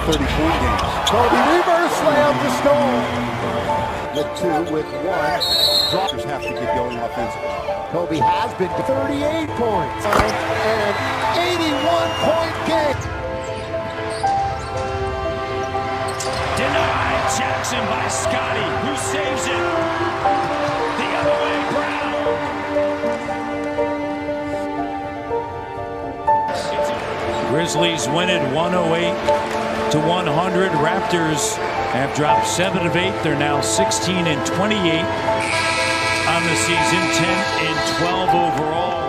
30-point games. Kobe reverse slam to Stone. With 2, with 1. Raptors have to get going offensively. Kobe has been 38 points and 81-point game. Denied. Jackson by Scotty, who saves it. The other way, Brown. Grizzlies win it 108-100. Raptors have dropped 7 of 8. They're now 16 and 28 on the season, 10 and 12 overall.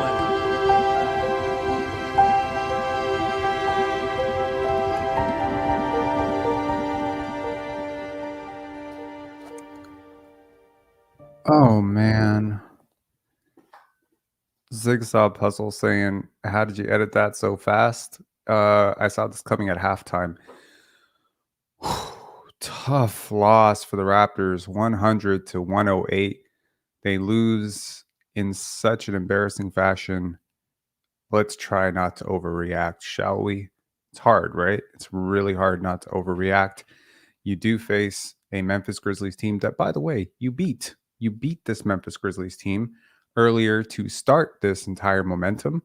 Oh man. Zigsaw Puzzle saying, how did you edit that so fast? I saw this coming at halftime. Tough loss for the Raptors, 100-108. They lose in such an embarrassing fashion. Let's try not to overreact, shall we? It's hard, right? It's really hard not to overreact. You do face a Memphis Grizzlies team that, by the way, you beat. You beat this Memphis Grizzlies team earlier to start this entire momentum,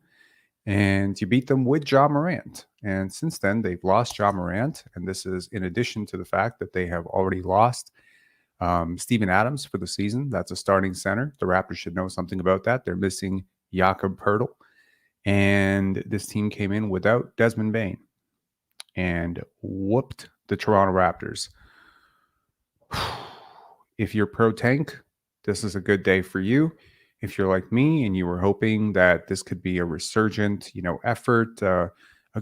and you beat them with Ja Morant. And since then, they've lost Ja Morant, and this is in addition to the fact that they have already lost Steven Adams for the season. That's a starting center. The Raptors should know something about that. They're missing Jakob Poeltl, and this team came in without Desmond Bane and whooped the Toronto Raptors. If you're pro tank, this is a good day for you. If you're like me and you were hoping that this could be a resurgent, effort, a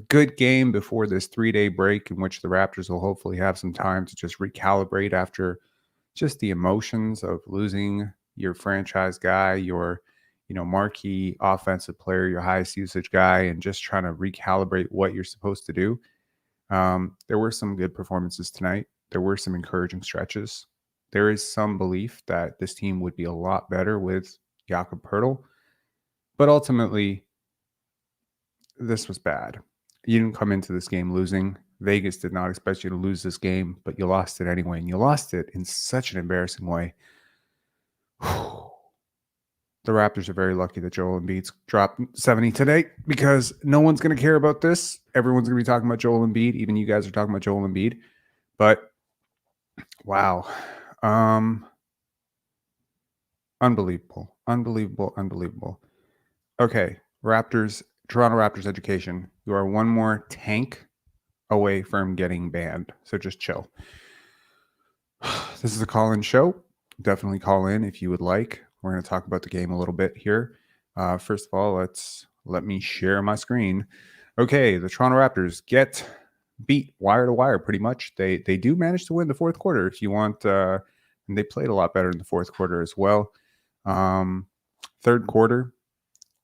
good game before this 3-day break in which the Raptors will hopefully have some time to just recalibrate after just the emotions of losing your franchise guy, your, marquee offensive player, your highest usage guy, and just trying to recalibrate what you're supposed to do. There were some good performances tonight. There were some encouraging stretches. There is some belief that this team would be a lot better with Jakob Poeltl, but ultimately, this was bad. You didn't come into this game losing. Vegas did not expect you to lose this game, but you lost it anyway, and you lost it in such an embarrassing way. The Raptors are very lucky that Joel Embiid's dropped 70 today because no one's going to care about this. Everyone's going to be talking about Joel Embiid. Even you guys are talking about Joel Embiid. But, wow. Unbelievable. Okay, Toronto Raptors education. You are one more tank away from getting banned. So just chill. This is a call-in show. Definitely call in if you would like. We're going to talk about the game a little bit here. First of all, let me share my screen. Okay, the Toronto Raptors get beat wire to wire pretty much. They do manage to win the fourth quarter if you want, and they played a lot better in the fourth quarter as well. Third quarter,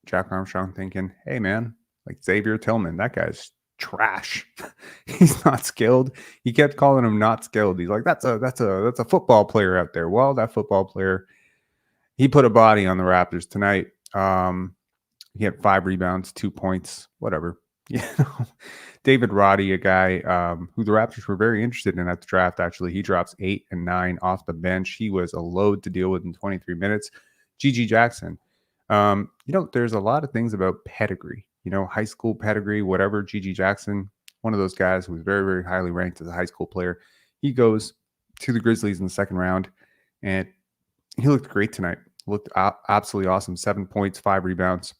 Jack Armstrong thinking, hey man, like Xavier Tillman, that guy's trash. He's not skilled. He kept calling him not skilled. He's like, that's a football player out there. Well, that football player, he put a body on the Raptors tonight. He had 5 rebounds, 2 points, whatever. David Roddy, a guy who the Raptors were very interested in at the draft, actually. He drops 8 and 9 off the bench. He was a load to deal with in 23 minutes. GG Jackson. There's a lot of things about pedigree, high school pedigree, whatever. GG Jackson, one of those guys who was very, very highly ranked as a high school player. He goes to the Grizzlies in the second round, and he looked great tonight. Looked absolutely awesome. 7 points, 5 rebounds.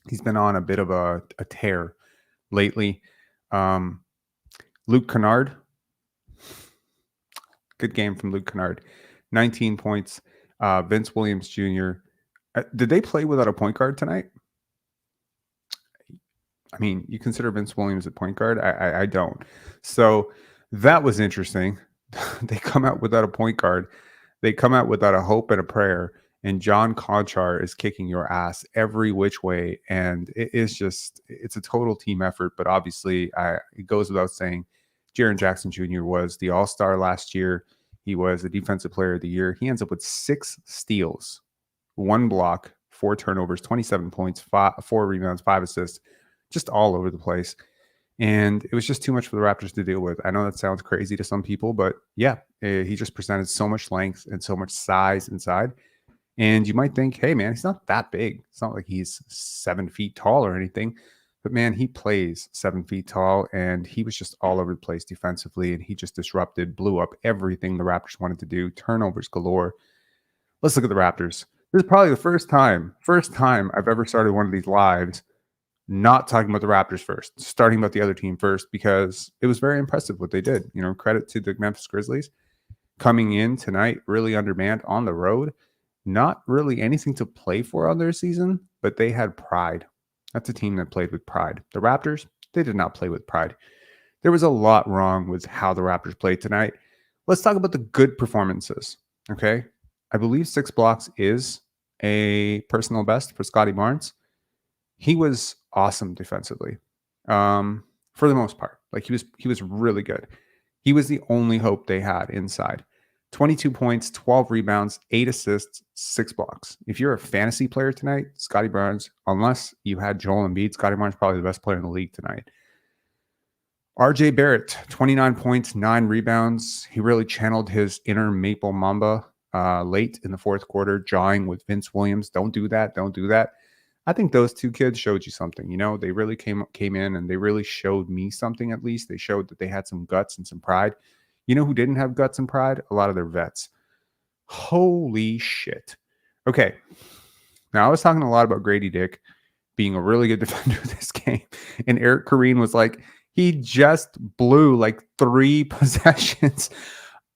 He's been on a bit of a tear lately. Luke Kennard. Good game from Luke Kennard. 19 points. Vince Williams Jr. Did they play without a point guard tonight? I mean, you consider Vince Williams a point guard? I don't. So that was interesting. They come out without a point guard. They come out without a hope and a prayer. And John Conchar is kicking your ass every which way. And it's a total team effort. But obviously, it goes without saying, Jaren Jackson Jr. was the all-star last year. He was the defensive player of the year. He ends up with 6 steals, 1 block, 4 turnovers, 27 points, 4 rebounds, 5 assists, just all over the place. And it was just too much for the Raptors to deal with. I know that sounds crazy to some people, but yeah, he just presented so much length and so much size inside. And you might think, hey, man, he's not that big. It's not like he's 7 feet tall or anything. But, man, he plays 7 feet tall, and he was just all over the place defensively, and he just disrupted, blew up everything the Raptors wanted to do, turnovers galore. Let's look at the Raptors. This is probably the first time I've ever started one of these lives not talking about the Raptors first, starting about the other team first, because it was very impressive what they did. You know, credit to the Memphis Grizzlies coming in tonight, really undermanned on the road. Not really anything to play for on their season, but they had pride. That's a team that played with pride. The Raptors, they did not play with pride. There was a lot wrong with how the Raptors played tonight. Let's talk about the good performances, okay? I believe 6 blocks is a personal best for Scotty Barnes. He was awesome defensively, for the most part. Like he was really good. He was the only hope they had inside. 22 points, 12 rebounds, 8 assists, 6 blocks. If you're a fantasy player tonight, Scotty Barnes, unless you had Joel Embiid, Scotty Barnes probably the best player in the league tonight. RJ Barrett, 29 points, 9 rebounds. He really channeled his inner Maple Mamba late in the fourth quarter, jawing with Vince Williams. Don't do that. Don't do that. I think those two kids showed you something. You know, they really came in and they really showed me something at least. They showed that they had some guts and some pride. You know who didn't have guts and pride? A lot of their vets. Holy shit. Okay. Now, I was talking a lot about Grady Dick being a really good defender this game. And Eric Kareen was like, he just blew like 3 possessions.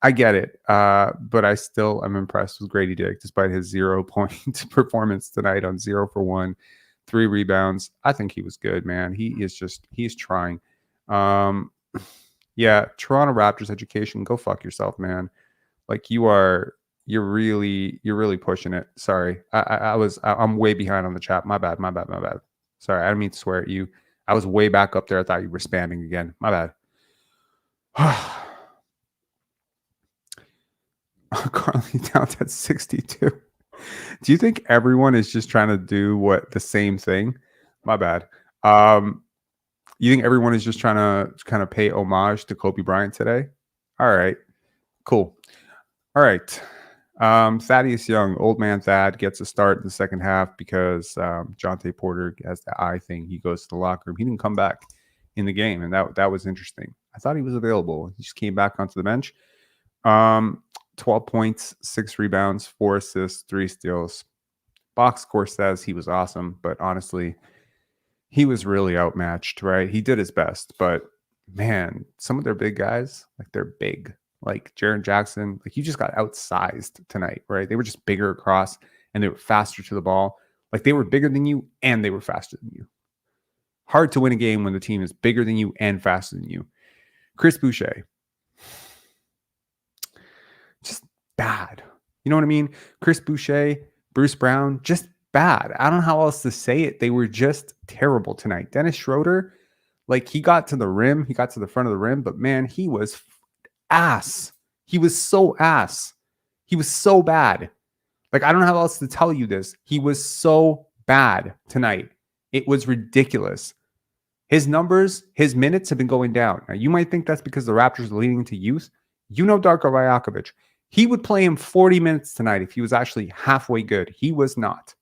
I get it. But I still am impressed with Grady Dick, despite his 0-point performance tonight on 0 for 1, 3 rebounds. I think he was good, man. He's trying. Yeah, Toronto Raptors education, go fuck yourself, man. Like you're really pushing it. Sorry. I'm way behind on the chat. My bad. Sorry, I didn't mean to swear at you. I was way back up there. I thought you were spamming again. My bad. Currently down at 62. Do you think everyone is just trying to do the same thing? My bad. You think everyone is just trying to kind of pay homage to Kobe Bryant today? All right, cool. All right. Thaddeus Young, old man Thad, gets a start in the second half because Jonte Porter has the eye thing. He goes to the locker room. He didn't come back in the game, and that was interesting. I thought he was available. He just came back onto the bench. 12 points, 6 rebounds, 4 assists, 3 steals. Box score says he was awesome, but honestly, he was really outmatched, right? He did his best, but man, some of their big guys, like they're big. Like Jaren Jackson, like you just got outsized tonight, right? They were just bigger across and they were faster to the ball. Like they were bigger than you and they were faster than you. Hard to win a game when the team is bigger than you and faster than you. Chris Boucher, just bad. You know what I mean? Chris Boucher, Bruce Brown, just bad. I don't know how else to say it. They were just terrible tonight. Dennis Schroeder, like he got to the rim. He got to the front of the rim, but man, he was ass. He was so ass. He was so bad. Like, I don't know how else to tell you this. He was so bad tonight. It was ridiculous. His numbers, his minutes have been going down. Now, you might think that's because the Raptors are leaning to youth. You know Darko Rajakovic. He would play him 40 minutes tonight if he was actually halfway good. He was not.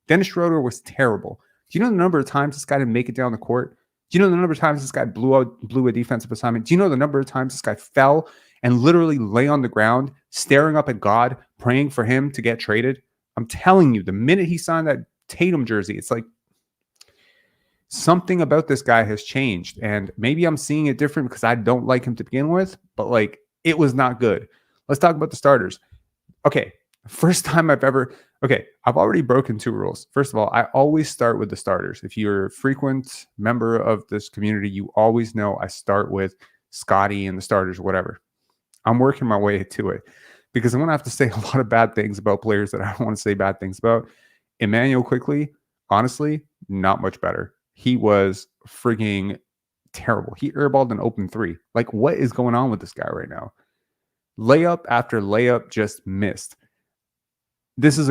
Dennis Schroeder was terrible. Do you know the number of times this guy didn't make it down the court? Do you know the number of times this guy blew a defensive assignment? Do you know the number of times this guy fell and literally lay on the ground, staring up at God, praying for him to get traded? I'm telling you, the minute he signed that Tatum jersey, it's like something about this guy has changed. And maybe I'm seeing it different because I don't like him to begin with, but like it was not good. Let's talk about the starters. Okay, first time I've already broken 2 rules. First of all, I always start with the starters. If you're a frequent member of this community, you always know I start with Scotty and the starters, whatever. I'm working my way to it because I'm going to have to say a lot of bad things about players that I don't want to say bad things about. Immanuel Quickley, honestly, not much better. He was frigging terrible. He airballed an open 3. Like, what is going on with this guy right now? Layup after layup just missed. This is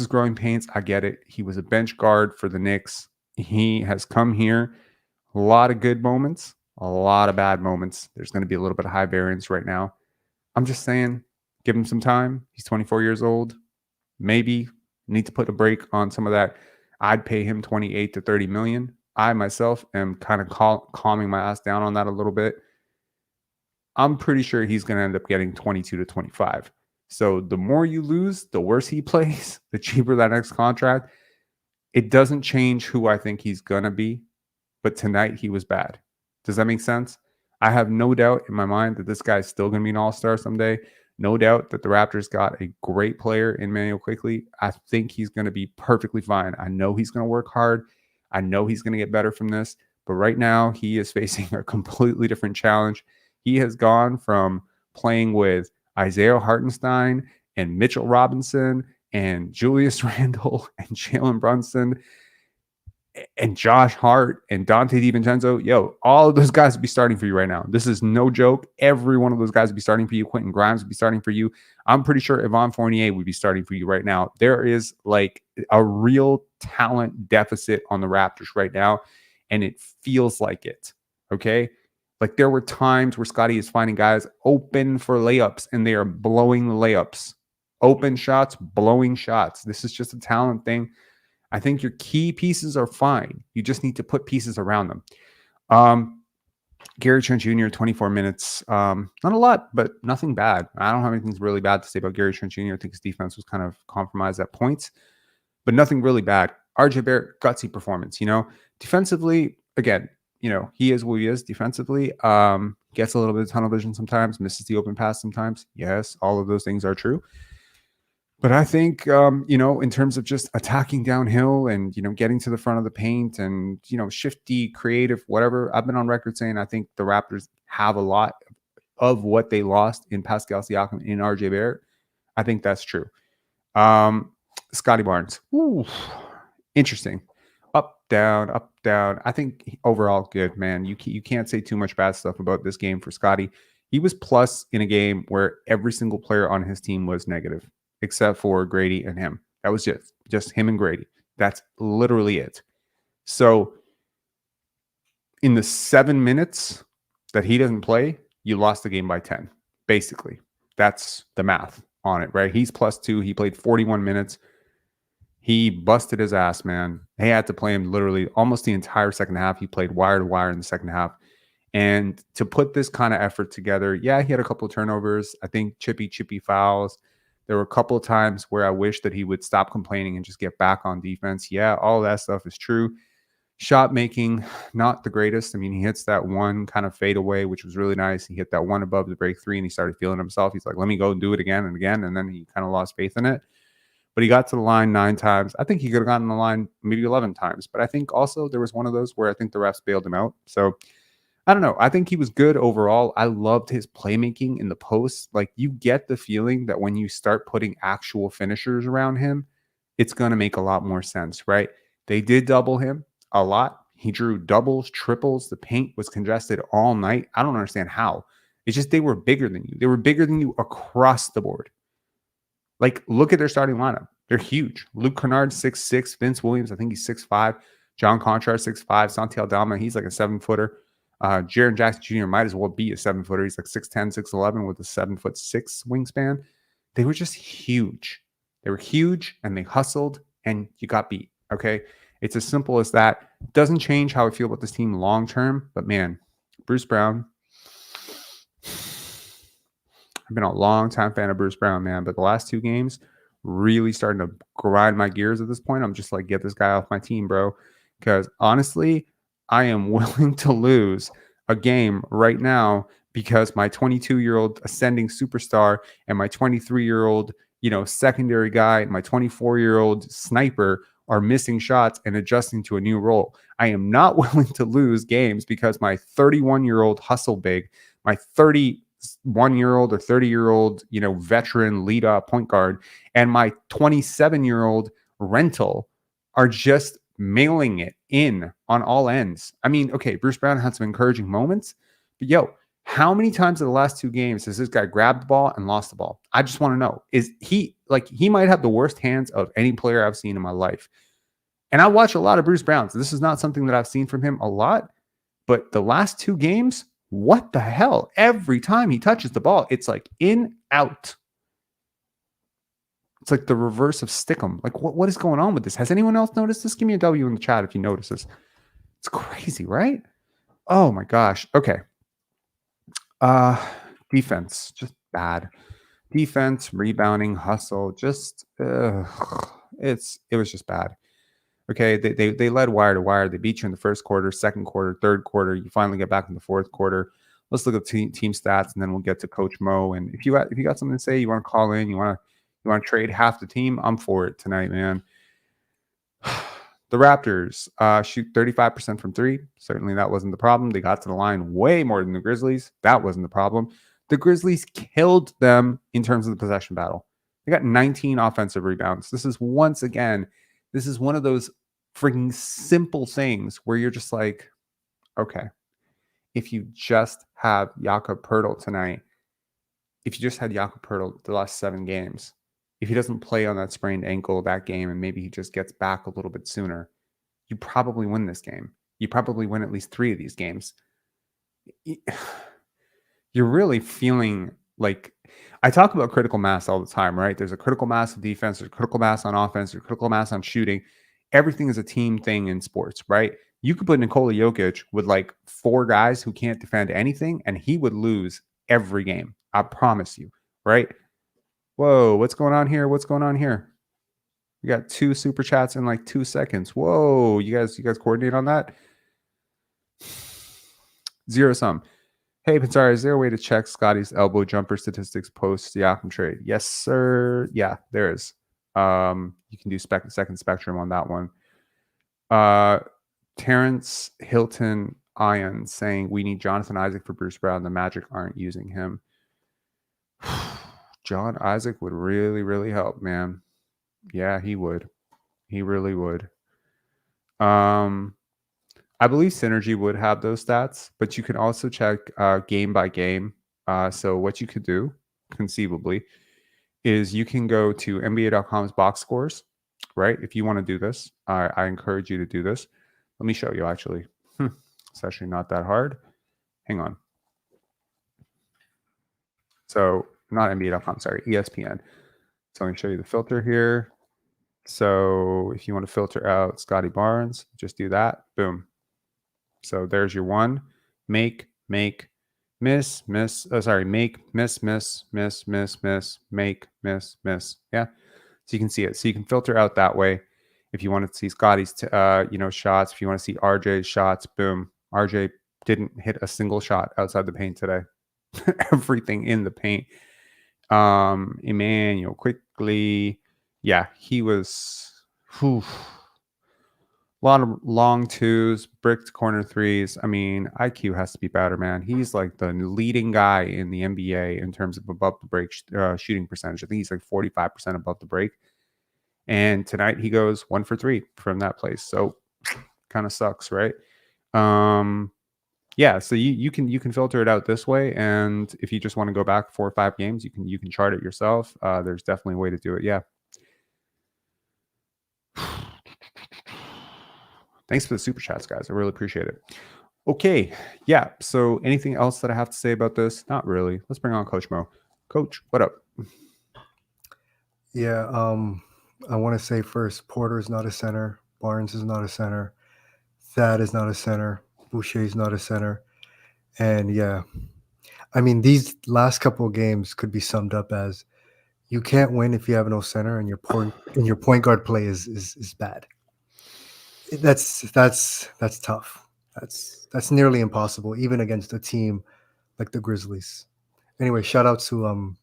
growing pains. I get it. He was a bench guard for the Knicks. He has come here, A lot of good moments, a lot of bad moments. There's going to be a little bit of high variance right now. I'm just saying, give him some time. He's 24 years old. Maybe need to put a break on some of that. I'd pay him 28 to 30 million. I myself am kind of calming my ass down on that a little bit. I'm pretty sure he's going to end up getting 22 to 25. So the more you lose, the worse he plays, the cheaper that next contract. It doesn't change who I think he's going to be, but tonight he was bad. Does that make sense? I have no doubt in my mind that this guy's still going to be an all-star someday. No doubt that the Raptors got a great player in Immanuel Quickley. I think he's going to be perfectly fine. I know he's going to work hard. I know he's going to get better from this. But right now, he is facing a completely different challenge. He has gone from playing with Isaiah Hartenstein and Mitchell Robinson and Julius Randle and Jalen Brunson and Josh Hart and Dante DiVincenzo. Yo, all of those guys would be starting for you right now. This is no joke. Every one of those guys would be starting for you. Quentin Grimes would be starting for you. I'm pretty sure Yvonne Fournier would be starting for you right now. There is like a real talent deficit on the Raptors right now, and it feels like it. Okay? Like there were times where Scotty is finding guys open for layups, and they are blowing the layups. Open shots, blowing shots. This is just a talent thing. I think your key pieces are fine. You just need to put pieces around them. Gary Trent Jr., 24 minutes. Not a lot, but nothing bad. I don't have anything really bad to say about Gary Trent Jr. I think his defense was kind of compromised at points, but nothing really bad. RJ Barrett, gutsy performance. Defensively, again, he is what he is defensively. Gets a little bit of tunnel vision sometimes, misses the open pass sometimes. Yes, all of those things are true. But I think, in terms of just attacking downhill and, getting to the front of the paint and, shifty, creative, whatever, I've been on record saying I think the Raptors have a lot of what they lost in Pascal Siakam and RJ Barrett. I think that's true. Scotty Barnes. Ooh, interesting. Up, down, up, down. I think overall good, man. You can't say too much bad stuff about this game for Scotty. He was plus in a game where every single player on his team was negative, except for Grady and him. That was just him and Grady. That's literally it. So in the 7 minutes that he doesn't play, you lost the game by 10. Basically, that's the math on it, right? He's +2. He played 41 minutes. He busted his ass, man. They had to play him literally almost the entire second half. He played wire to wire in the second half. And to put this kind of effort together, yeah, he had a couple of turnovers. I think chippy fouls. There were a couple of times where I wish that he would stop complaining and just get back on defense. Yeah, all that stuff is true. Shot making, not the greatest. I mean, he hits that one kind of fade away, which was really nice. He hit that one above the break three, and he started feeling himself. He's like, let me go and do it again and again. And then he kind of lost faith in it. But he got to the line 9 times. I think he could have gotten the line maybe 11 times. But I think also there was one of those where I think the refs bailed him out. So I don't know. I think he was good overall. I loved his playmaking in the post. Like, you get the feeling that when you start putting actual finishers around him, it's going to make a lot more sense, right? They did double him a lot. He drew doubles, triples. The paint was congested all night. I don't understand how. It's just they were bigger than you. They were bigger than you across the board. Like, look at their starting lineup. They're huge. Luke Kennard, 6'6". Vince Williams, I think he's 6'5". John Conchar, 6'5". Santi Aldama, he's like a 7-footer. Jaren Jackson Jr. might as well be a 7-footer. He's like 6'10", 6'11" with a 7'6" wingspan. They were just huge. They were huge, and they hustled, and you got beat. Okay? It's as simple as that. Doesn't change how I feel about this team long term, but man, Bruce Brown. I've been a long time fan of Bruce Brown, man, but the last 2 games really starting to grind my gears at this point. I'm just like, get this guy off my team, bro. Because honestly, I am willing to lose a game right now because my 22-year-old ascending superstar and my 23-year-old, secondary guy and my 24-year-old sniper are missing shots and adjusting to a new role. I am not willing to lose games because my 31-year-old hustle big, my 31-year-old or 30-year-old, veteran lead point guard, and my 27-year-old rental are just mailing it in on all ends. I mean, okay, Bruce Brown had some encouraging moments, but how many times in the last 2 games has this guy grabbed the ball and lost the ball? I just want to know. Is he might have the worst hands of any player I've seen in my life. And I watch a lot of Bruce Brown. So this is not something that I've seen from him a lot. But the last 2 games, what the hell? Every time he touches the ball, it's like in, out. It's like the reverse of Stickum. Like, what is going on with this? Has anyone else noticed this? Give me a W in the chat if you notice this. It's crazy, right? Oh my gosh. Okay. Defense, just bad. Defense, rebounding, hustle, just it was just bad. Okay, they led wire to wire. They beat you in the first quarter, second quarter, third quarter. You finally get back in the fourth quarter. Let's look at team stats, and then we'll get to Coach Mo. And if you got something to say, you want to call in, you want to trade half the team, I'm for it tonight, man. The Raptors shoot 35% from 3. Certainly that wasn't the problem. They got to the line way more than the Grizzlies. That wasn't the problem. The Grizzlies killed them in terms of the possession battle. They got 19 offensive rebounds. This is one of those freaking simple things where you're just like, okay, if you just have Jakob Poeltl tonight, if you just had Jakob Poeltl the last 7 games, if he doesn't play on that sprained ankle that game and maybe he just gets back a little bit sooner, you probably win this game. You probably win at least 3 of these games. You're really feeling like, I talk about critical mass all the time, right? There's a critical mass of defense, there's critical mass on offense, there's critical mass on shooting. Everything is a team thing in sports, right? You could put Nikola Jokic with like 4 guys who can't defend anything, and he would lose every game. I promise you, right? Whoa, what's going on here? What's going on here? We got 2 super chats in like 2 seconds. Whoa, you guys coordinate on that? Zero sum. Hey, Pinsari, is there a way to check Scotty's elbow jumper statistics post Siakam trade? Yes, sir. Yeah, there is. You can do second spectrum on that one. Terrence Hilton Ion saying we need Jonathan Isaac for Bruce Brown. The Magic aren't using him. John Isaac would really, really help, man. Yeah, he would. He really would. I believe Synergy would have those stats, but you can also check game by game. So what you could do, conceivably, is you can go to NBA.com's box scores, right? If you want to do this, I encourage you to do this. Let me show you, actually. It's actually not that hard. Hang on. So not NBA.com, sorry, ESPN. So I'm going to show you the filter here. So if you want to filter out Scotty Barnes, just do that. Boom. So there's your one. Make, miss. Sorry, make, miss, make, miss. Yeah. So you can see it. So you can filter out that way. If you want to see Scotty's, shots, if you want to see RJ's shots, boom. RJ didn't hit a single shot outside the paint today. Everything in the paint. Immanuel Quickley. Yeah, he was a lot of long 2s, bricked corner 3s. I mean, IQ has to be better, man. He's like the leading guy in the NBA in terms of above the break shooting percentage. I think he's like 45% above the break. And tonight he goes 1 for 3 from that place. So kind of sucks, right? Yeah, so you can filter it out this way, and if you just want to go back 4 or 5 games, you can chart it yourself. There's definitely a way to do it. Yeah. Thanks for the super chats, guys. I really appreciate it. Okay, yeah. So anything else that I have to say about this? Not really. Let's bring on Coach Mo. Coach, what up? Yeah, I want to say first, Porter is not a center. Barnes is not a center. Thad is not a center. Boucher is not a center. And yeah, I mean, these last couple of games could be summed up as you can't win if you have no center, and your point guard play is bad. That's tough. That's nearly impossible, even against a team like the Grizzlies. Anyway, shout out to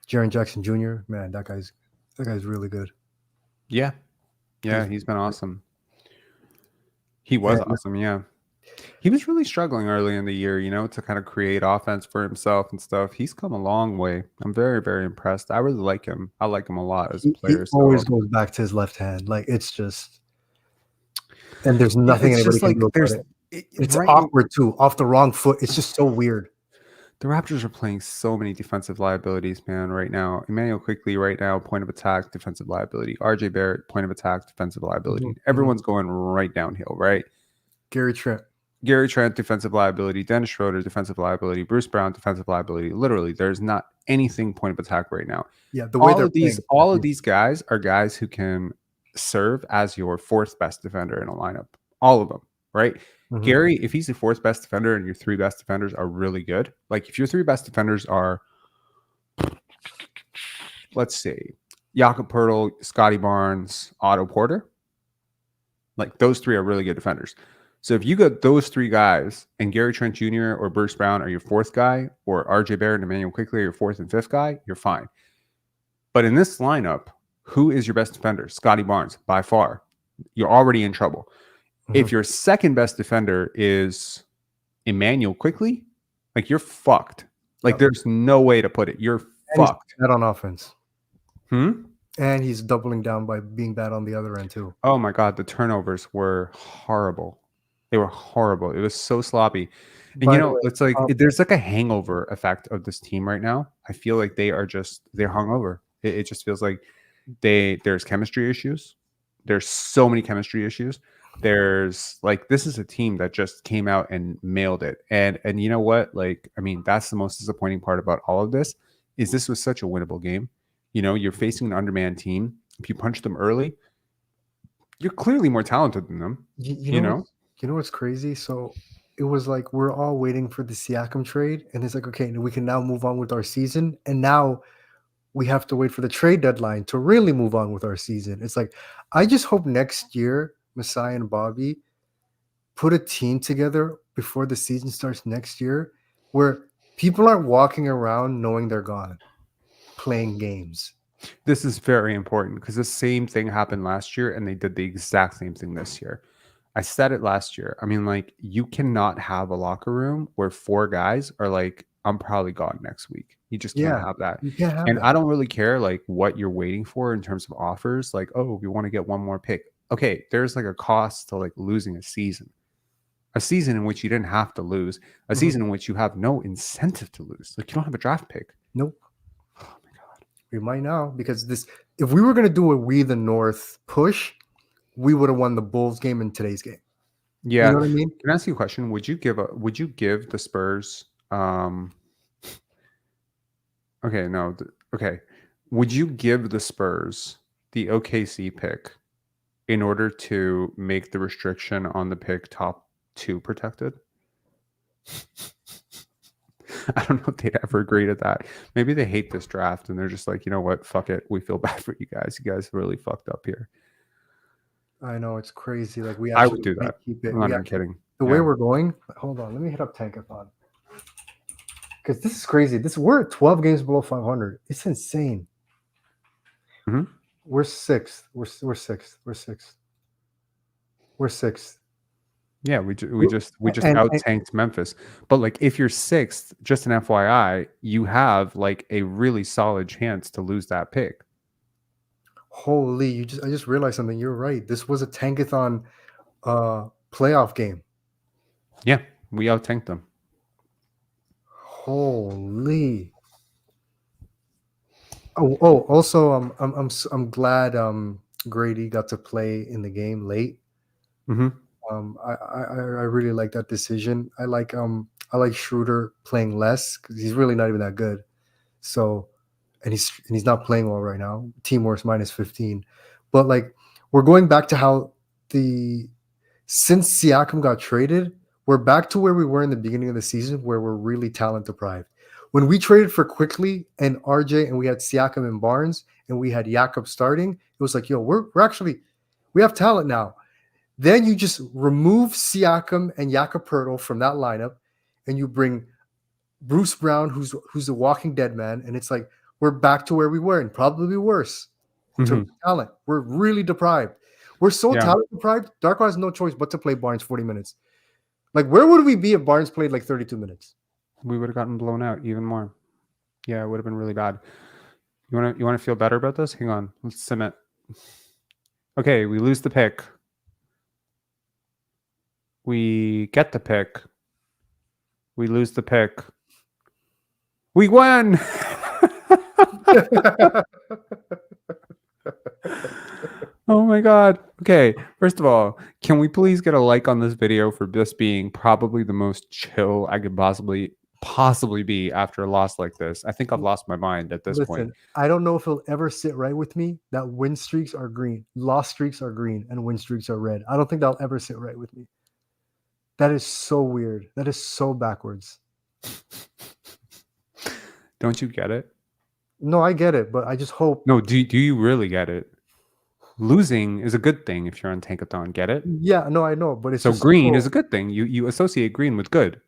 Jaren Jackson Jr. Man, that guy's really good. Yeah, he's been awesome. He was awesome. Yeah, he was really struggling early in the year, to kind of create offense for himself and stuff. He's come a long way. I'm very, very impressed. I really like him. I like him a lot as a player. He always goes back to his left hand. Like, it's just, and there's nothing anybody can do about it. It's awkward too. Off the wrong foot. It's just so weird. The Raptors are playing so many defensive liabilities, man, right now. Immanuel Quickley right now, point of attack, defensive liability. RJ Barrett, point of attack, defensive liability. Everyone's going right downhill, right? Gary Trent. Gary Trent, defensive liability. Dennis Schroeder, defensive liability. Bruce Brown, defensive liability. Literally, there's not anything point of attack right now. Yeah, the way they're playing. All of these guys are guys who can serve as your fourth best defender in a lineup. All of them, right? Mhm. Gary, if he's the fourth best defender and your three best defenders are really good, like if your three best defenders are, let's see, Jakob Poeltl, Scotty Barnes, Otto Porter, like those three are really good defenders. So if you got those three guys and Gary Trent Jr. or Bruce Brown are your fourth guy, or RJ Barrett and Immanuel Quickley are your fourth and fifth guy, you're fine. But in this lineup, who is your best defender? Scotty Barnes, by far. You're already in trouble. Mhm. If your second best defender is Immanuel Quickley, like you're fucked. Like there's no way to put it. You're fucked. He's bad on offense. Hmm? And he's doubling down by being bad on the other end too. Oh my God, the turnovers were horrible. They were horrible. It was so sloppy. And By you the know, way, it's like there's like a hangover effect of this team right now. I feel like they're hungover. It just feels like there's chemistry issues. There's so many chemistry issues. There's like this is a team that just came out and mailed it. And you know what? Like, I mean, that's the most disappointing part about all of this is this was such a winnable game. You know, you're facing an undermanned team. If you punch them early, you're clearly more talented than them. You know? You know what's crazy? So it was like we're all waiting for the Siakam trade, and it's like, okay, we can now move on with our season. And now we have to wait for the trade deadline to really move on with our season. It's like, I just hope next year, Masai and Bobby put a team together before the season starts next year where people aren't walking around knowing they're gone, playing games. This is very important because the same thing happened last year and they did the exact same thing this year. I said it last year. I mean, like, you cannot have a locker room where four guys are like, I'm probably gone next week. You just can't have that. You can't have And that. I don't really care like what you're waiting for in terms of offers. Like, oh, we want to get one more pick. Okay, there's like a cost to like losing a season in which you didn't have to lose, a season in which you have no incentive to lose. Like, you don't have a draft pick. Nope. Oh my God. We might now because if we were going to do a We the North push, we would have won the Bulls game in today's game. Yeah. You know what I mean? Can I ask you a question? Would you give the Spurs okay, no. Okay. Would you give the Spurs the OKC pick in order to make the restriction on the pick top 2 protected? I don't know if they'd ever agree to that. Maybe they hate this draft and they're just like, you know what? Fuck it. We feel bad for you guys. You guys really fucked up here. I know, it's crazy. Like I would do that. Keep it. I'm not even kidding. The way we're going. Hold on, let me hit up Tankathon because this is crazy. We're at 12 games below 500. It's insane. Mhm. We're sixth. We're sixth. We're sixth. We're sixth. Yeah, we just out tanked Memphis. But like, if you're sixth, just an FYI, you have like a really solid chance to lose that pick. Holy, I just realized something. You're right. This was a Tankathon playoff game. Yeah, we out tanked them. Holy. Oh, also I'm glad Grady got to play in the game late. Mm-hmm. I really like that decision. I like Schroeder playing less because he's really not even that good. So, and he's not playing well right now. Team worst -15. But like, we're going back to how since Siakam got traded, we're back to where we were in the beginning of the season, where we're really talent deprived. When we traded for Quickley and RJ, and we had Siakam and Barnes, and we had Jakob starting, it was like, yo, we have talent now. Then you just remove Siakam and Jakob Poeltl from that lineup, and you bring Bruce Brown, who's a walking dead man, and it's like we're back to where we were, and probably worse in terms of talent. We're really deprived. We're so talent deprived. Darko has no choice but to play Barnes 40 minutes. Like, where would we be if Barnes played like 32 minutes? We would have gotten blown out even more. Yeah, it would have been really bad. You want to feel better about this? Hang on, let's sim it. Okay, we lose the pick. We get the pick. We lose the pick. We win. Oh my God. Okay. First of all, can we please get a like on this video for this being probably the most chill I could possibly be after a loss like this? I think I've lost my mind at this point. Listen, I don't know if it'll ever sit right with me that win streaks are green, loss streaks are green, and win streaks are red. I don't think that'll ever sit right with me. That is so weird. That is so backwards. Don't you get it? No, I get it, but I just hope. No, do you really get it? Losing is a good thing if you're on Tankathon. Get it? Yeah, no, I know, but it's So just green so- is a good thing. You associate green with good,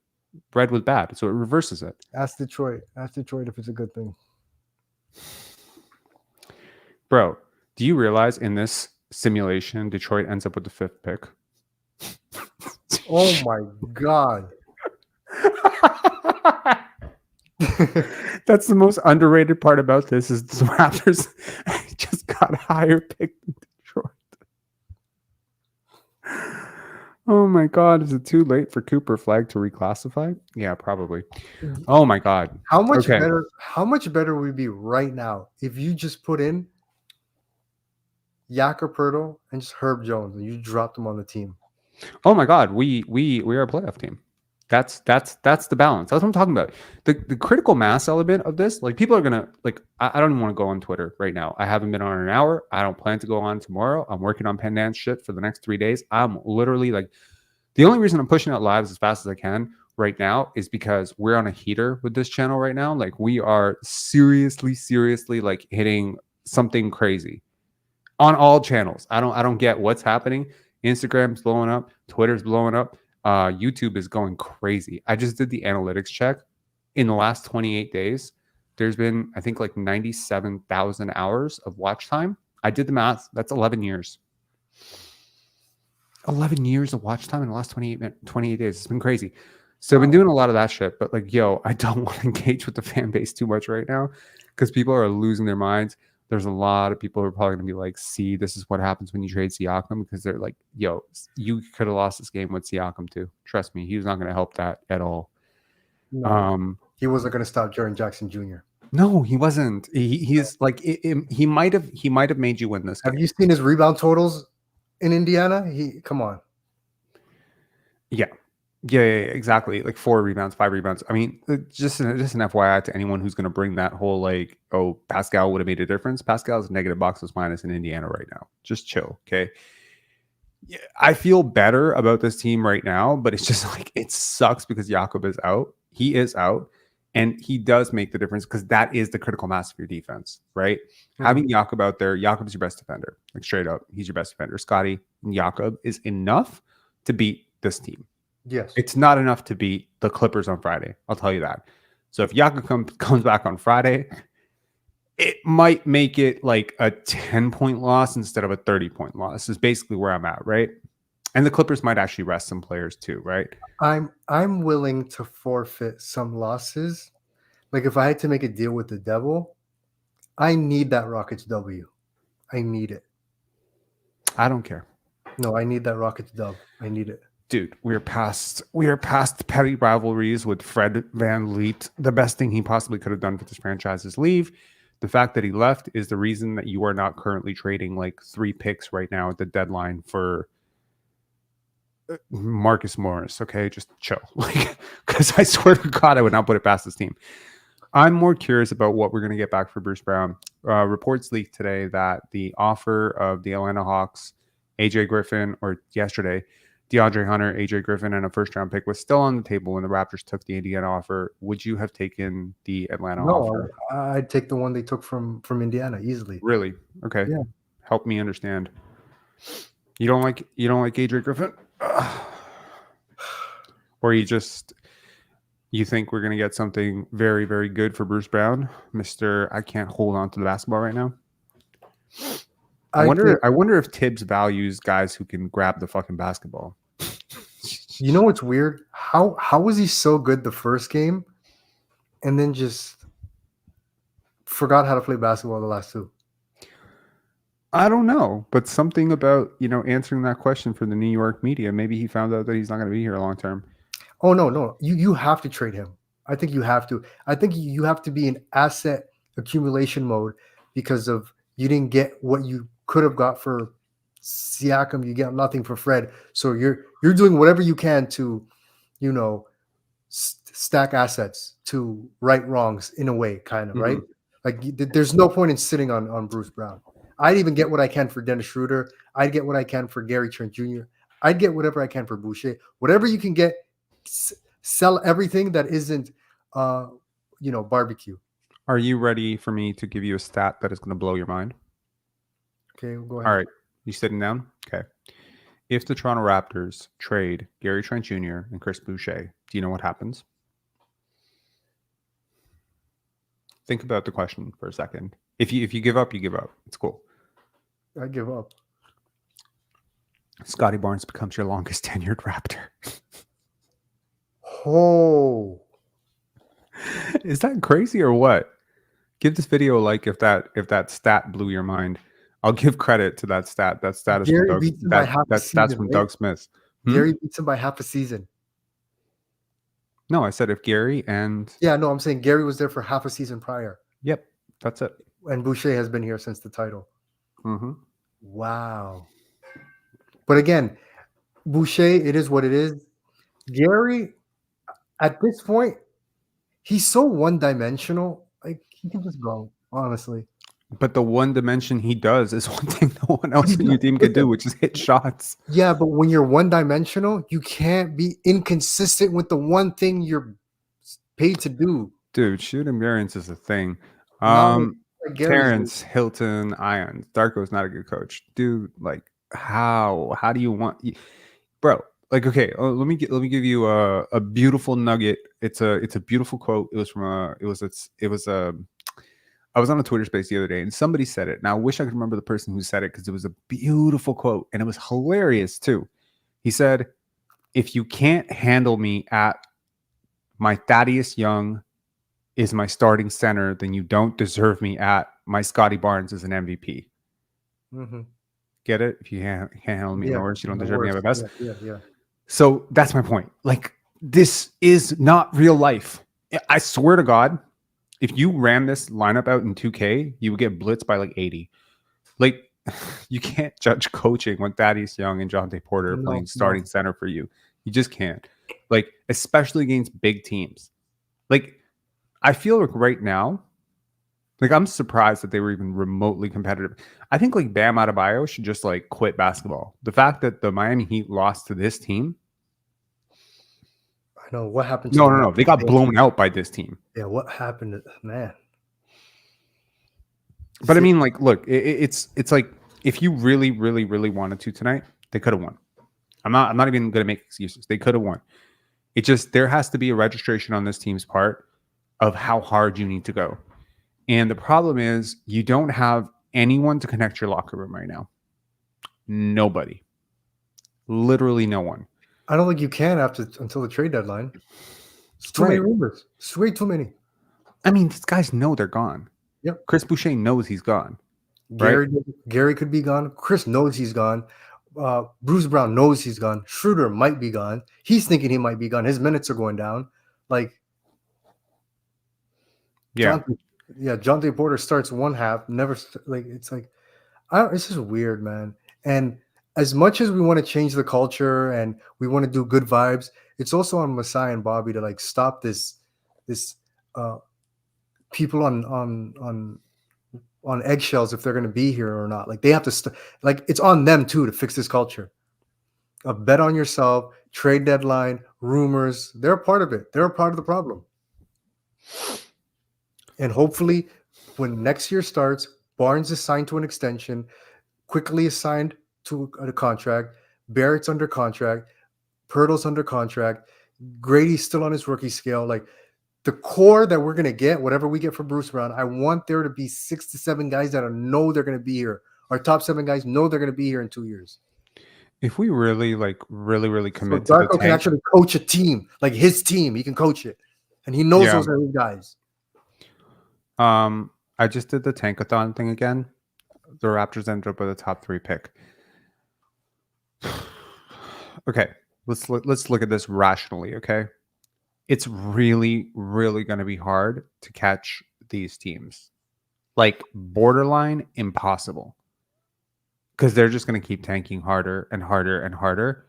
red with bad. So it reverses it. Ask Detroit. Ask Detroit if it's a good thing. Bro, do you realize in this simulation, Detroit ends up with the 5th pick? Oh my God. That's the most underrated part about this is the Raptors just got a higher pick than Detroit. Oh my God. Is it too late for Cooper Flag to reclassify? Yeah, probably. Oh my God. How much Okay. better? How much better would we be right now if you just put in Jakob Poeltl and just Herb Jones and you dropped them on the team? Oh my God. We are a playoff team. That's the balance. That's what I'm talking about. The critical mass element of this, like people are gonna like. I don't even want to go on Twitter right now. I haven't been on in an hour. I don't plan to go on tomorrow. I'm working on pen dance shit for the next 3 days. I'm literally like, the only reason I'm pushing out lives as fast as I can right now is because we're on a heater with this channel right now. Like we are seriously like hitting something crazy on all channels. I don't get what's happening. Instagram's blowing up. Twitter's blowing up. YouTube is going crazy. I just did the analytics check. In the last 28 days, there's been, I think, like 97,000 hours of watch time. I did the math. That's 11 years. 11 years of watch time in the last 28 days. It's been crazy. So I've been doing a lot of that shit. But like, yo, I don't want to engage with the fan base too much right now because people are losing their minds. There's a lot of people who are probably going to be like, see, this is what happens when you trade Siakam, because they're like, yo, you could have lost this game with Siakam too. Trust me, he was not going to help that at all. No, he wasn't going to stop Jaren Jackson Jr. No, he wasn't. He's like, he might have made you win this game. Have you seen his rebound totals in Indiana? Come on. Yeah, exactly. Like 4 rebounds, 5 rebounds. I mean, just an FYI to anyone who's going to bring that whole like, oh, Pascal would have made a difference. Pascal's negative box plus minus in Indiana right now. Just chill, okay? Yeah, I feel better about this team right now, but it's just like it sucks because Jakob is out. He is out, and he does make the difference because that is the critical mass of your defense, right? Mm-hmm. Having Jakob out there, Jakob's your best defender. Like straight up, he's your best defender. Scotty and Jakob is enough to beat this team. Yes. It's not enough to beat the Clippers on Friday. I'll tell you that. So if Jakob comes back on Friday, it might make it like a 10-point loss instead of a 30-point loss is basically where I'm at, right? And the Clippers might actually rest some players too, right? I'm willing to forfeit some losses. Like if I had to make a deal with the devil, I need that Rockets W. I need it. I don't care. No, I need that Rockets dub. I need it. Dude, we are past petty rivalries with Fred VanVleet. The best thing he possibly could have done for this franchise is leave. The fact that he left is the reason that you are not currently trading like 3 picks right now at the deadline for Marcus Morris. Okay, just chill. Like, because I swear to God, I would not put it past this team. I'm more curious about what we're going to get back for Bruce Brown. Reports leaked today that the offer of the Atlanta Hawks, AJ Griffin, or yesterday, DeAndre Hunter, AJ Griffin, and a first-round pick was still on the table when the Raptors took the Indiana offer. Would you have taken the Atlanta offer? No, I'd take the one they took from Indiana easily. Really? Okay. Yeah. Help me understand. You don't like AJ Griffin? Or you think we're gonna get something very, very good for Bruce Brown, Mr. I can't hold on to the basketball right now. I wonder if Tibbs values guys who can grab the fucking basketball. You know what's weird? How was he so good the first game and then just forgot how to play basketball the last 2? I don't know, but something about, answering that question for the New York media, maybe he found out that he's not going to be here long term. Oh, no. You have to trade him. I think you have to. I think you have to be in asset accumulation mode because of you didn't get what you could have got for Siakam, you get nothing for Fred. So you're doing whatever you can to, you know, stack assets to right wrongs in a way, kind of, right? Like there's no point in sitting on Bruce Brown. I'd even get what I can for Dennis Schroeder. I'd get what I can for Gary Trent Jr. I'd get whatever I can for Boucher. Whatever you can get, sell everything that isn't, barbecue. Are you ready for me to give you a stat that is going to blow your mind? Okay, go ahead. All right. You sitting down? Okay. If the Toronto Raptors trade Gary Trent Jr. and Chris Boucher, do you know what happens? Think about the question for a second. If you give up, you give up. It's cool. I give up. Scotty Barnes becomes your longest tenured Raptor. Oh. Is that crazy or what? Give this video a like if that stat blew your mind. I'll give credit to that stat. That stat is Gary from Doug. beats him by half a That's season, from right? Doug Smith. Gary beats him by half a season. No, I said if Gary and no, I'm saying Gary was there for half a season prior. Yep, that's it. And Boucher has been here since the title. Mm-hmm. Wow. But again, Boucher, it is what it is. Gary, at this point, he's so one-dimensional. Like, he can just go, honestly. But the one dimension he does is one thing no one else in your team can do, which is hit shots. Yeah, but when you're one-dimensional, you can't be inconsistent with the one thing you're paid to do. Dude, shooting variance is a thing. Like Terrence, Hilton, Ions. Darko's not a good coach. Dude, like how do you want bro? Like, okay, let me give you a beautiful nugget. It's a beautiful quote. It was from I was on a Twitter space the other day and somebody said it. Now I wish I could remember the person who said it because it was a beautiful quote and it was hilarious too. He said, "If you can't handle me at my Thaddeus Young is my starting center, then you don't deserve me at my Scotty Barnes as an MVP." Mm-hmm. Get it? If you can't handle me in the worst, you don't deserve me at my best. Yeah. So that's my point. Like, this is not real life. I swear to God, if you ran this lineup out in 2K, you would get blitzed by like 80. Like, you can't judge coaching when Thaddeus Young and Jonte Porter are playing starting center for you. You just can't. Like, especially against big teams. Like, I feel like right now, like, I'm surprised that they were even remotely competitive. I think like Bam Adebayo should just like quit basketball. The fact that the Miami Heat lost to this team. I know what happened. No. They got blown out by this team. Yeah, what happened, man? But I mean, like, look, it's like if you really, really, really wanted to tonight, they could have won. I'm not even going to make excuses. They could have won. It just, there has to be a registration on this team's part of how hard you need to go. And the problem is you don't have anyone to connect your locker room right now. Nobody. Literally no one. I don't think you can until the trade deadline. It's too many rumors. It's way too many. I mean, these guys know they're gone. Yep. Chris Boucher knows he's gone. Gary could be gone. Chris knows he's gone. Bruce Brown knows he's gone. Schroeder might be gone. He's thinking he might be gone. His minutes are going down. Like, yeah. Jonte Porter starts one half. It's just weird, man. And as much as we want to change the culture and we want to do good vibes, it's also on Masai and Bobby to like stop this people on eggshells if they're going to be here or not. Like, they have to it's on them too to fix this culture. A bet on yourself, trade deadline, rumors. They're a part of it. They're a part of the problem. And hopefully, when next year starts, Barnes is signed to an extension, Quickley is signed to a contract, Barrett's under contract, Pirtle's under contract, Grady's still on his rookie scale. Like, the core that we're going to get, whatever we get for Bruce Brown, I want there to be 6 to 7 guys that know they're going to be here. Our top 7 guys know they're going to be here in 2 years. If we really commit so to Darko can actually coach a team, like his team. He can coach it. And he knows those are his guys. I just did the tankathon thing again. The Raptors ended up with a top 3 pick. Okay, let's look at this rationally, okay? It's really, really going to be hard to catch these teams. Like, borderline impossible. because they're just going to keep tanking harder and harder and harder.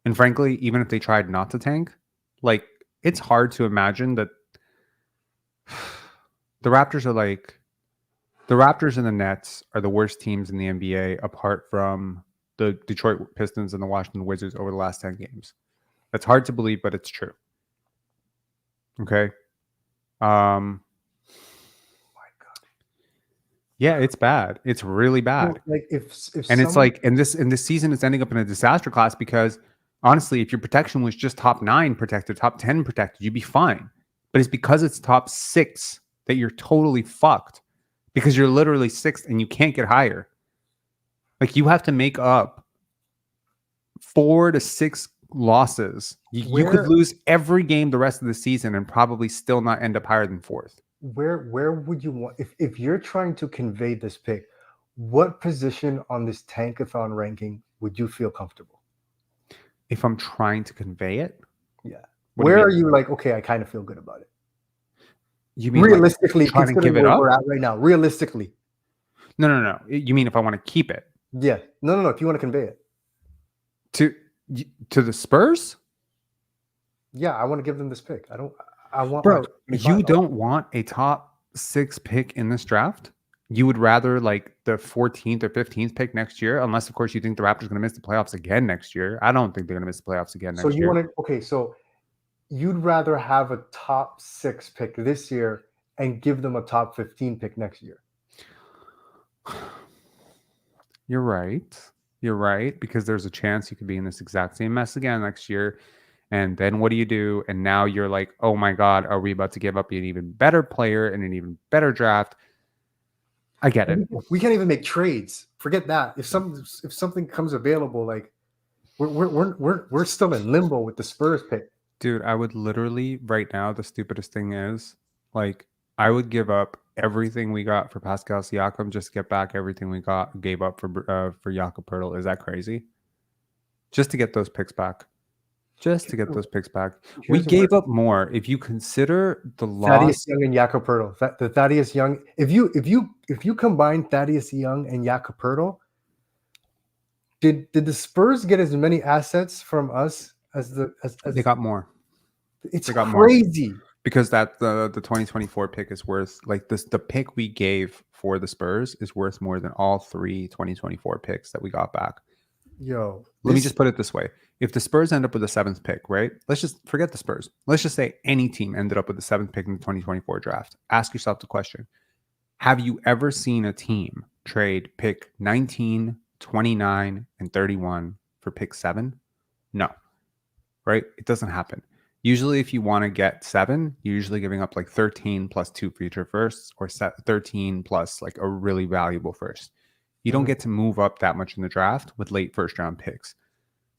And frankly, even if they tried not to tank, like it's hard to imagine that the Raptors and the Nets are the worst teams in the NBA apart from the Detroit Pistons and the Washington Wizards over the last 10 games. That's hard to believe, but it's true. Okay. Yeah, it's bad. It's really bad. Like and this season is ending up in a disaster class because honestly, if your protection was just top 9 protected, top 10 protected, you'd be fine. But it's because it's top 6 that you're totally fucked because you're literally 6th and you can't get higher. Like you have to make up 4 to 6 losses. You could lose every game the rest of the season and probably still not end up higher than 4th. Where would you want if you're trying to convey this pick, what position on this tankathon ranking would you feel comfortable? If I'm trying to convey it? Yeah. Where are you like, okay, I kind of feel good about it? You mean realistically, like trying to give it up? We're at right now. Realistically. No. You mean if I want to keep it? Yeah. No. If you want to convey it. To the Spurs? Yeah, I want to give them this pick. Bro, you don't want a top 6 pick in this draft? You would rather like the 14th or 15th pick next year, unless of course you think the Raptors are going to miss the playoffs again next year. I don't think they're going to miss the playoffs again next year. So you'd rather have a top 6 pick this year and give them a top 15 pick next year. You're right, because there's a chance you could be in this exact same mess again next year. And then what do you do? And now you're like, oh my God, are we about to give up an even better player and an even better draft? I get it. We can't even make trades. Forget that. If something comes available, like we're still in limbo with the Spurs pick. Dude, I would literally right now, the stupidest thing is like I would give up everything we got for Pascal Siakam just to get back everything we gave up for Jakob Poeltl. Is that crazy? Just to get those picks back. We gave up more. If you consider the loss, Thaddeus Young and Jakob Poeltl, the Thaddeus Young. If you combine Thaddeus Young and Jakob Poeltl, did the Spurs get as many assets from us as they got more? It's crazy because that the 2024 pick is worth like this. The pick we gave for the Spurs is worth more than all 3 2024 picks that we got back. Let me just put it this way. If the Spurs end up with the 7th pick, right? Let's just forget the Spurs. Let's just say any team ended up with the 7th pick in the 2024 draft. Ask yourself the question. Have you ever seen a team trade pick 19, 29, and 31 for pick 7? No. Right? It doesn't happen. Usually if you want to get 7, you're usually giving up like 13 plus 2 future firsts or 13 plus like a really valuable first. You don't get to move up that much in the draft with late first round picks.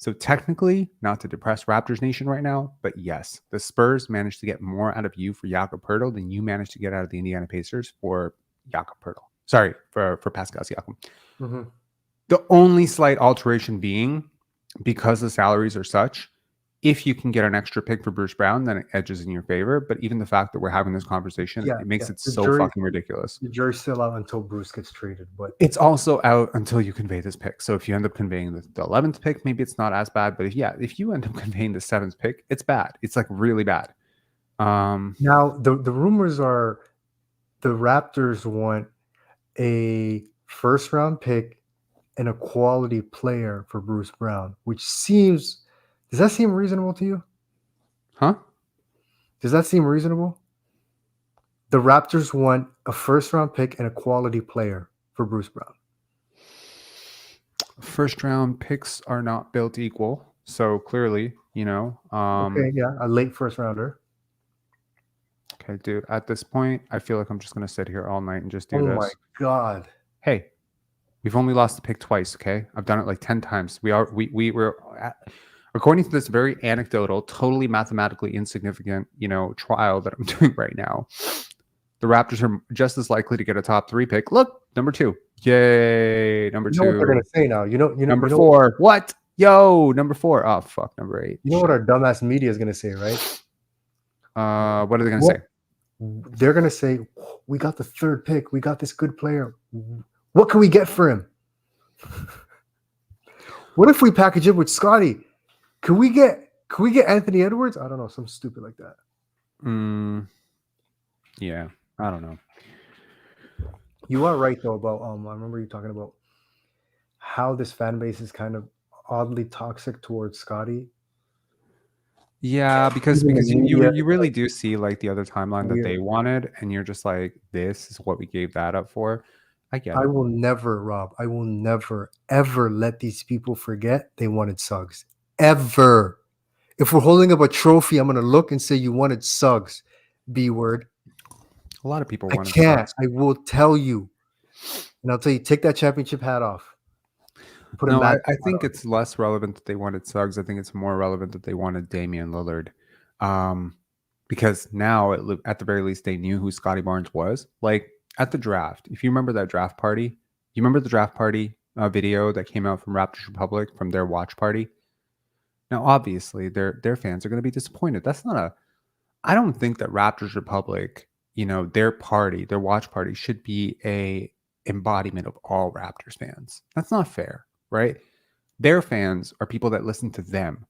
So technically, not to depress Raptors Nation right now, but yes, the Spurs managed to get more out of you for Jakob Poeltl than you managed to get out of the Indiana Pacers for Jakob Poeltl. Sorry, for Pascal Siakam. Mm-hmm. The only slight alteration being because the salaries are such, if you can get an extra pick for Bruce Brown, then it edges in your favor. But even the fact that we're having this conversation, it makes it so fucking ridiculous. The jury's still out until Bruce gets traded, but it's also out until you convey this pick. So if you end up conveying the 11th pick, maybe it's not as bad. But if you end up conveying the 7th pick, it's bad. It's like really bad. Now the rumors are the Raptors want a first round pick and a quality player for Bruce Brown, which seems. Does that seem reasonable to you? Huh? Does that seem reasonable? The Raptors want a first-round pick and a quality player for Bruce Brown. First-round picks are not built equal. So clearly, okay, yeah, a late first-rounder. Okay, dude, at this point, I feel like I'm just going to sit here all night and just do this. Oh, my God. Hey, we've only lost the pick twice, okay? I've done it like 10 times. We were according to this very anecdotal, totally mathematically insignificant, trial that I'm doing right now, the Raptors are just as likely to get a top 3 pick. Look, number 2. Yay, number 2. You know what they're going to say now. Number 4. What? Yo, number 4. Oh, fuck, number 8. You know what our dumbass media is going to say, right? What are they going to say? They're going to say, we got the 3rd pick. We got this good player. What can we get for him? What if we package it with Scotty? Can we get Anthony Edwards? I don't know, something stupid like that. Yeah, I don't know. You are right though about I remember you talking about how this fan base is kind of oddly toxic towards Scotty. Yeah, because Even the you media, really do see like the other timeline that weird. they wanted, and you're just like, this is what we gave that up for. I get I it. will never, Rob. I will never ever let these people forget they wanted Suggs. Ever. If we're holding up a trophy, I'm gonna look and say you wanted Suggs. B word. A lot of people I wanted can't. Suggs. I will tell you. And I'll tell you, take that championship hat off. Put him No, back. I think it's less relevant that they wanted Suggs. I think it's more relevant that they wanted Damian Lillard. Because now, at the very least, they knew who Scotty Barnes was. Like, at the draft, if you remember that draft party, you remember the draft party video that came out from Raptors Republic, from their watch party? Now, obviously, their fans are going to be disappointed. I don't think that Raptors Republic, their party, their watch party should be a embodiment of all Raptors fans. That's not fair, right? Their fans are people that listen to them.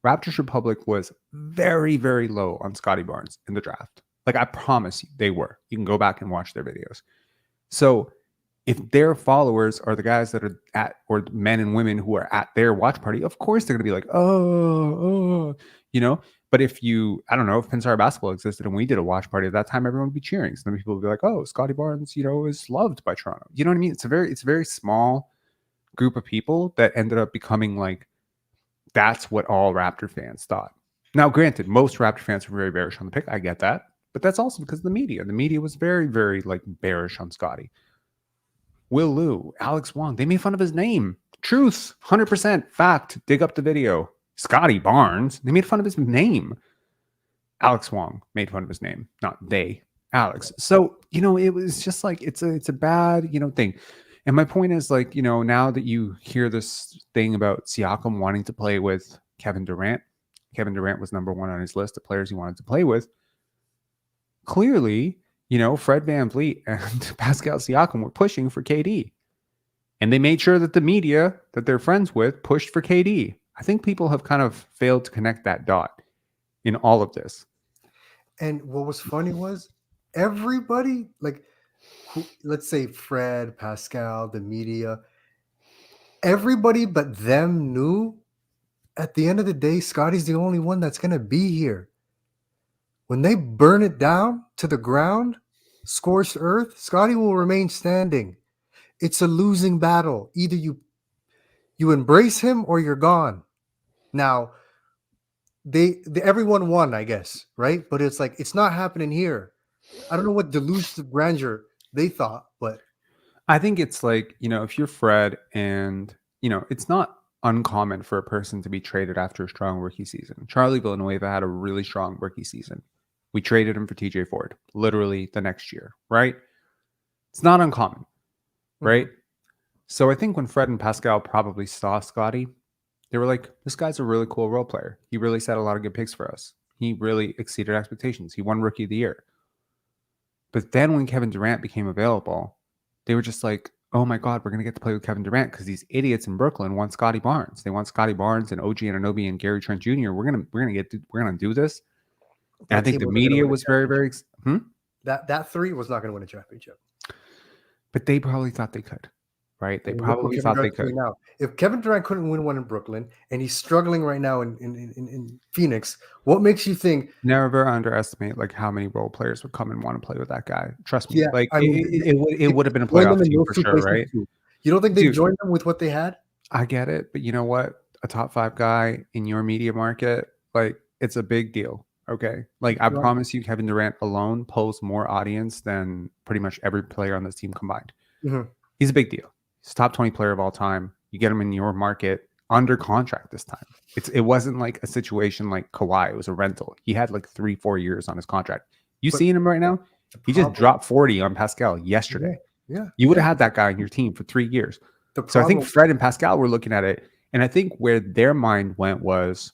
Raptors Republic was very, very low on Scotty Barnes in the draft. Like, I promise you, they were. You can go back and watch their videos. So if their followers are the guys that are at, or men and women who are at their watch party, of course they're going to be like, oh. But if I don't know, if Pensar Basketball existed and we did a watch party at that time, everyone would be cheering. So then people would be like, oh, Scotty Barnes, is loved by Toronto. You know what I mean? It's a very small group of people that ended up becoming like, that's what all Raptor fans thought. Now, granted, most Raptor fans were very bearish on the pick. I get that. But that's also because of the media. The media was very, very like bearish on Scotty. Will Liu, Alex Wong, they made fun of his name. Truth, 100% fact. Dig up the video. Scotty Barnes, they made fun of his name. Alex Wong made fun of his name, not they, Alex. So, it was just like, it's a bad, thing. And my point is like, now that you hear this thing about Siakam wanting to play with Kevin Durant was number one on his list of players he wanted to play with. Clearly, Fred VanVleet and Pascal Siakam were pushing for KD. And they made sure that the media that they're friends with pushed for KD. I think people have kind of failed to connect that dot in all of this. And what was funny was everybody, like, let's say Fred, Pascal, the media, everybody but them knew at the end of the day, Scotty's the only one that's going to be here. When they burn it down to the ground, scorched earth, Scotty will remain standing. It's a losing battle. Either you embrace him or you're gone. Now, everyone won, I guess, right? But it's like, it's not happening here. I don't know what delusive grandeur they thought, but I think it's like, if you're Fred and, it's not uncommon for a person to be traded after a strong rookie season. Charlie Villanueva had a really strong rookie season. We traded him for TJ Ford literally the next year, right? It's not uncommon, right? Mm-hmm. So I think when Fred and Pascal probably saw Scotty, they were like, this guy's a really cool role player. He really set a lot of good picks for us. He really exceeded expectations. He won Rookie of the Year. But then when Kevin Durant became available, they were just like, oh my God, we're going to get to play with Kevin Durant because these idiots in Brooklyn want Scotty Barnes. They want Scotty Barnes and OG Anunoby and Gary Trent Jr. We're gonna do this. And I think the media was very, very. That three was not going to win a championship. But they probably thought they could, right? They probably thought they could. Now, if Kevin Durant couldn't win one in Brooklyn and he's struggling right now in Phoenix, what makes you think? Never underestimate like how many role players would come and want to play with that guy. Trust me. Yeah, like it would have been a playoff team for sure, right? You don't think they joined them with what they had? I get it, but you know what? A top 5 guy in your media market, like it's a big deal. Okay. Like I promise you, Kevin Durant alone pulls more audience than pretty much every player on this team combined. Mm-hmm. He's a big deal. He's a top 20 player of all time. You get him in your market under contract this time. It wasn't like a situation like Kawhi. It was a rental. He had like 3-4 years on his contract. Seeing him right now? He just dropped 40 on Pascal yesterday. Yeah. You would have had that guy on your team for 3 years. So I think Fred and Pascal were looking at it. And I think where their mind went was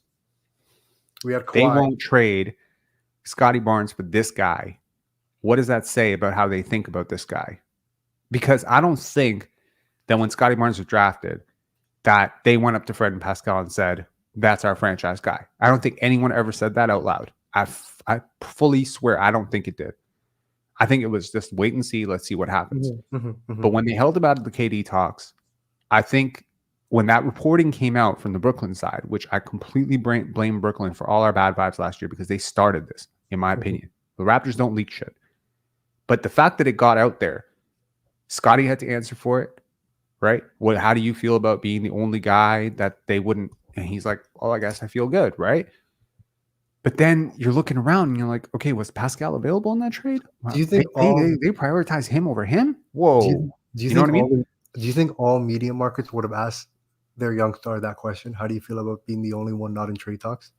they won't trade Scotty Barnes for this guy. What does that say about how they think about this guy? Because I don't think that when Scotty Barnes was drafted, that they went up to Fred and Pascal and said, that's our franchise guy. I don't think anyone ever said that out loud. I fully swear I don't think it did. I think it was just wait and see. Let's see what happens. But when they held about the KD talks, I think when that reporting came out from the Brooklyn side, which I completely blame Brooklyn for all our bad vibes last year because they started this, in my opinion. The Raptors don't leak shit. But the fact that it got out there, Scotty had to answer for it, right? How do you feel about being the only guy that they wouldn't? And he's like, well, I guess I feel good, right? But then you're looking around and you're like, okay, was Pascal available in that trade? Do you think they prioritize him over him? Whoa. Do you know what I mean? Do you think all media markets would have asked their young star that question? How do you feel about being the only one not in trade talks?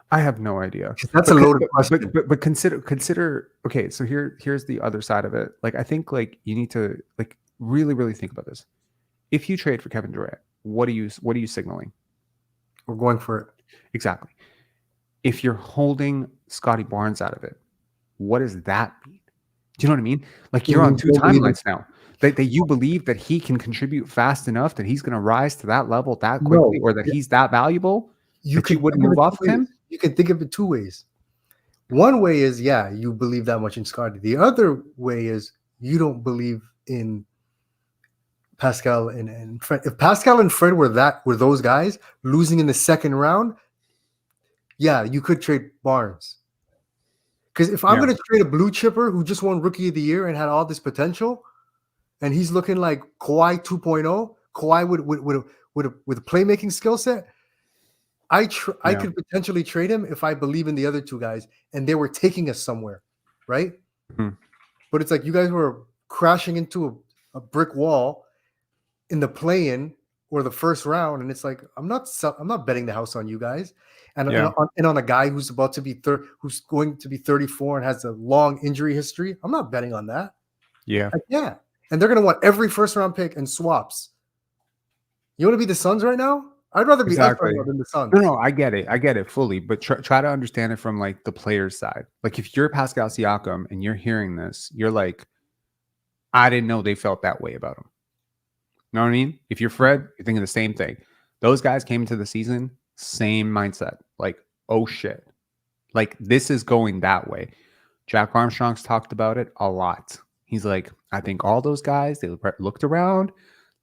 I have no idea. That's a loaded question. But consider. Okay, so here's the other side of it. Like I think like you need to like really really think about this. If you trade for Kevin Durant, what are you signaling? We're going for it. Exactly. If you're holding Scotty Barnes out of it, what does that mean? Do you know what I mean? Like you're on two timelines now. That you believe that he can contribute fast enough that he's going to rise to that level that quickly, or that he's that valuable you wouldn't move off of him? You can think of it two ways. One way is, yeah, you believe that much in Scotty. The other way is you don't believe in Pascal and Fred. If Pascal and Fred were those guys losing in the second round, yeah, you could trade Barnes. Because if I'm going to trade a blue chipper who just won Rookie of the Year and had all this potential, and he's looking like Kawhi 2.0, Kawhi with a playmaking skill set, I could potentially trade him if I believe in the other two guys and they were taking us somewhere, right? Mm-hmm. But it's like you guys were crashing into a brick wall in the play-in or the first round, and it's like I'm not betting the house on you guys, and on a guy who's about to be who's going to be 34 and has a long injury history. I'm not betting on that. Yeah, and they're gonna want every first round pick and swaps. You want to be the Suns right now? I'd rather be us right now than the Suns. No, I get it fully, but try to understand it from like the player's side. Like if you're Pascal Siakam and you're hearing this, you're like, I didn't know they felt that way about him. You know what I mean? If you're Fred, you're thinking the same thing. Those guys came into the season, same mindset. Like, oh shit. Like this is going that way. Jack Armstrong's talked about it a lot. He's like, I think all those guys, they looked around.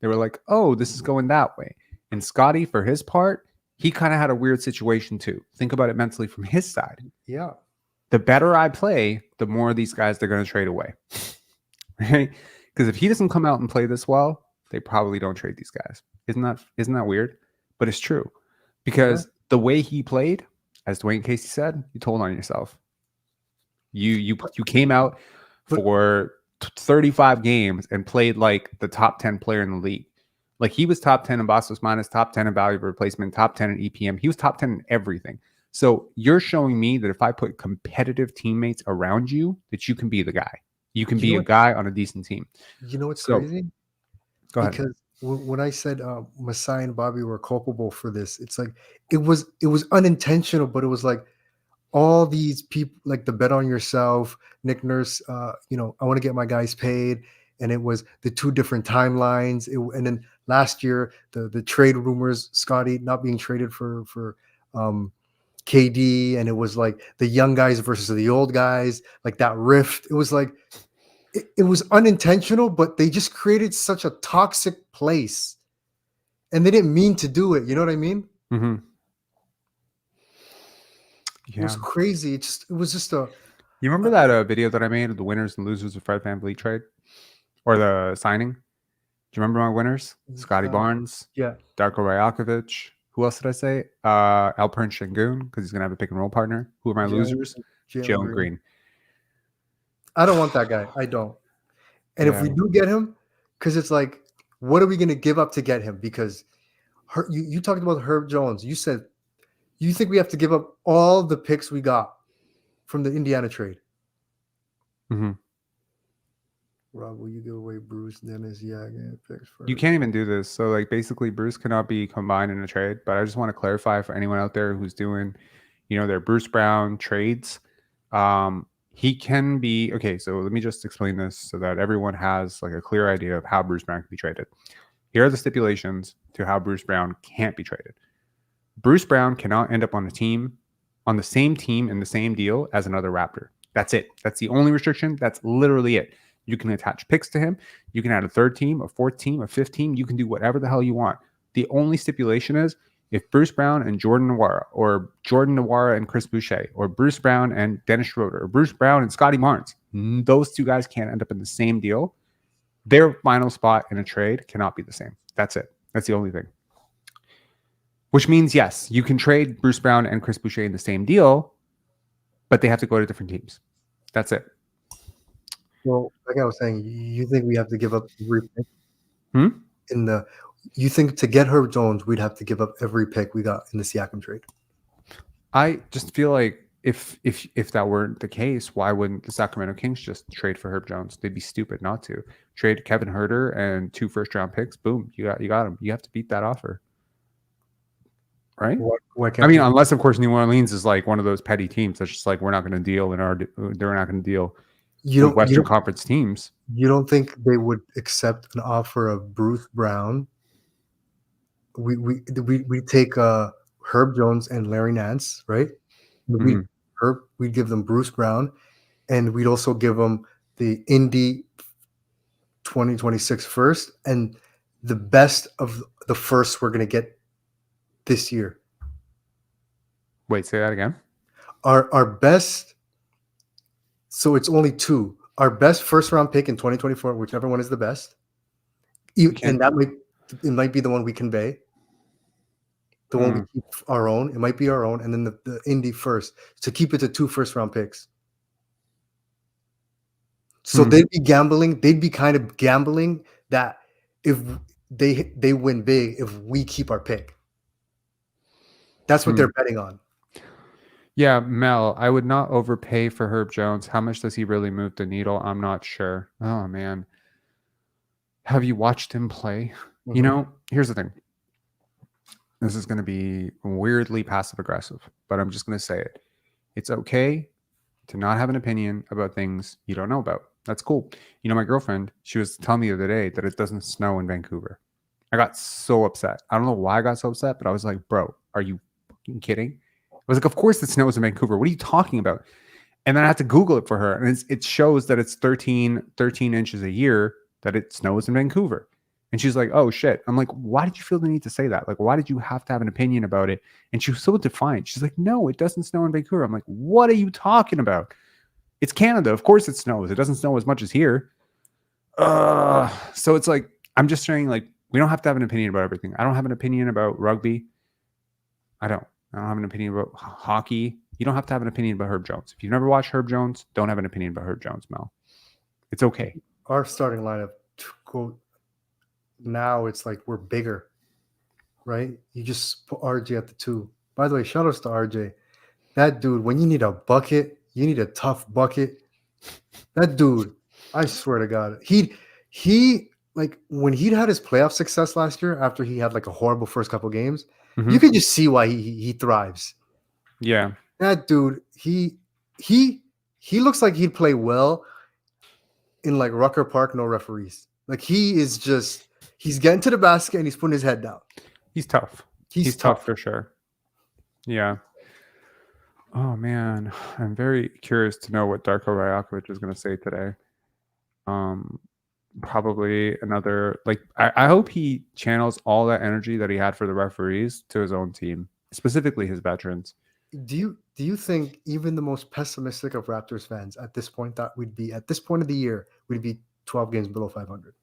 They were like, oh, this is going that way. And Scotty, for his part, he kind of had a weird situation too. Think about it mentally from his side. Yeah. The better I play, the more of these guys they're going to trade away. Right? Because if he doesn't come out and play this well, they probably don't trade these guys. Isn't that weird? But it's true. Because the way he played, as Dwayne Casey said, you told on yourself. You came out for 35 games and played like the top 10 player in the league. Like he was top 10 in box plus minus, top 10 in value replacement, top 10 in EPM. He was top 10 in everything. So you're showing me that if I put competitive teammates around you, that you can be the guy. You can be a guy on a decent team. You know what's crazy? Go ahead. Because when I said Masai and Bobby were culpable for this, it's like it was unintentional, but it was like all these people, like the bet on yourself, Nick Nurse, I want to get my guys paid. And it was the two different timelines. And then last year, the trade rumors, Scotty not being traded for KD, and it was like the young guys versus the old guys, like that rift. It was like it was unintentional, but they just created such a toxic place, and they didn't mean to do it. You know what I mean? Mm-hmm. Yeah. It was crazy. It was just a. You remember that video that I made of the winners and losers of Fred VanVleet trade? Or the signing? Do you remember my winners? Scotty Barnes. Yeah. Darko Rajakovic. Who else did I say? Alperen Şengün, because he's going to have a pick and roll partner. Who are my losers? Jalen Green. I don't want that guy. I don't. And if we do get him, because it's like, what are we going to give up to get him? Because you talked about Herb Jones. You said you think we have to give up all the picks we got from the Indiana trade. Mm-hmm. Rob, will you give away Bruce, Dennis, picks for? You can't even do this. So, like, basically, Bruce cannot be combined in a trade. But I just want to clarify for anyone out there who's doing, their Bruce Brown trades. He can be okay. So let me just explain this so that everyone has like a clear idea of how Bruce Brown can be traded. here are the stipulations to how Bruce Brown can't be traded. Bruce Brown cannot end up on the same team in the same deal as another Raptor. That's it. That's the only restriction. That's literally it. You can attach picks to him. You can add a third team, a fourth team, a fifth team. You can do whatever the hell you want. The only stipulation is if Bruce Brown and Jordan Nwora, or Jordan Nwora and Chris Boucher, or Bruce Brown and Dennis Schroeder, or Bruce Brown and Scotty Barnes, those two guys can't end up in the same deal. Their final spot in a trade cannot be the same. That's it. That's the only thing. Which means, yes, you can trade Bruce Brown and Chris Boucher in the same deal, but they have to go to different teams. That's it. Well, like I was saying, you think we have to give up every pick Hmm? you think to get Herb Jones, we'd have to give up every pick we got in the Siakam trade? I just feel like if that weren't the case, why wouldn't the Sacramento Kings just trade for Herb Jones? They'd be stupid not to. Trade Kevin Huerter and 2 first-round picks. Boom, you got him. You have to beat that offer, right? Why can't I mean, we- unless of course New Orleans is like one of those petty teams that's just like we're not going to deal they're not going to deal with Western Conference teams. You don't think they would accept an offer of Bruce Brown? We take Herb Jones and Larry Nance, right? We'd give them Bruce Brown, and we'd also give them the Indy 2026 first and the best of the first we're going to get this year. Wait, say that again. Our best. So it's only 2. Our best first round pick in 2024, whichever one is the best, and it might be the one we convey. The one we keep our own, it might be our own, and then the Indy first to keep it to 2 first round picks. So they'd be gambling. They'd be kind of gambling that if they win big, if we keep our pick. That's what they're betting on. Yeah, Mel, I would not overpay for Herb Jones. How much does he really move the needle? I'm not sure. Oh man, have you watched him play? Mm-hmm. You know, here's the thing. This is going to be weirdly passive aggressive, but I'm just going to say it. It's okay to not have an opinion about things you don't know about. That's cool. You know, my girlfriend, she was telling me the other day that it doesn't snow in Vancouver. I got so upset. I don't know why I got so upset, but I was like, bro, are you fucking kidding? I was like, of course it snows in Vancouver. What are you talking about? And then I had to Google it for her. And it shows that it's 13 inches a year that it snows in Vancouver. And she's like, oh, shit. I'm like, why did you feel the need to say that? Like, why did you have to have an opinion about it? And she was so defiant. She's like, no, it doesn't snow in Vancouver. I'm like, what are you talking about? It's Canada. Of course it snows. It doesn't snow as much as here. So it's like, I'm just saying, like, we don't have to have an opinion about everything. I don't have an opinion about rugby. I don't have an opinion about hockey. You don't have to have an opinion about Herb Jones. If you've never watched Herb Jones, don't have an opinion about Herb Jones, Mel. It's okay. Our starting lineup, now it's like we're bigger, right? You just put RJ at the 2. By the way, shout outs to RJ. That dude, when you need a bucket, you need a tough bucket. That dude, I swear to God, he like when he'd had his playoff success last year after he had like a horrible first couple games, you can just see why he thrives. Yeah. That dude, he looks like he'd play well in like Rucker Park, no referees. Like he's getting to the basket and he's putting his head down. He's tough. He's tough for sure. Yeah. Oh man, I'm very curious to know what Darko Rajakovic is going to say today. Probably another, like, I hope he channels all that energy that he had for the referees to his own team, specifically his veterans. Do you think even the most pessimistic of Raptors fans at this point thought we'd be at this point of the year we'd be 12 games below 500?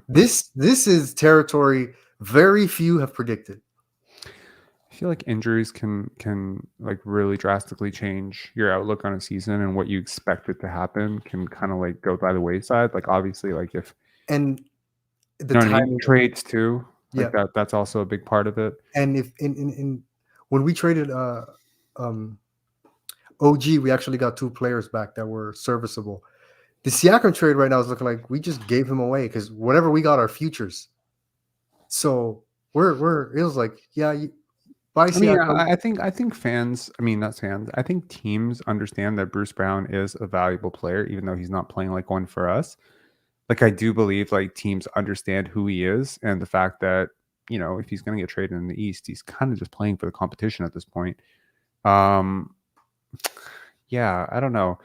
This is territory very few have predicted. I feel like injuries can like really drastically change your outlook on a season, and what you expect it to happen can kind of like go by the wayside. Like obviously, like if and the timing trades too, like yeah, that's also a big part of it. And if in when we traded OG, we actually got 2 players back that were serviceable. The Siakam trade right now is looking like we just gave him away because whatever we got are futures. So we're it was like I think fans, not fans, I think teams understand that Bruce Brown is a valuable player, even though he's not playing like one for us. like I do believe like teams understand who he is and the fact that, you know, if he's going to get traded in the East, he's kind of just playing for the competition at this point. Yeah, I don't know.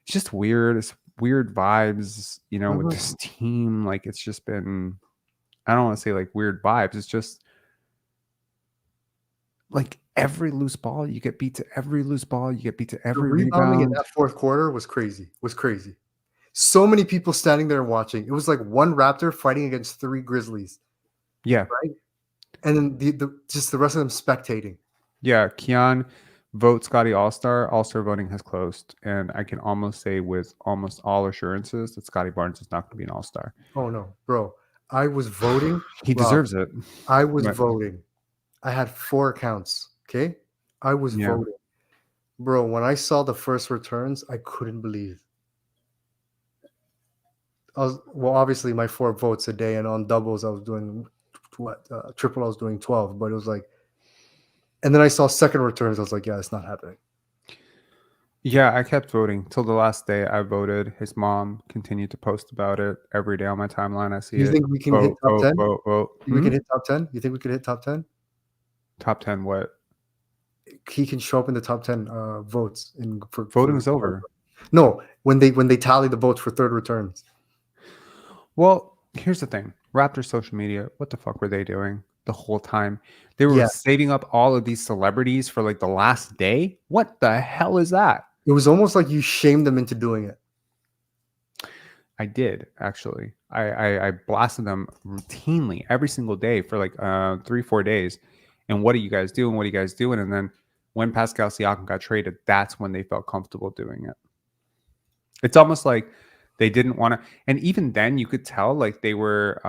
It's just weird. It's weird vibes, you know, with this team. Like it's just been, I don't want to say like weird vibes. It's just like every loose ball, you get beat to every loose ball, you get beat to The every rebounding in rebound. that fourth quarter was crazy. So many people standing there watching. It was like one Raptor fighting against 3 Grizzlies, Yeah. right? And then the rest of them spectating. Yeah. Keon vote Scotty All-Star. All-Star voting has closed. And I can almost say with almost all assurances that Scotty Barnes is not going to be an All-Star. Oh no, bro. I was voting. He Rob, deserves it. I was But- voting. I had 4 accounts. Okay. I was Yeah. voting. Bro, when I saw the first returns, I couldn't believe. Well, obviously my 4 votes a day, and on doubles I was doing triple I was doing 12, but it was like, and then I saw second returns. I was like, yeah, it's not happening. Yeah, I kept voting till the last day. I voted. His mom continued to post about it every day on my timeline. I see You it. think we can hit top 10? Vote. We can hit top 10? You think we could hit top 10? Top 10 what? He can show up in the top 10 votes for Voting is over. No, when they tally the votes for third returns. Well, here's the thing. Raptors social media, what the fuck were they doing the whole time? They were saving up all of these celebrities for like the last day? What the hell is that? It was almost like you shamed them into doing it. I did, actually. I blasted them routinely every single day for like 3-4 days. And what are you guys doing? What are you guys doing? And then when Pascal Siakam got traded, that's when they felt comfortable doing it. It's almost like they didn't want to. And even then, you could tell like they were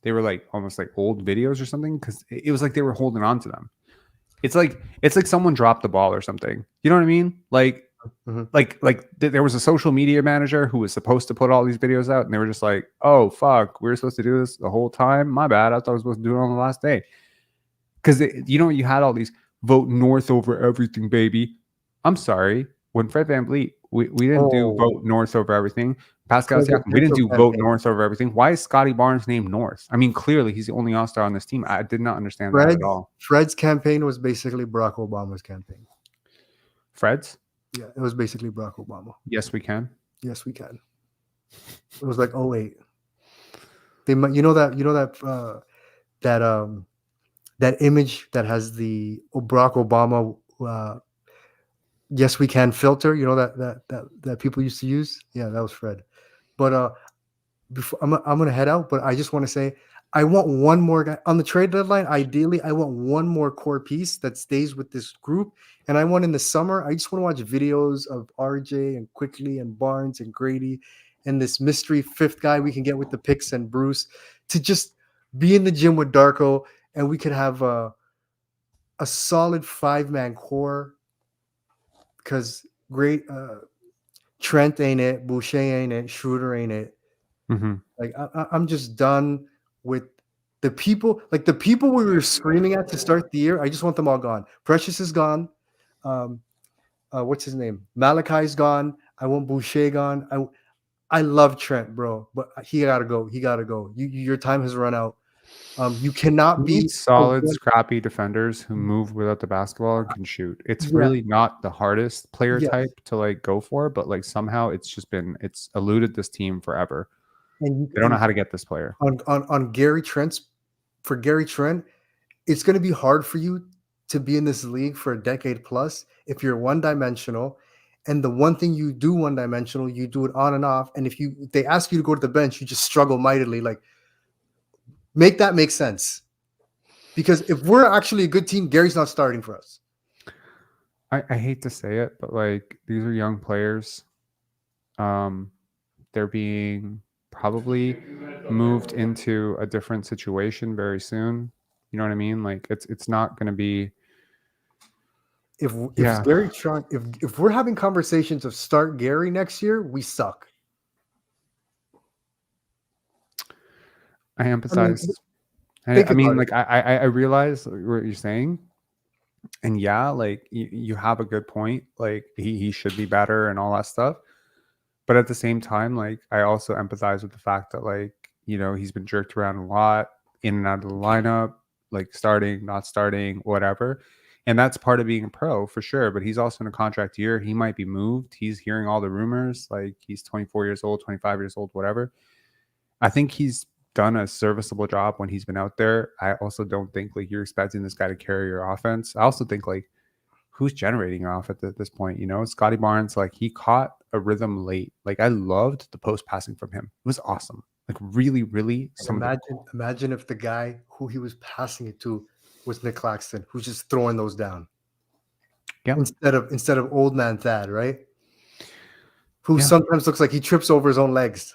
like almost like old videos or something, because it was like they were holding on to them. It's like someone dropped the ball or something. You know what I mean? Like, there was a social media manager who was supposed to put all these videos out, and they were just like, "Oh fuck, we were supposed to do this the whole time. My bad. I thought I was supposed to do it on the last day." Because you had all these vote North over everything, baby. I'm sorry. When Fred VanVleet, we didn't do vote North over everything. Pascal Siakam, we didn't do vote North over everything. Why is Scotty Barnes named North? I mean, clearly he's the only All-Star on this team. I did not understand that at all. Fred's campaign was basically Barack Obama's campaign. Fred's? Yeah, it was basically Barack Obama. Yes, we can. Yes, we can. It was like, oh wait, that image that has the Barack Obama yes we can filter, that people used to use. Yeah, that was Fred. But before I'm gonna head out, but I just want to say I want one more guy on the trade deadline. Ideally, I want one more core piece that stays with this group. And I want in the summer, I just want to watch videos of RJ and Quickley and Barnes and Grady and this mystery 5th guy we can get with the picks and Bruce to just be in the gym with Darko, and we could have a solid 5-man core. Because great Trent ain't it, Boucher ain't it, Schroeder ain't it. Mm-hmm. Like I'm just done with the people. Like the people we were screaming at to start the year, I just want them all gone. Precious is gone. What's his name? Malachi's gone. I want Boucher gone. I love Trent, bro, but he gotta go. He gotta go. Your time has run out. You cannot be solid, scrappy defenders who move without the basketball and can shoot. It's really not the hardest player type to like go for, but like somehow it's eluded this team forever. And they don't know how to get this player. On Gary Trent's, for Gary Trent, it's going to be hard for you to be in this league for a decade plus if you're one-dimensional. And the one thing you do one-dimensional, you do it on and off. And if they ask you to go to the bench, you just struggle mightily. Like, make that make sense. Because if we're actually a good team, Gary's not starting for us. I hate to say it, but like these are young players. They're being probably moved into a different situation very soon. You know what I mean? Like it's not going to be. If Gary Trent, if we're having conversations of start Gary next year, we suck. I empathize. I mean, like I realize what you're saying, and yeah, like you have a good point. Like he should be better and all that stuff. But at the same time, like, I also empathize with the fact that, like, you know, he's been jerked around a lot, in and out of the lineup, like starting, not starting, whatever. And that's part of being a pro for sure. But he's also in a contract year. He might be moved. He's hearing all the rumors. Like, he's 24 years old, 25 years old, whatever. I think he's done a serviceable job when he's been out there. I also don't think, like, you're expecting this guy to carry your offense. I also think, like, who's generating your offense at this point? You know, Scotty Barnes, like, he caught a rhythm late. Like, I loved the post passing from him. It was awesome. Like, really, really. Imagine if the guy who he was passing it to was Nick Claxton, who's just throwing those down. Yeah. Instead of old man Thad, right? Who sometimes looks like he trips over his own legs.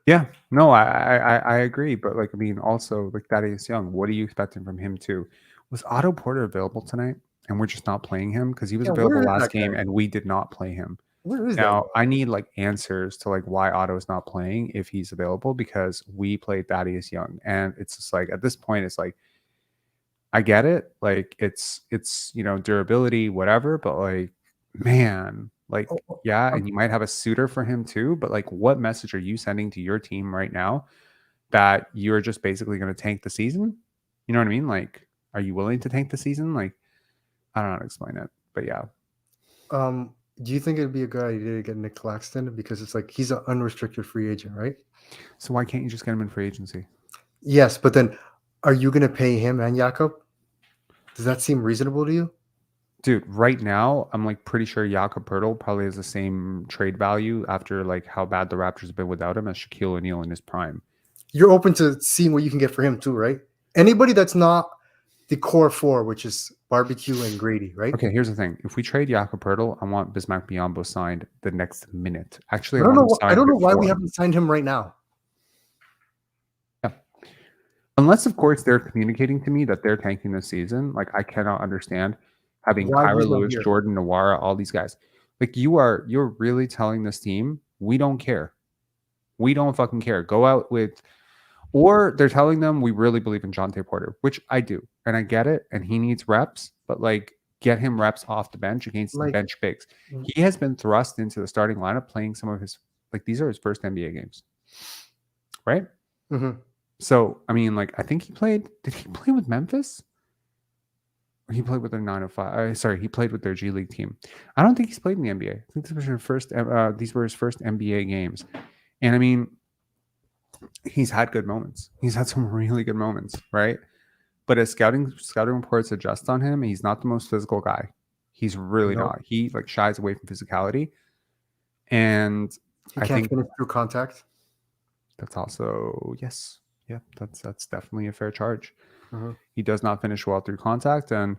Yeah, no, I agree. But, like, I mean, also, like, Thaddeus Young, what are you expecting from him too? Was Otto Porter available tonight? And we're just not playing him because he was available last game and we did not play him. Where is Now, that? I need, like, answers to, like, why Otto's not playing if he's available, because we played Thaddeus Young. And it's just like, at this point, it's like, I get it. Like, it's you know, durability, whatever. But, like, man, like, yeah, and you might have a suitor for him too. But, like, what message are you sending to your team right now that you're just basically going to tank the season? You know what I mean? Like, are you willing to tank the season? Like, I don't know how to explain it, but yeah. Do you think it'd be a good idea to get Nick Claxton? Because it's like he's an unrestricted free agent, right? So why can't you just get him in free agency? Yes, but then are you going to pay him and Jakob? Does that seem reasonable to you? Dude, right now, I'm, like, pretty sure Jakob Poeltl probably has the same trade value after, like, how bad the Raptors have been without him as Shaquille O'Neal in his prime. You're open to seeing what you can get for him too, right? Anybody that's not the core four, which is Barbecue and Grady, right? Okay, here's the thing. If we trade Jakob Poeltl, I want Bismack Biyombo signed the next minute. Actually, I don't know why we haven't signed him right now. Yeah. Unless, of course, they're communicating to me that they're tanking this season. Like, I cannot understand having Kyra Lewis, Jordan Nwora, all these guys. Like, you're really telling this team, we don't care. We don't fucking care. Go out with, or they're telling them we really believe in Jonte Porter, which I do. And I get it. And he needs reps, but, like, get him reps off the bench against the bench bigs. He has been thrust into the starting lineup playing some of his, like, these are his first NBA games. Right? Mm-hmm. So, I mean, like, I think did he play with Memphis? Or he played with their 905. Sorry, he played with their G League team. I don't think he's played in the NBA. I think these were his first NBA games. And I mean, he's had good moments. He's had some really good moments, right? But as scouting reports adjust on him, he's not the most physical guy. He's really not. He, like, shies away from physicality. And he can't finish through contact. That's also, yes. Yeah, that's definitely a fair charge. Mm-hmm. He does not finish well through contact, and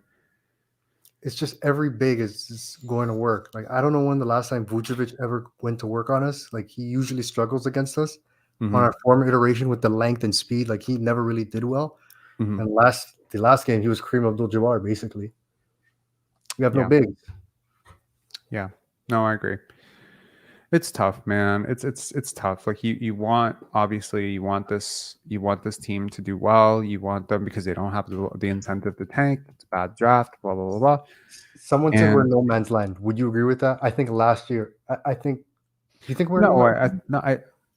it's just every big is just going to work. Like, I don't know when the last time Vucevic ever went to work on us. Like, he usually struggles against us on our former iteration with the length and speed. Like, he never really did well. And the last game, he was Kareem Abdul-Jabbar, basically. We have no bigs. Yeah, no, I agree. It's tough, man. It's tough. Like, you want this team to do well. You want them because they don't have the incentive to tank. It's a bad draft. Blah blah blah blah. Someone said we're in no man's land. Would you agree with that? I think last year. I think. Do you think we're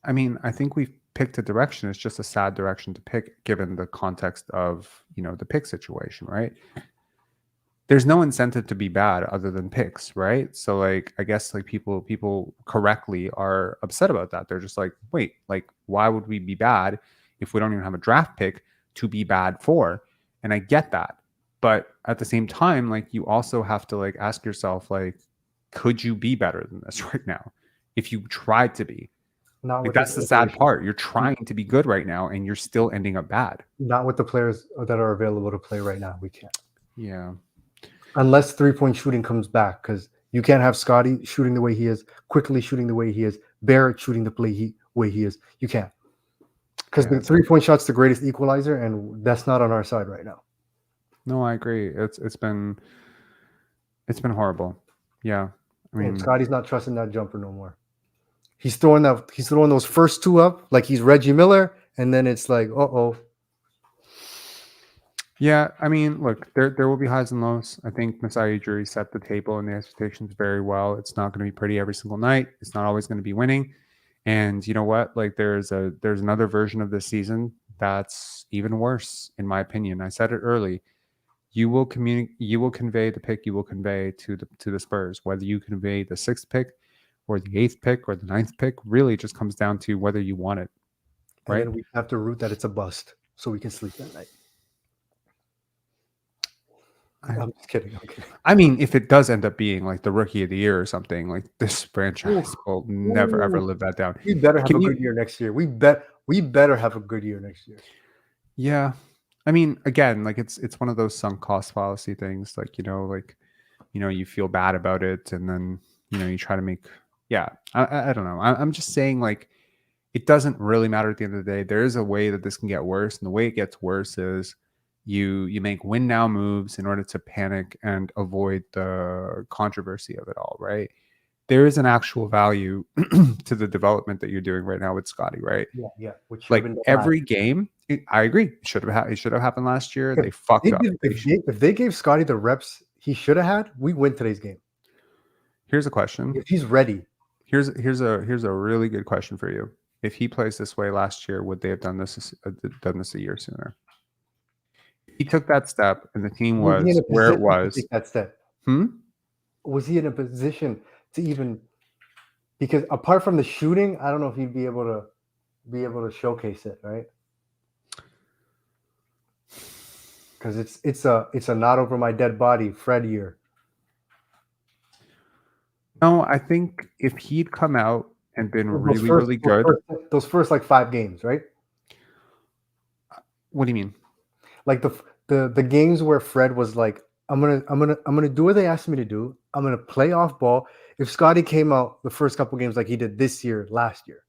I mean, I think we've picked a direction. It's just a sad direction to pick, given the context of, you know, the pick situation, right? There's no incentive to be bad other than picks, right? So, like, I guess, like, people correctly are upset about that. They're just like, wait, like, why would we be bad if we don't even have a draft pick to be bad for? And I get that. But at the same time, like, you also have to, like, ask yourself, like, could you be better than this right now if you tried to be? Like, that's the sad part. You're trying to be good right now and you're still ending up bad. Not with the players that are available to play right now. We can't. Yeah. Unless three-point shooting comes back, because you can't have Scotty shooting the way he is, Quickley shooting the way he is, Barrett shooting the way he is. You can't. Because the three-point shot's the greatest equalizer, and that's not on our side right now. No, I agree. It's been horrible. Yeah. I mean, Scotty's not trusting that jumper no more. He's throwing those first two up like he's Reggie Miller, and then it's like, Yeah, I mean, look, there will be highs and lows. I think Masai Ujiri set the table and the expectations very well. It's not going to be pretty every single night. It's not always going to be winning. And you know what? Like there's another version of this season that's even worse, in my opinion. I said it early. You will convey the pick you will convey to the Spurs, whether you convey the 6th pick or the 8th pick or the 9th pick, really just comes down to whether you want it. And Right. then we have to root that it's a bust so we can sleep that night. I'm just kidding. Okay. I mean, if it does end up being like the rookie of the year or something, like this franchise will never ever live that down. We better have a good year next year. We better have a good year next year. Yeah. I mean, again, like it's one of those sunk cost fallacy things. Like, you feel bad about it and then, you try to make, I don't know. I'm just saying, like, it doesn't really matter at the end of the day. There is a way that this can get worse. And the way it gets worse is you make win now moves in order to panic and avoid the controversy of it all, right? There is an actual value to the development that you're doing right now with Scotty, right? Yeah. Which like every game, I agree. It should have happened last year. They fucked up. If they gave Scotty the reps he should have had, we win today's game. Here's a question. If he's ready. Here's a really good question for you. If he plays this way last year, would they have done this a year sooner? He took that step, and the team was where it was. Take that step. Was he in a position to even? Because apart from the shooting, I don't know if he'd be able to showcase it, right? Because it's a not over my dead body Fred year. No, I think if he'd come out and been really good, those first like 5 games, right? What do you mean? Like the games where Fred was like, I'm gonna do what they asked me to do. I'm gonna play off ball. If Scotty came out the first couple games like he did last year,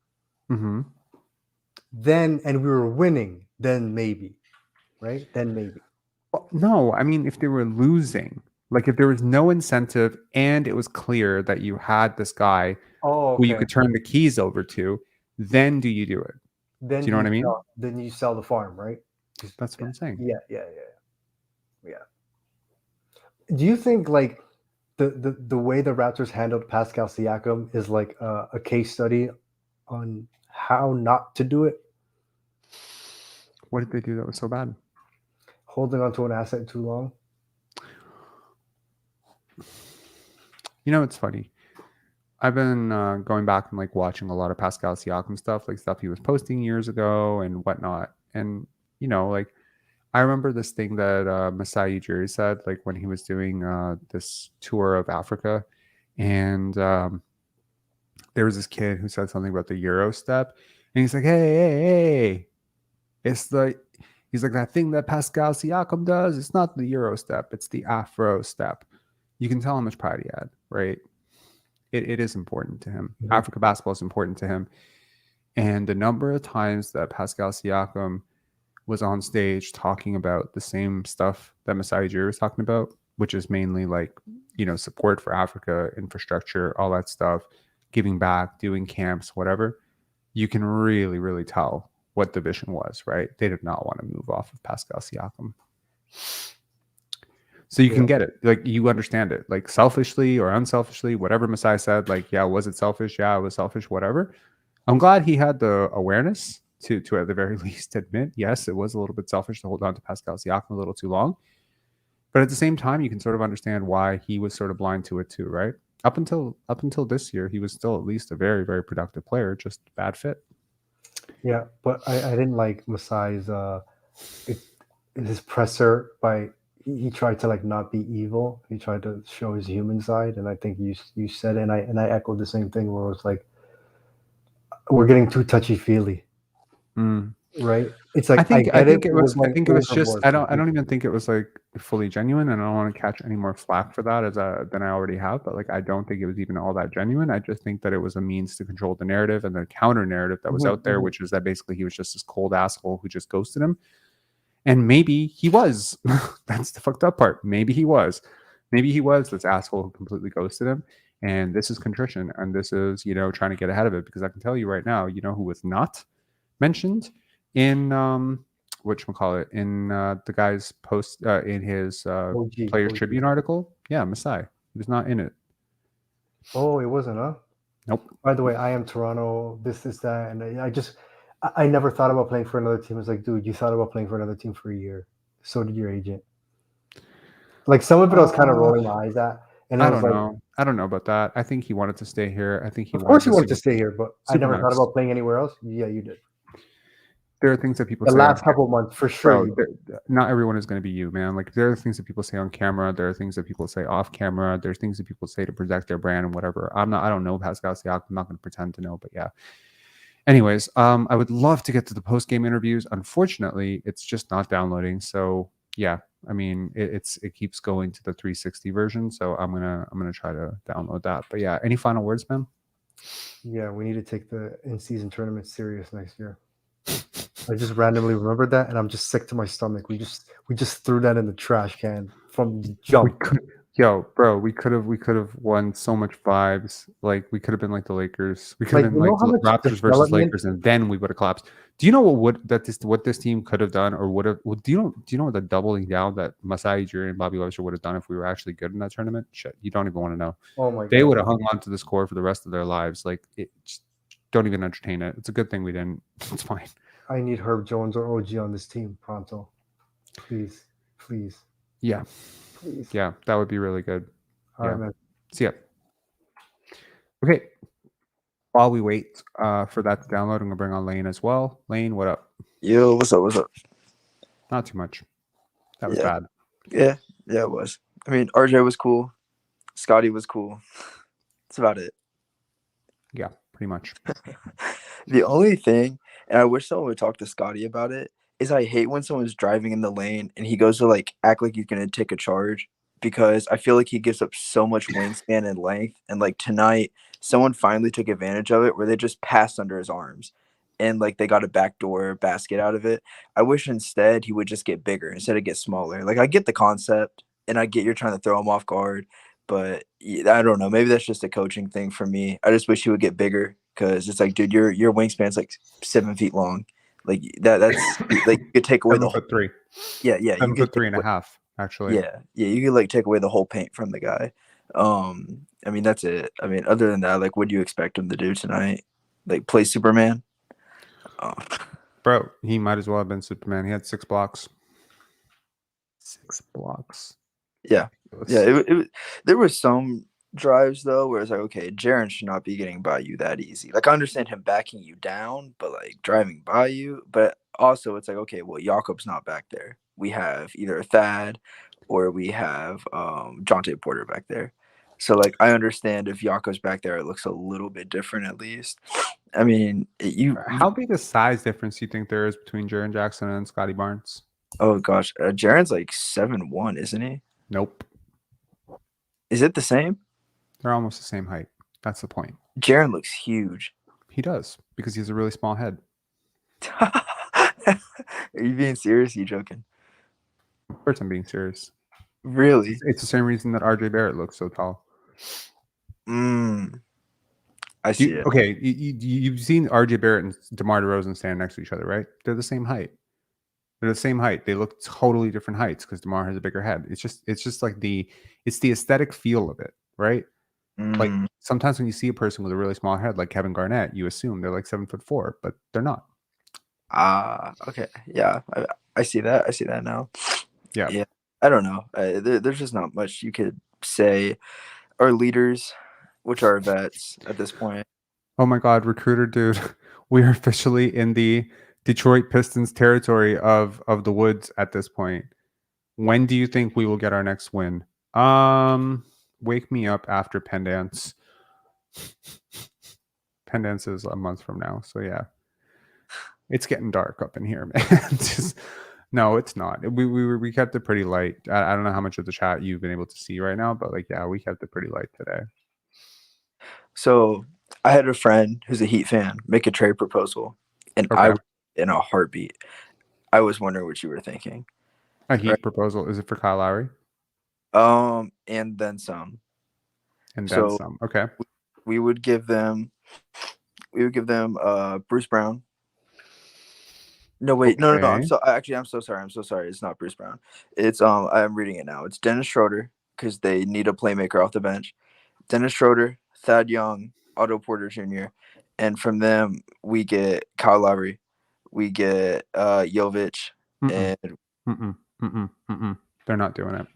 then and we were winning, then maybe, right? Then maybe. Well, no, I mean if they were losing, like if there was no incentive and it was clear that you had this guy who you could turn the keys over to, then do you do it? Then do you know what I mean? Then you sell the farm, right? That's what I'm saying. Yeah. Do you think like the way the Raptors handled Pascal Siakam is like a case study on how not to do it? What did they do that was so bad? Holding onto an asset too long. It's funny. I've been going back and like watching a lot of Pascal Siakam stuff, like stuff he was posting years ago and whatnot. And like I remember this thing that Masai Ujiri said, like when he was doing this tour of Africa, and there was this kid who said something about the Euro step, and he's like, hey, it's like, he's like, that thing that Pascal Siakam does, it's not the Euro step, it's the Afro step. You can tell how much pride he had, right? It is important to him. Mm-hmm. Africa basketball is important to him. And the number of times that Pascal Siakam was on stage talking about the same stuff that Masai Ujiri was talking about, which is mainly like, support for Africa, infrastructure, all that stuff, giving back, doing camps, whatever, you can really, really tell what the vision was, right? They did not want to move off of Pascal Siakam. So you can get it. Like, you understand it. Like, selfishly or unselfishly, whatever Masai said, like, yeah, was it selfish? Yeah, it was selfish, whatever. I'm glad he had the awareness to at the very least admit, yes, it was a little bit selfish to hold on to Pascal Siakam a little too long. But at the same time, you can sort of understand why he was sort of blind to it too, right? Up until this year, he was still at least a very, very productive player, just bad fit. Yeah, but I didn't like Masai's his presser by he tried to like not be evil. He tried to show his human side, and I think you said it, and I echoed the same thing where it was like we're getting too touchy feely. Right? It's like I think it was just I don't even think it was like fully genuine, and I don't want to catch any more flack for that than I already have. But like I don't think it was even all that genuine. I just think that it was a means to control the narrative and the counter narrative that was out there, which is that basically he was just this cold asshole who just ghosted him. And maybe he was. That's the fucked up part. Maybe he was this asshole who completely ghosted him. And this is contrition, and this is trying to get ahead of it, because I can tell you right now, who was not mentioned in whatchamacallit, in the guy's post in his OG, Players OG. Tribune article. Yeah, Masai. He was not in it. Oh, it wasn't, huh? Nope. By the way, I am Toronto. This is that, and I never thought about playing for another team. It's like, dude, you thought about playing for another team for a year. So did your agent. Like some of it, I was kind of rolling my eyes at, and I I was don't like, know. I don't know about that. I think he wanted to stay here. I think he of course you wanted to see- stay here, but I never thought Supermax. about playing anywhere else. Yeah, you did. There are things that people The say last on couple of months, for sure. Bro, not everyone is going to be you, man. Like there are things that people say on camera. There are things that people say off camera. There's things that people say to protect their brand and whatever. I don't know Pascal Siakam. I'm not going to pretend to know, but yeah. Anyways, I would love to get to the post game interviews. Unfortunately, it's just not downloading. So yeah, I mean, it keeps going to the 360 version. So I'm gonna try to download that. But yeah, any final words, man? Yeah, we need to take the in-season tournament serious next year. I just randomly remembered that, and I'm just sick to my stomach. We just threw that in the trash can from the jump. We could have won so much vibes. Like we could have been like the Lakers. We could have Like, been you know like how the much Raptors versus development- Lakers, and then we would have collapsed. Do you know what this team could have done, or would have? Well, do you know what the doubling down that Masai Ujiri and Bobby Webster would have done if we were actually good in that tournament? Shit, you don't even want to know. Oh my They god! would have hung on to this core for the rest of their lives. Like, just don't even entertain it. It's a good thing we didn't. It's fine. I need Herb Jones or OG on this team pronto, please. Yeah, Please. yeah, that would be really good. All right, man. See ya. Okay. While we wait for that to download, I'm gonna bring on Lane as well. Lane, what up? Yo, what's up? Not too much. That was Yeah. bad. Yeah, it was. I mean, RJ was cool. Scotty was cool. That's about it. Yeah, pretty much. The only thing, and I wish someone would talk to Scotty about it, is I hate when someone's driving in the lane and he goes to like act like he's gonna take a charge, because I feel like he gives up so much wingspan and length. And like tonight, someone finally took advantage of it where they just passed under his arms and like they got a backdoor basket out of it. I wish instead he would just get bigger instead of get smaller. Like I get the concept and I get you're trying to throw him off guard, but I don't know. Maybe that's just a coaching thing for me. I just wish he would get bigger, because it's like, dude, your wingspan's like 7 feet long. Like that's like you could take away the whole 7'3". yeah. 7'3.5", actually. Yeah. You could like take away the whole paint from the guy. I mean, that's it. I mean, other than that, like, what do you expect him to do tonight? Like, play Superman? Bro, he might as well have been Superman. He had 6 blocks. 6 blocks. Yeah. There were some drives though where it's like, okay, Jaren should not be getting by you that easy. Like, I understand him backing you down, but like driving by you. But also, it's like, okay, well, Jakob's not back there. We have either Thad or we have Jonte Porter back there. So like, I understand if Jakob's back there, it looks a little bit different at least. I mean, How big a size difference do you think there is between Jaren Jackson and Scotty Barnes? Oh gosh, Jaren's like 7'1", isn't he? Nope. Is it the same? They're almost the same height. That's the point. Jaren looks huge. He does, because he has a really small head. Are you being serious? Are you joking? Of course I'm being serious. Really? It's the same reason that RJ Barrett looks so tall. I see it. Okay, you've seen RJ Barrett and DeMar DeRozan stand next to each other, right? They're the same height. They're the same height. They look totally different heights because DeMar has a bigger head. It's just like the aesthetic feel of it, right? Like sometimes when you see a person with a really small head, like Kevin Garnett, you assume they're like 7'4", but they're not. Okay. Yeah, I see that. I see that now. Yeah. I don't know. There's just not much you could say. Our leaders, which are vets at this point. Oh my God, recruiter dude, we are officially in the Detroit Pistons territory of the woods at this point. When do you think we will get our next win? Wake me up after Penn Dance. Penn Dance is a month from now, so yeah. It's getting dark up in here, man. No, it's not. We kept it pretty light. I don't know how much of the chat you've been able to see right now, but like, yeah, we kept it pretty light today. So I had a friend who's a Heat fan make a trade proposal, and Okay. I, in a heartbeat, I was wondering what you were thinking. A Heat proposal, is it for Kyle Lowry? And then some. And then some. Okay. We would give them Bruce Brown, No, wait, no. Okay. I'm so sorry. I'm so sorry. It's not Bruce Brown. It's I'm reading it now. It's Dennis Schroeder because they need a playmaker off the bench. Dennis Schroeder, Thad Young, Otto Porter Jr., and from them we get Kyle Lowry, we get Jovic, Mm-mm. and Mm-mm. Mm-mm. Mm-mm. They're not doing it.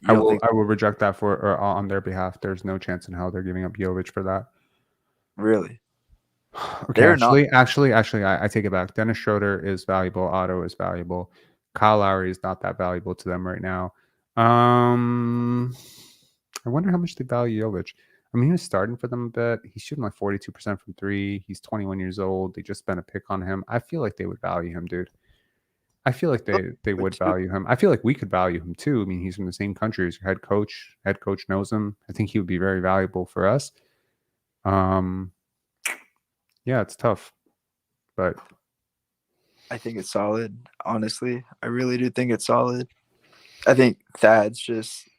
you don't think I will reject that on their behalf. There's no chance in hell they're giving up Jovic for that. really Okay, they're not. actually, I take it back. Dennis Schroeder is valuable. Otto is valuable. Kyle Lowry is not that valuable to them right now. I wonder how much they value Jovic. I mean, he was starting for them a bit. He's shooting like 42% from three. He's 21 years old. They just spent a pick on him. I feel like they would value him, dude. I feel like they would value him. I feel like we could value him too. I mean, he's from the same country as your head coach. Head coach knows him. I think he would be very valuable for us. Yeah, it's tough, but I think it's solid. Honestly, I really do think it's solid. I think Thad's just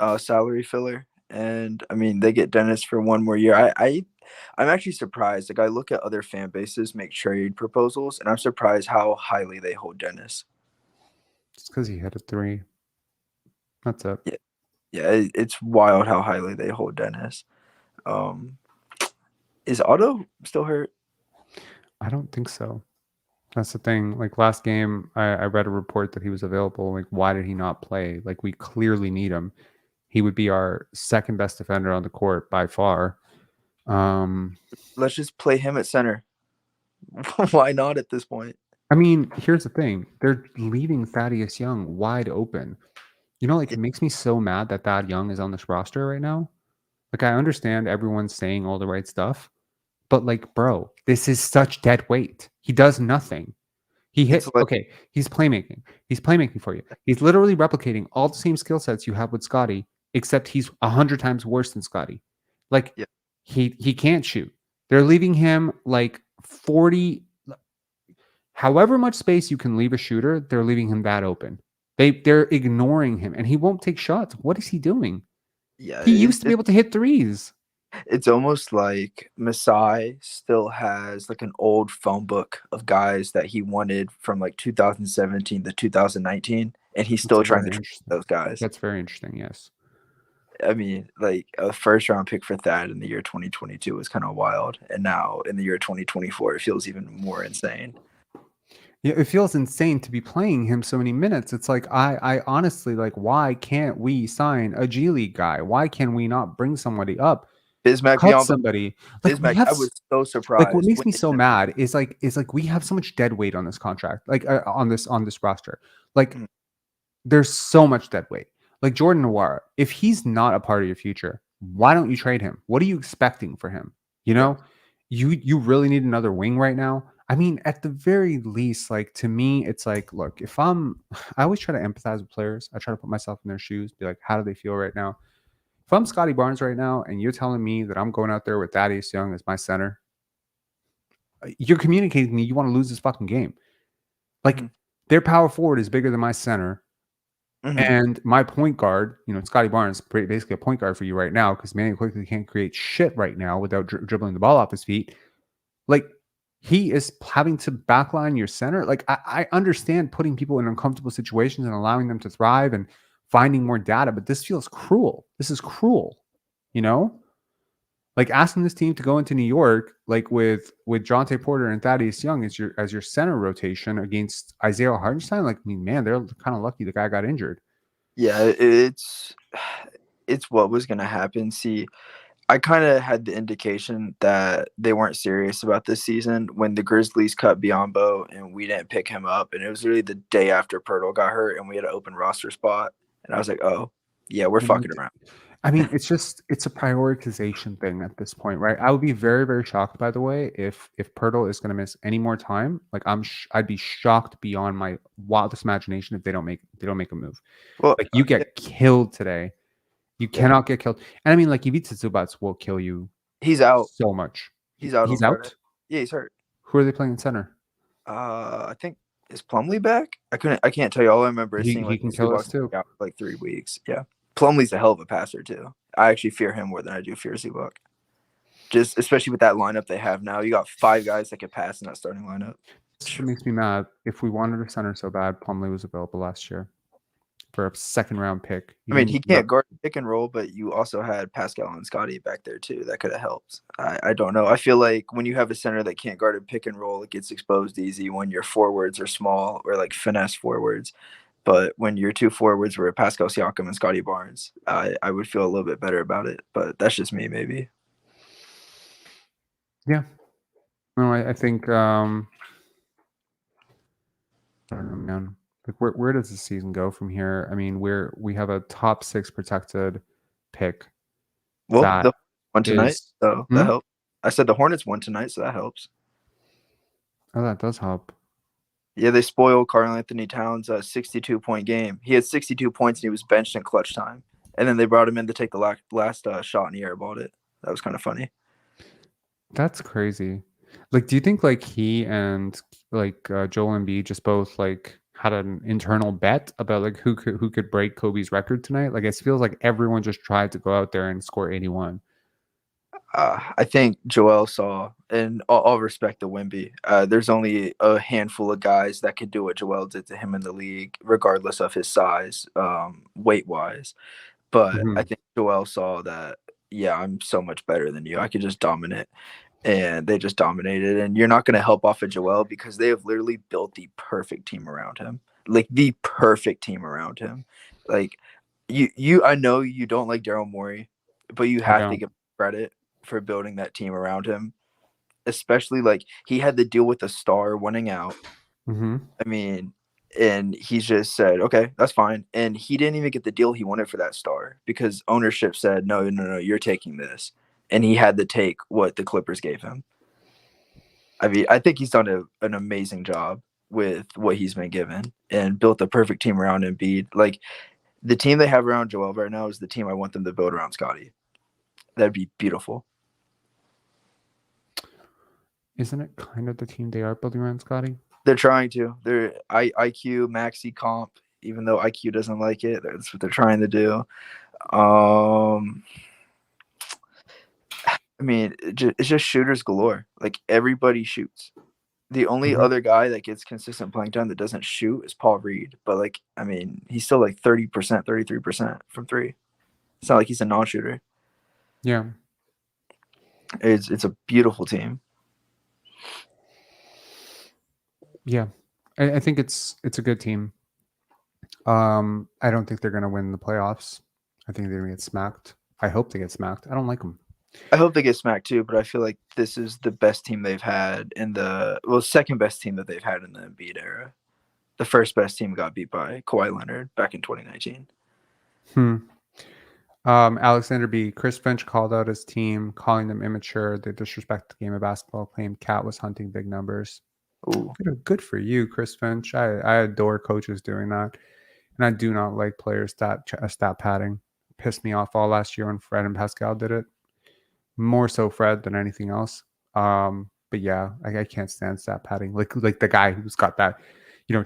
a salary filler, and I mean they get Dennis for one more year. I'm actually surprised. Like I look at other fan bases make trade proposals, and I'm surprised how highly they hold Dennis. it's because he hit a three. That's it. Yeah, it's wild how highly they hold Dennis. Is Otto still hurt? I don't think so. That's the thing. Like last game, I read a report that he was available. Like, why did he not play? Like, we clearly need him. He would be our second best defender on the court by far. Let's just play him at center. Why not at this point? I mean, here's the thing. They're leaving Thaddeus Young wide open. You know, like it makes me so mad that Thad Young is on this roster right now. Like, I understand everyone's saying all the right stuff, but like, bro, this is such dead weight. He does nothing. He hits. Okay, he's playmaking. He's playmaking for you. He's literally replicating all the same skill sets you have with Scotty, except he's 100 times worse than Scotty. Like, he can't shoot. They're leaving him like 40. However much space you can leave a shooter, they're leaving him that open. They're ignoring him, and he won't take shots. What is he doing? Yeah, He used to be able to hit threes. It's almost like Masai still has like an old phone book of guys that he wanted from like 2017 to 2019, and he's still trying to trade those guys. That's very interesting. Yes. I mean, like a first round pick for Thad in the year 2022 was kind of wild, and now in the year 2024, it feels even more insane. Yeah, it feels insane to be playing him so many minutes. It's like I honestly like, why can't we sign a G League guy? Why can we not bring somebody up? Bismack Cut somebody. Like, Bismack, I was so surprised. Like, what makes me so mad is like we have so much dead weight on this contract, like on this roster. Like, there's so much dead weight. Like Jordan Nwora, if he's not a part of your future, why don't you trade him? What are you expecting for him? You know, you really need another wing right now. I mean, at the very least, like to me, it's like, look, I always try to empathize with players. I try to put myself in their shoes, be like, how do they feel right now? If I'm Scotty Barnes right now and you're telling me that I'm going out there with Thaddeus Young as my center, you're communicating to me you want to lose this fucking game. Like, their power forward is bigger than my center. And my point guard, you know, Scotty Barnes, basically a point guard for you right now because Immanuel Quickley can't create shit right now without dribbling the ball off his feet. Like, he is having to backline your center. Like, I understand putting people in uncomfortable situations and allowing them to thrive and finding more data, but this feels cruel. This is cruel, you know? Like, asking this team to go into New York, like with Jonte Porter and Thaddeus Young as your center rotation against Isaiah Hartenstein. Like, I mean, man, they're kind of lucky the guy got injured. Yeah, it's what was going to happen. See, I kind of had the indication that they weren't serious about this season when the Grizzlies cut Biyombo and we didn't pick him up. And it was really the day after Pirtle got hurt and we had an open roster spot. And I was like, oh, yeah, we're fucking around. I mean, it's a prioritization thing at this point, right? I would be very, very shocked, by the way, if Pirtle is going to miss any more time. Like, I'd be shocked beyond my wildest imagination if they don't make a move. Well, like, you get killed today. You cannot get killed. And I mean, like, Ivica Zubac will kill you. He's out so much. He's out. He's out? Yeah, he's hurt. Who are they playing in center? I think, is Plumlee back? I can't tell you. All I remember is seeing like he can kill us too. Out for like 3 weeks. Yeah. Plumlee's a hell of a passer too. I actually fear him more than I do fear Zubac. Just especially with that lineup they have now. You got 5 guys that can pass in that starting lineup. It makes me mad. If we wanted a center so bad, Plumlee was available last year for a second-round pick. I mean, he can't guard pick and roll, but you also had Pascal and Scotty back there too. That could have helped. I don't know. I feel like when you have a center that can't guard a pick and roll, it gets exposed easy when your forwards are small or like finesse forwards. But when your two forwards were Pascal Siakam and Scotty Barnes, I would feel a little bit better about it. But that's just me, maybe. Yeah. No, I think I don't know, man. Like where does the season go from here? I mean, we have a top 6 protected pick. Well, that the one tonight, is- so that helps. I said the Hornets won tonight, so that helps. Oh, that does help. Yeah, they spoiled Karl Anthony Towns' 62-point game. He had 62 points and he was benched in clutch time. And then they brought him in to take the last shot and he airballed it. That was kind of funny. That's crazy. Like, do you think like he and like Joel Embiid just both like had an internal bet about like who could break Kobe's record tonight? Like, it feels like everyone just tried to go out there and score 81. I think Joel saw, and I'll respect the Wemby. There's only a handful of guys that could do what Joel did to him in the league, regardless of his size, weight-wise. But I think Joel saw that, yeah, I'm so much better than you. I could just dominate. And they just dominated. And you're not going to help off of Joel because they have literally built the perfect team around him. Like, the perfect team around him. Like, I know you don't like Daryl Morey, but you have to give credit for building that team around him. Especially, like, he had to deal with a star winning out. Mm-hmm. I mean, and he just said, okay, that's fine. And he didn't even get the deal he wanted for that star because ownership said, no, you're taking this. And he had to take what the Clippers gave him. I mean, I think he's done an amazing job with what he's been given and built the perfect team around Embiid. Like, the team they have around Joel right now is the team I want them to build around Scotty. That'd be beautiful. Isn't it kind of the team they are building around Scotty? They're trying to. They're IQ, maxi comp, even though IQ doesn't like it. That's what they're trying to do. I mean, it's just shooters galore. Like, everybody shoots. The only other guy that gets consistent playing time that doesn't shoot is Paul Reed. But, like, I mean, he's still like 30%, 33% from three. It's not like he's a non-shooter. Yeah. It's a beautiful team. Yeah. I think it's a good team. I don't think they're going to win the playoffs. I think they're going to get smacked. I hope they get smacked. I don't like them. I hope they get smacked too, but I feel like this is the best team they've had second best team that they've had in the Embiid era. The first best team got beat by Kawhi Leonard back in 2019. Alexander B. Chris Finch called out his team, calling them immature. They disrespect the game of basketball, claimed Cat was hunting big numbers. Ooh. Good for you, Chris Finch. I adore coaches doing that. And I do not like players stat padding. Pissed me off all last year when Fred and Pascal did it. More so Fred than anything else. But yeah, I can't stand stat padding. Like the guy who's got that,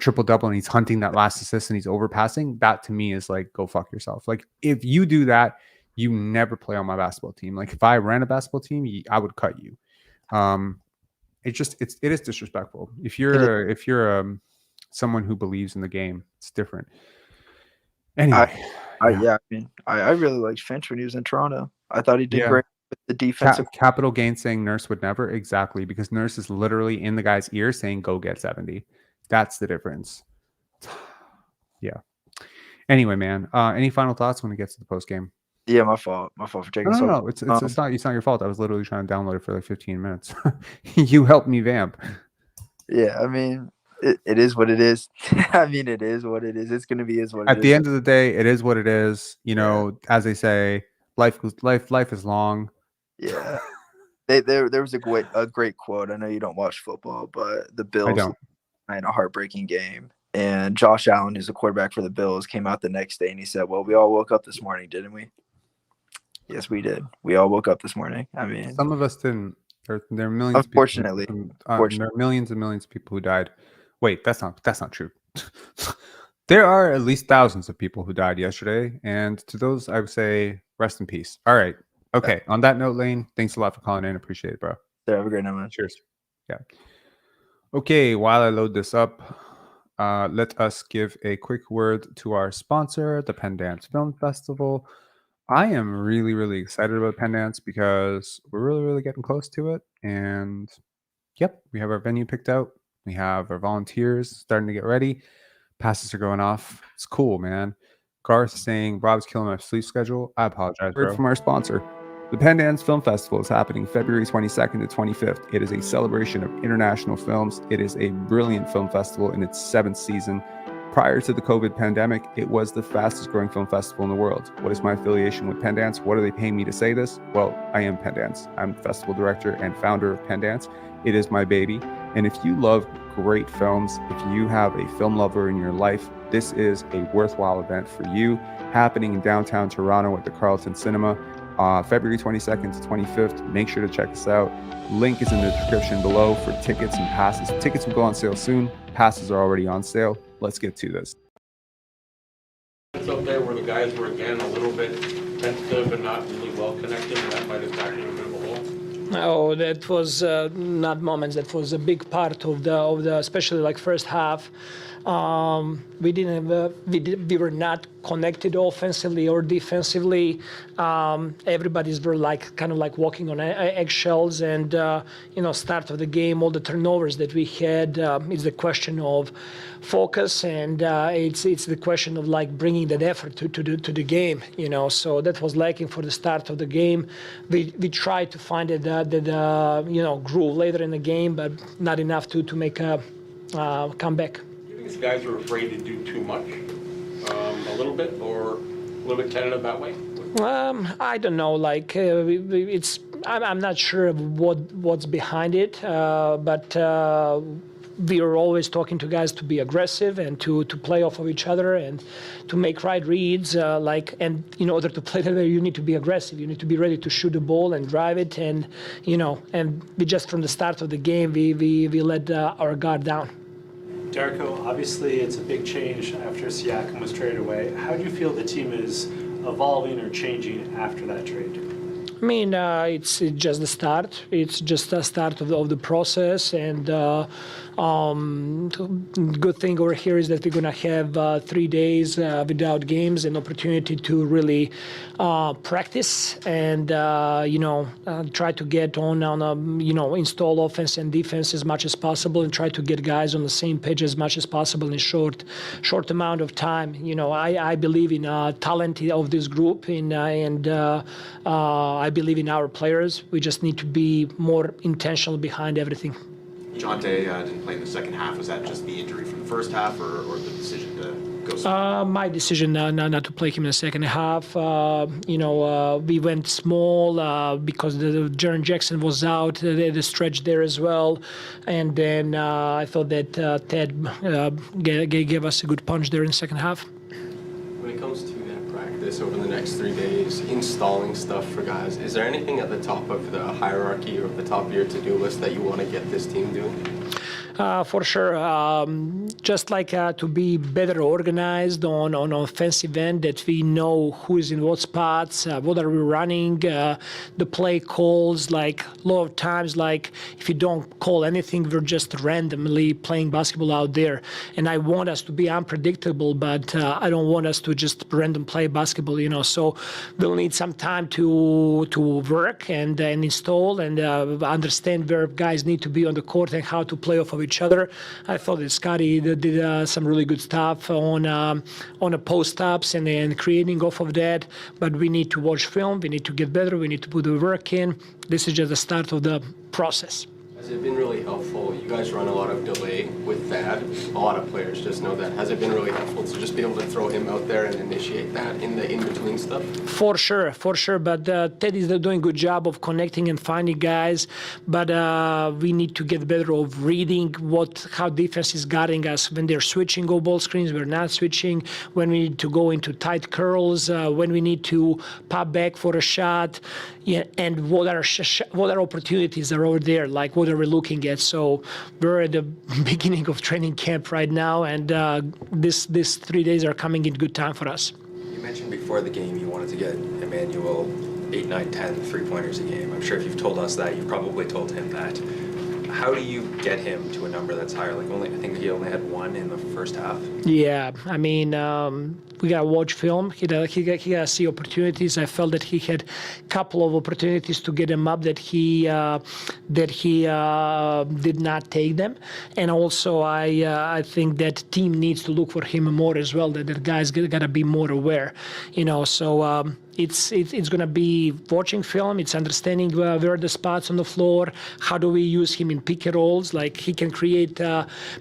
triple double and he's hunting that last assist and he's overpassing. That to me is like, go fuck yourself. Like, if you do that, you never play on my basketball team. Like, if I ran a basketball team, I would cut you. It is disrespectful. If you're someone who believes in the game, it's different. Anyway, I really liked Finch when he was in Toronto. I thought he did great with the defensive. Capital Gain saying Nurse would never. Exactly, because Nurse is literally in the guy's ear saying, go get 70. That's the difference. Yeah. Anyway, man, any final thoughts when it gets to the post game? Yeah, my fault for taking so long. No, it's not your fault. I was literally trying to download it for like 15 minutes. You helped me vamp. Yeah, I mean, it is what it is. I mean, it is what it is. It's going to be what it is. At the end of the day, it is what it is. As they say, life is long. Yeah. There was a great quote. I know you don't watch football, but the Bills had a heartbreaking game. And Josh Allen, who's a quarterback for the Bills, came out the next day and he said, well, we all woke up this morning, didn't we? Yes, we did. We all woke up this morning. I mean, some of us didn't. There are millions. Unfortunately, there are millions and millions of people who died. Wait, that's not true. There are at least thousands of people who died yesterday, and to those, I would say, rest in peace. All right. Okay. On that note, Lane, thanks a lot for calling in. Appreciate it, bro. Yeah, have a great night, man. Cheers. Yeah. Okay, while I load this up, let us give a quick word to our sponsor, the Pendance Film Festival. I am really, really excited about Pendance because we're really, really getting close to it. And yep, we have our venue picked out. We have our volunteers starting to get ready. Passes are going off. It's cool, man. Garth saying, Rob's killing my sleep schedule. I apologize, bro. Word from our sponsor. The Pendance Film Festival is happening February 22nd to 25th. It is a celebration of international films. It is a brilliant film festival in its 7th season. Prior to the COVID pandemic, it was the fastest growing film festival in the world. What is my affiliation with Pendance? What are they paying me to say this? Well, I am Pendance. I'm the festival director and founder of Pendance. It is my baby. And if you love great films, if you have a film lover in your life, this is a worthwhile event for you, happening in downtown Toronto at the Carlton Cinema, February 22nd to 25th. Make sure to check this out. Link is in the description below for tickets and passes. Tickets will go on sale soon. Passes are already on sale. Let's get to this. It's up there where the guys were again a little bit tentative and not really well connected, and that might have gotten a bit of a hole. Oh, that was not moments. That was a big part of the especially like first half. We were not connected offensively or defensively. Everybody's were like kind of like walking on eggshells, and start of the game, all the turnovers that we had is the question of focus, and it's the question of like bringing that effort to the game. So that was lacking for the start of the game. We tried to find that groove later in the game, but not enough to make a comeback. These guys are afraid to do too much, a little bit, or a little bit tentative that way? I don't know. Like I'm not sure what's behind it, but we are always talking to guys to be aggressive and to play off of each other and to make right reads. And in order to play that way, you need to be aggressive. You need to be ready to shoot the ball and drive it. And and we just from the start of the game we let our guard down. Darko, obviously it's a big change after Siakam was traded away. How do you feel the team is evolving or changing after that trade? I mean, it's just the start. It's just the start of the process, and good thing over here is that we're gonna have 3 days without games, an opportunity to really practice and try to get on install offense and defense as much as possible, and try to get guys on the same page as much as possible in short amount of time. I believe in talent of this group, and I believe in our players. We just need to be more intentional behind everything. Jonte didn't play in the second half. Was that just the injury from the first half, or the decision to go? My decision not to play him in the second half. We went small because the Jaren Jackson was out, the stretch there as well, and then I thought that Ted gave us a good punch there in the second half. When it comes to that practice over the next 3 days, installing stuff for guys, is there anything at the top of the hierarchy or at the top of your to-do list that you want to get this team doing? For sure. Just like to be better organized on offensive end, that we know who is in what spots, what are we running, the play calls. Like a lot of times, like if you don't call anything, we're just randomly playing basketball out there. And I want us to be unpredictable, but I don't want us to just random play basketball. So we'll need some time to work and install and understand where guys need to be on the court and how to play off of each other. I thought that Scotty did some really good stuff on the post-ups and creating off of that. But we need to watch film. We need to get better. We need to put the work in. This is just the start of the process. Has it been really helpful? You guys run a lot of delay with that. A lot of players just know that. Has it been really helpful to just be able to throw him out there and initiate that in the in-between stuff? For sure. But Ted is doing a good job of connecting and finding guys. But we need to get better of reading how defense is guarding us when they're switching go ball screens. We're not switching. When we need to go into tight curls. When we need to pop back for a shot. Yeah, and what are opportunities are over there? Like what are we looking at? So we're at the beginning of training camp right now, and this 3 days are coming in good time for us. You mentioned before the game you wanted to get Immanuel 8, 9, 10 3-pointers a game. I'm sure if you've told us that, you've probably told him that. How do you get him to a number that's higher? Like I think he only had one in the first half. Yeah, I mean, we gotta watch film. He gotta see opportunities. I felt that he had a couple of opportunities to get him up that he did not take them. And also, I think that team needs to look for him more as well. That the guys gotta be more aware, you know. So. It's going to be watching film. It's understanding where the spots on the floor. How do we use him in pick and rolls? Like he can create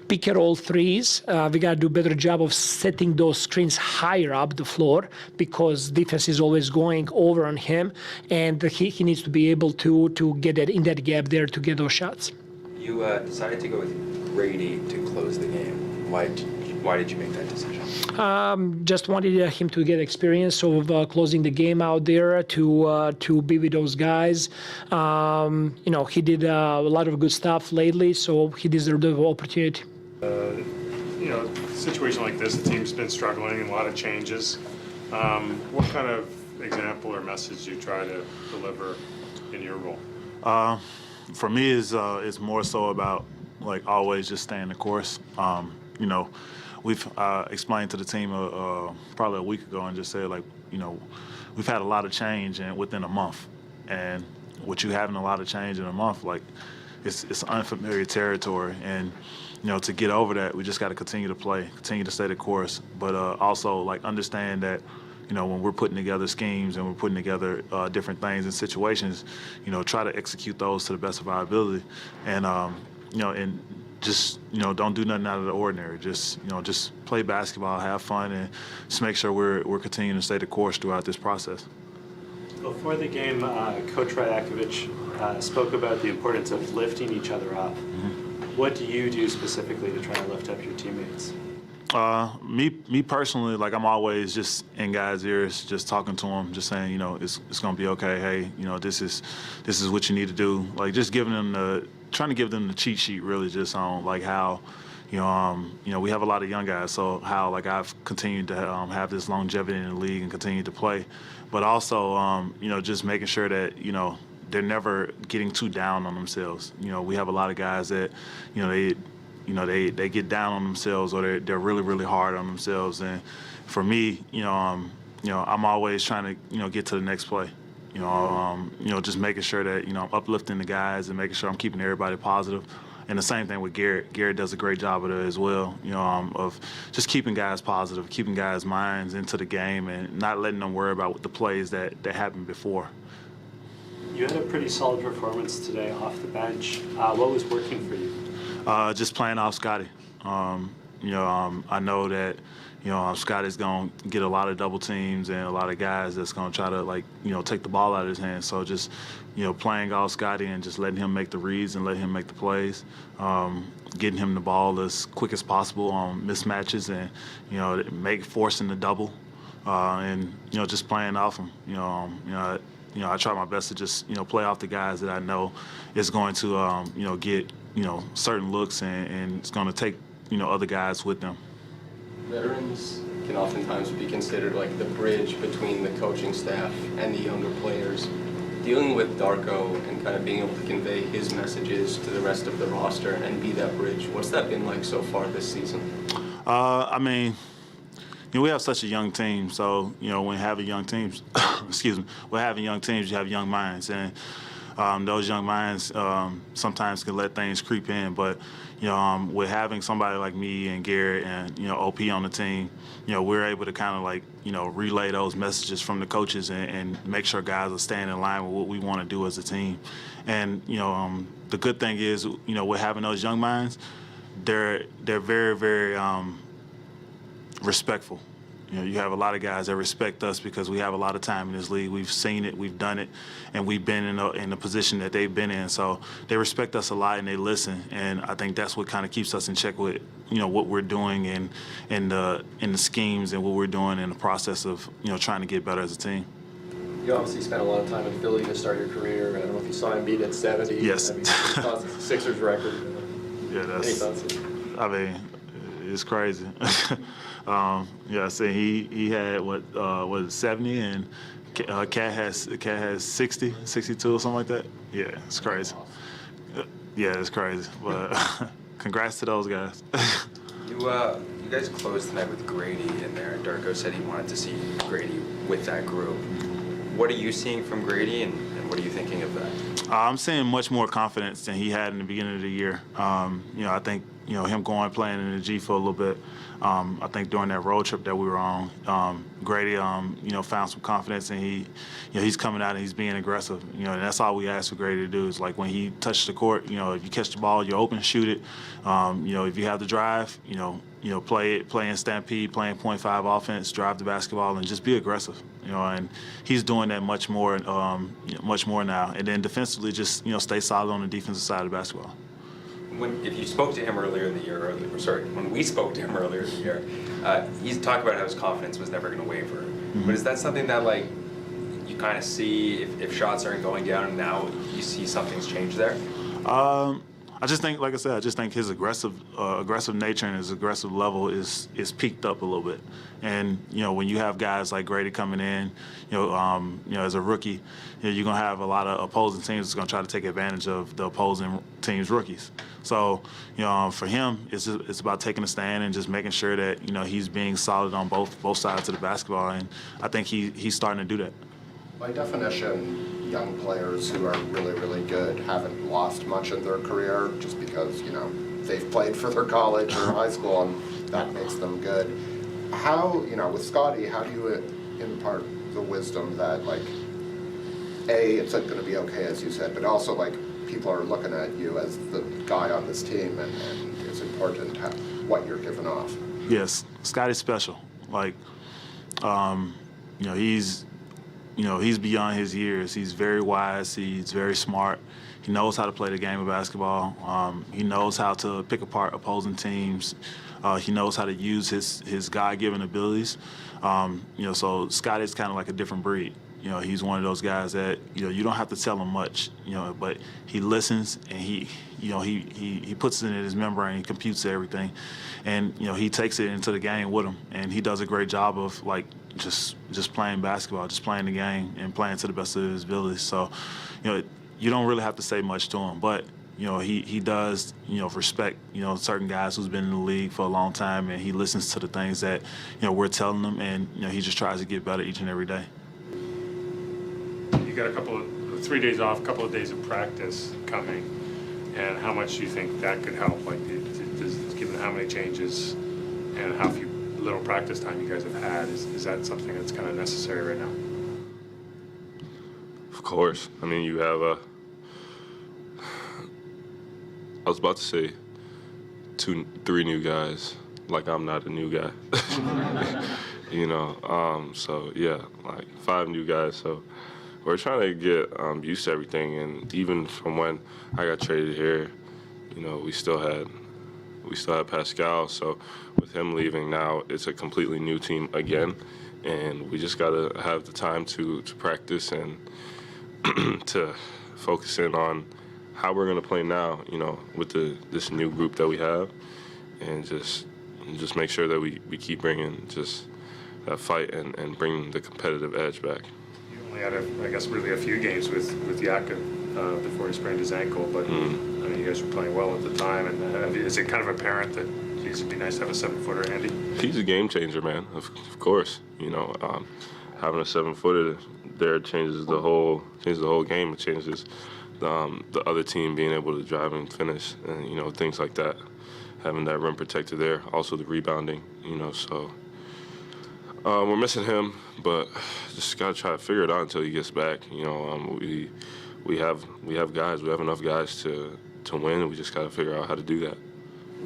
pick and roll threes. We got to do a better job of setting those screens higher up the floor because defense is always going over on him, and he needs to be able to get that in that gap there to get those shots. You decided to go with Grady to close the game. Why did you make that decision? Just wanted him to get experience of closing the game out there to be with those guys. You know, he did a lot of good stuff lately, so he deserved the opportunity. You know, situation like this, the team's been struggling and a lot of changes. What kind of example or message do you try to deliver in your role? For me, is more so about like always just staying the course. You know, we've explained to the team probably a week ago and just said, like, you know, we've had a lot of change within a month. And with you having a lot of change in a month, like, it's unfamiliar territory. And, you know, to get over that, we just got to continue to play, continue to stay the course. But also, like, understand that, you know, when we're putting together schemes and we're putting together different things and situations, you know, try to execute those to the best of our ability. And, you know, and just, you know, don't do nothing out of the ordinary. Just, you know, just play basketball, have fun, and just make sure we're continuing to stay the course throughout this process. Before the game, Coach Rajakovic spoke about the importance of lifting each other up. Mm-hmm. What do you do specifically to try to lift up your teammates? Me personally, like, I'm always just in guys' ears, just talking to them, just saying, you know, it's gonna be okay. Hey, you know, this is what you need to do. Like, just giving them trying to give them the cheat sheet, really, just on like how, you know, we have a lot of young guys, so how, like, I've continued to have this longevity in the league and continue to play, but also, you know, just making sure that, you know, they're never getting too down on themselves. You know, we have a lot of guys that, you know, they get down on themselves, or they're really, really hard on themselves. And for me, you know, I'm always trying to, you know, get to the next play. You know, just making sure that, you know, I'm uplifting the guys and making sure I'm keeping everybody positive. And the same thing with Garrett. Garrett does a great job of it as well, you know, of just keeping guys positive, keeping guys' minds into the game and not letting them worry about the plays that happened before. You had a pretty solid performance today off the bench. What was working for you? Just playing off Scotty. You know, I know that, you know, Scotty's going to get a lot of double teams and a lot of guys that's going to try to, like, you know, take the ball out of his hands. So just, you know, playing off Scotty and just letting him make the reads and letting him make the plays, getting him the ball as quick as possible on mismatches and, you know, forcing the double, and, you know, just playing off him. You know, I try my best to just, you know, play off the guys that I know is going to, you know, get, you know, certain looks and it's going to take, you know, other guys with them. Veterans can oftentimes be considered like the bridge between the coaching staff and the younger players. Dealing with Darko and kind of being able to convey his messages to the rest of the roster and be that bridge, what's that been like so far this season? I mean, you know, we have such a young team, so, you know, when having young teams, excuse me, when having young teams, you have young minds, and those young minds sometimes can let things creep in, but, you know, with having somebody like me and Garrett and, you know, OP on the team, you know, we're able to kind of, like, you know, relay those messages from the coaches and make sure guys are staying in line with what we want to do as a team. And, you know, the good thing is, you know, with having those young minds, they're very, very respectful. You know, you have a lot of guys that respect us because we have a lot of time in this league. We've seen it, we've done it, and we've been in the position that they've been in. So they respect us a lot and they listen. And I think that's what kind of keeps us in check with, you know, what we're doing and in the schemes and what we're doing in the process of, you know, trying to get better as a team. You obviously spent a lot of time in Philly to start your career. I don't know if you saw him beat at 70. Yes. I mean, it's the Sixers record. Yeah, I mean, it's crazy. Yeah, I say he had what 70 and Cat has 60, 62 or something like that. Yeah, it's crazy. Yeah, it's crazy. But congrats to those guys. You guys closed tonight with Grady in there. Darko said he wanted to see Grady with that group. What are you seeing from Grady, and what are you thinking of that? I'm seeing much more confidence than he had in the beginning of the year. I think him going playing in the G for a little bit. I think during that road trip that we were on, Grady, found some confidence, and he's coming out and he's being aggressive. And that's all we ask for Grady to do is like when he touches the court, if you catch the ball, you're open, shoot it. If you have the drive, play in stampede, playing .5 offense, drive the basketball, and just be aggressive. And he's doing that much more now. And then defensively, just stay solid on the defensive side of basketball. If you spoke to him earlier in the year, when we spoke to him earlier in the year, he's talked about how his confidence was never going to waver. Mm-hmm. But is that something that you kind of see if shots aren't going down and now you see something's changed there? I just think, like I said, his aggressive nature and his aggressive level is peaked up a little bit. And when you have guys like Grady coming in, as a rookie, you're gonna have a lot of opposing teams that's gonna try to take advantage of the opposing team's rookies. So, for him, it's about taking a stand and just making sure that he's being solid on both sides of the basketball. And I think he's starting to do that. By definition, young players who are really, really good haven't lost much in their career just because, they've played for their college or high school and that makes them good. How, with Scotty, how do you impart the wisdom that, it's going to be okay, as you said, but also, people are looking at you as the guy on this team and it's important what you're giving off? Yes, Scotty's special. He's beyond his years. He's very wise. He's very smart. He knows how to play the game of basketball. He knows how to pick apart opposing teams. He knows how to use his God-given abilities. So Scotty's kind of like a different breed. He's one of those guys that you don't have to tell him much. But he listens and he puts it in his membrane. He computes everything, and he takes it into the game with him. And he does a great job of just playing basketball, just playing the game and playing to the best of his abilities. So, you don't really have to say much to him, but he does respect certain guys who's been in the league for a long time, and he listens to the things that we're telling him, and he just tries to get better each and every day. You got a couple of 3 days off, a couple of days of practice coming, and how much do you think that could help? Given how many changes and how few little practice time you guys have had, is that something that's kind of necessary right now? Of course. I mean, you have I was about to say 3 new guys. I'm not a new guy. So yeah, 5 new guys. So we're trying to get used to everything. And even from when I got traded here, we still had Pascal. So with him leaving now, it's a completely new team again. And we just got to have the time to practice and to focus in on how we're going to play now, with this new group that we have, and just make sure that we keep bringing just that fight and bring the competitive edge back. You only had, really a few games with Jakob before he sprained his ankle, but you guys were playing well at the time. And is it kind of apparent that it'd be nice to have a 7-footer handy? He's a game changer, man. Of course, having a 7-footer there changes the whole game. It changes the other team being able to drive and finish, and things like that. Having that rim protector there, also the rebounding, So we're missing him, but just gotta try to figure it out until he gets back. We have guys. We have enough guys to win. We just gotta figure out how to do that.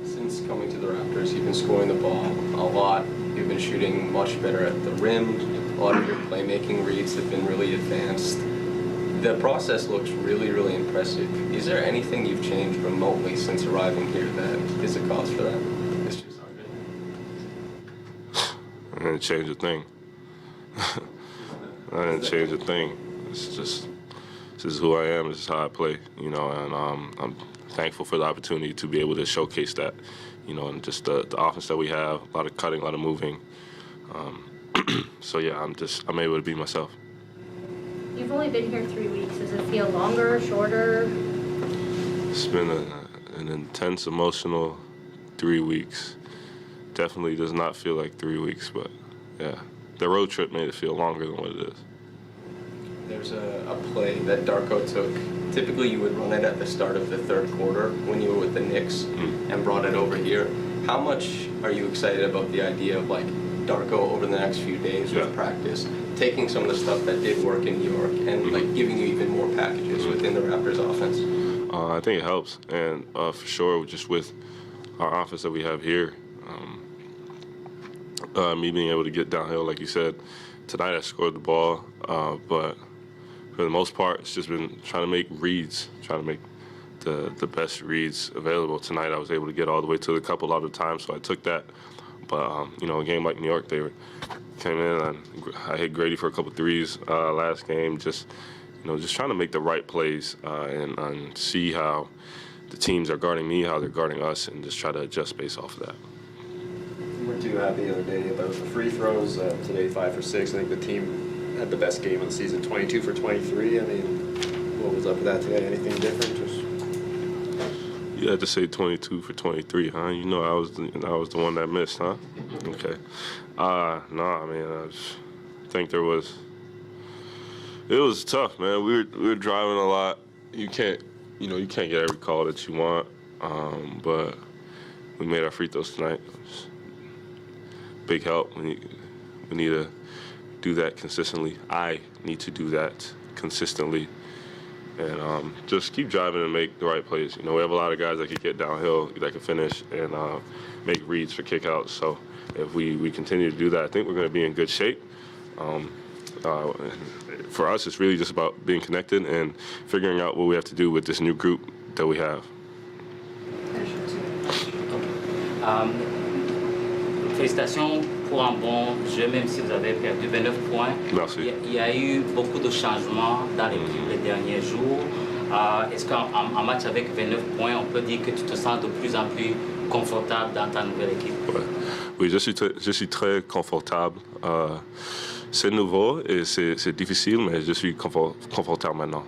Since coming to the Raptors, you've been scoring the ball a lot. You've been shooting much better at the rim. A lot of your playmaking reads have been really advanced. The process looks really, really impressive. Is there anything you've changed remotely since arriving here that is a cause for that? It's just I didn't change a thing. I didn't change a thing. It's just, this is who I am. This is how I play, and I'm thankful for the opportunity to be able to showcase that, and just the offense that we have, a lot of cutting, a lot of moving. So yeah, I'm able to be myself. You've only been here 3 weeks. Does it feel longer, shorter? It's been an intense, emotional 3 weeks. Definitely does not feel like 3 weeks, but yeah, the road trip made it feel longer than what it is. There's a play that Darko took. Typically, you would run it at the start of the third quarter when you were with the Knicks and brought it over here. How much are you excited about the idea of like Darko over the next few days with practice, taking some of the stuff that did work in New York and like giving you even more packages within the Raptors offense? I think it helps, and for sure, just with our offense that we have here, me being able to get downhill, like you said, tonight I scored the ball, but for the most part, it's just been trying to make reads, trying to make the best reads available. Tonight I was able to get all the way to the cup a lot of the time, so I took that. But, you know, a game like New York, they came in, and I hit Grady for a couple threes last game, just trying to make the right plays and see how the teams are guarding me, how they're guarding us, and just try to adjust based off of that. You were too happy the other day about the free throws. Today, 5 for 6. I think the team had the best game of the season, 22 for 23. I mean, what was up with that today? Anything different? You had to say 22 for 23, huh? You know I was the one that missed, huh? Okay. No, I mean, I think it was tough, man. We were driving a lot. You can't get every call that you want, but we made our free throws tonight. Big help. We need to do that consistently. I need to do that consistently. And just keep driving and make the right plays. You know, we have a lot of guys that can get downhill, that can finish, and make reads for kickouts. So if we continue to do that, I think we're going to be in good shape. For us, it's really just about being connected and figuring out what we have to do with this new group that we have. Félicitations pour un bon jeu, même si vous avez perdu 29 points. Merci. Il y a eu beaucoup de changements dans l'équipe les derniers jours. Est-ce qu'en match avec 29 points, on peut dire que tu te sens de plus en plus confortable dans ta nouvelle équipe? Ouais. Oui, je suis très confortable. C'est nouveau et c'est difficile, mais je suis confortable maintenant.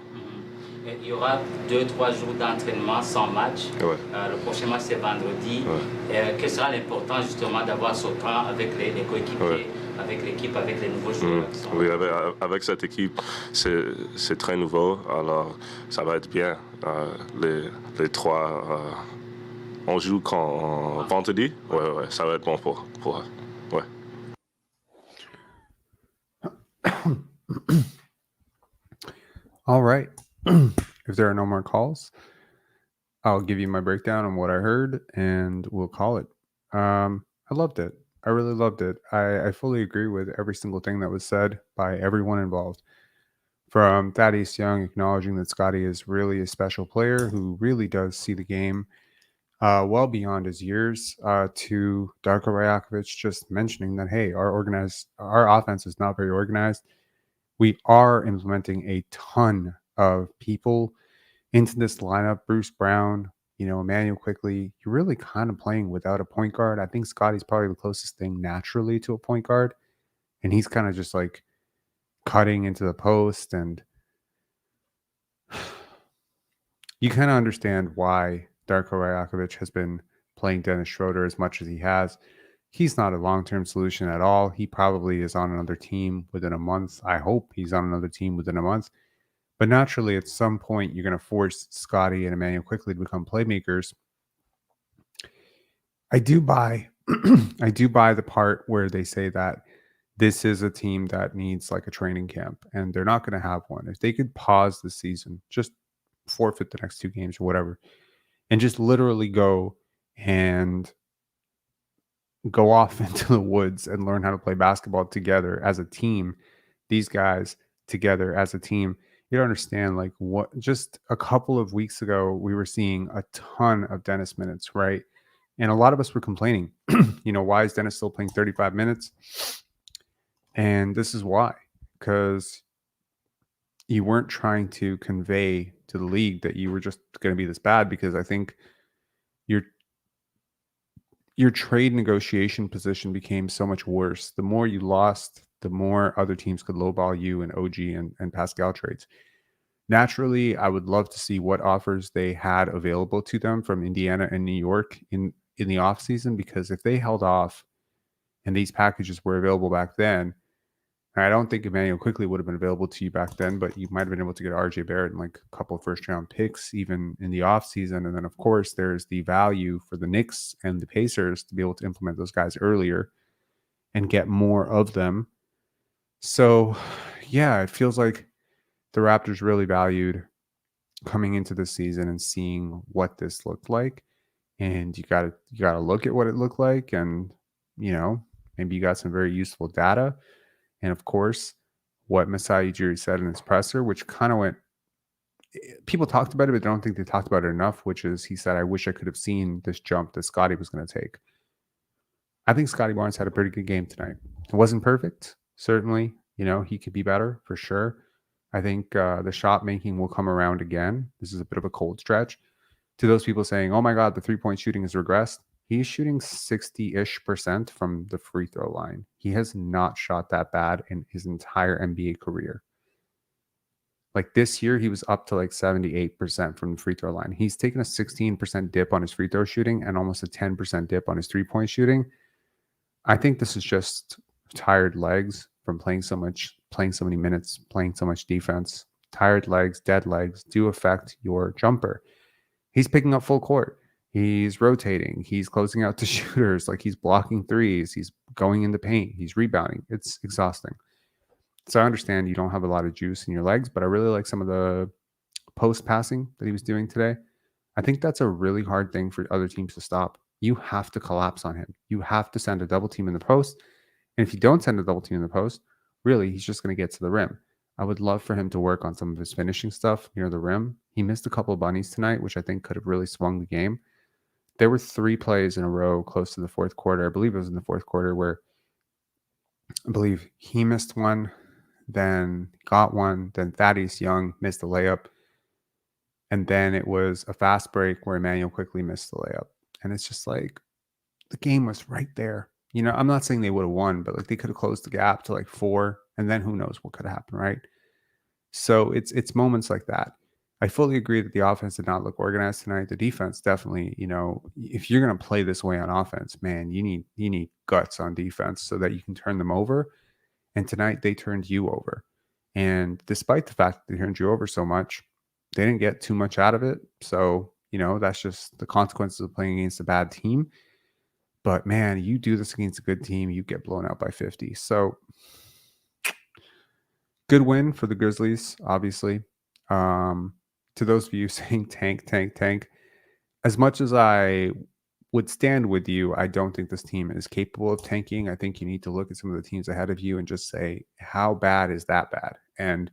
Il y aura 2-3 jours d'entraînement sans match. Ouais. Le prochain match, c'est vendredi. Ouais. Quelle sera l'importance justement d'avoir ce temps avec les coéquipiers, ouais, avec l'équipe, avec les nouveaux joueurs? Oui, avec cette équipe, c'est très nouveau. Alors, ça va être bien. Les trois, on joue quand vendredi. Ouais, ça va être bon pour ouais. All right. If there are no more calls, I'll give you my breakdown on what I heard and we'll call it. I loved it. I really loved it. I fully agree with every single thing that was said by everyone involved. From Thaddeus Young acknowledging that Scotty is really a special player who really does see the game well beyond his years, to Darko Rajakovic just mentioning that, hey, our offense is not very organized. We are implementing a ton of people into this lineup. Bruce Brown, Immanuel Quickley. You're really kind of playing without a point guard. I think Scotty's probably the closest thing naturally to a point guard. And he's kind of just like cutting into the post. And you kind of understand why Darko Rajakovic has been playing Dennis Schroeder as much as he has. He's not a long-term solution at all. He probably is on another team within a month. I hope he's on another team within a month. But naturally, at some point, you're going to force Scotty and Immanuel Quickley to become playmakers. I do buy the part where they say that this is a team that needs like a training camp, and they're not going to have one. If they could pause the season, just forfeit the next 2 games or whatever, and just literally go off into the woods and learn how to play basketball together as a team, these guys together as a team. You don't understand, like, what just a couple of weeks ago, we were seeing a ton of Dennis minutes, right? And a lot of us were complaining, why is Dennis still playing 35 minutes? And this is why, because you weren't trying to convey to the league that you were just going to be this bad, because I think your trade negotiation position became so much worse. The more you lost, the more other teams could lowball you in OG and Pascal trades. Naturally, I would love to see what offers they had available to them from Indiana and New York in the offseason, because if they held off and these packages were available back then, I don't think Immanuel Quickley would have been available to you back then, but you might have been able to get RJ Barrett and like a couple of first-round picks even in the offseason. And then, of course, there's the value for the Knicks and the Pacers to be able to implement those guys earlier and get more of them. So, yeah, it feels like the Raptors really valued coming into the season and seeing what this looked like. And you gotta look at what it looked like, and maybe you got some very useful data. And of course, what Masai Ujiri said in his presser, which kind of went, people talked about it, but I don't think they talked about it enough, which is he said, I wish I could have seen this jump that Scotty was going to take. I think Scotty Barnes had a pretty good game tonight. It wasn't perfect. Certainly, he could be better for sure. I think the shot making will come around again. This is a bit of a cold stretch. To those people saying, oh my God, the 3-point shooting has regressed. He's shooting 60-ish% from the free throw line. He has not shot that bad in his entire NBA career. Like this year, he was up to like 78% from the free throw line. He's taken a 16% dip on his free throw shooting and almost a 10% dip on his 3-point shooting. I think this is just tired legs from playing so many minutes, playing so much defense. Tired legs, dead legs do affect your jumper. He's picking up full court. He's rotating. He's closing out to shooters. Like he's blocking threes. He's going in the paint. He's rebounding. It's exhausting. So I understand you don't have a lot of juice in your legs, but I really like some of the post passing that he was doing today. I think that's a really hard thing for other teams to stop. You have to collapse on him. You have to send a double team in the post. And if you don't send a double team in the post, really, he's just going to get to the rim. I would love for him to work on some of his finishing stuff near the rim. He missed a couple of bunnies tonight, which I think could have really swung the game. There were 3 plays in a row close to the fourth quarter. I believe it was in the fourth quarter where I believe he missed one, then got one, then Thaddeus Young missed a layup. And then it was a fast break where Immanuel Quickley missed the layup. And it's just like the game was right there. I'm not saying they would have won, but like they could have closed the gap to like 4, and then who knows what could have happened, right? So it's moments like that. I fully agree that the offense did not look organized tonight. The defense definitely, if you're going to play this way on offense, man, you need guts on defense so that you can turn them over. And tonight they turned you over. And despite the fact that they turned you over so much, they didn't get too much out of it. So, that's just the consequences of playing against a bad team. But man, you do this against a good team, you get blown out by 50. So good win for the Grizzlies, obviously. To those of you saying tank, as much as I would stand with you, I don't think this team is capable of tanking. I think you need to look at some of the teams ahead of you and just say, how bad is that bad? And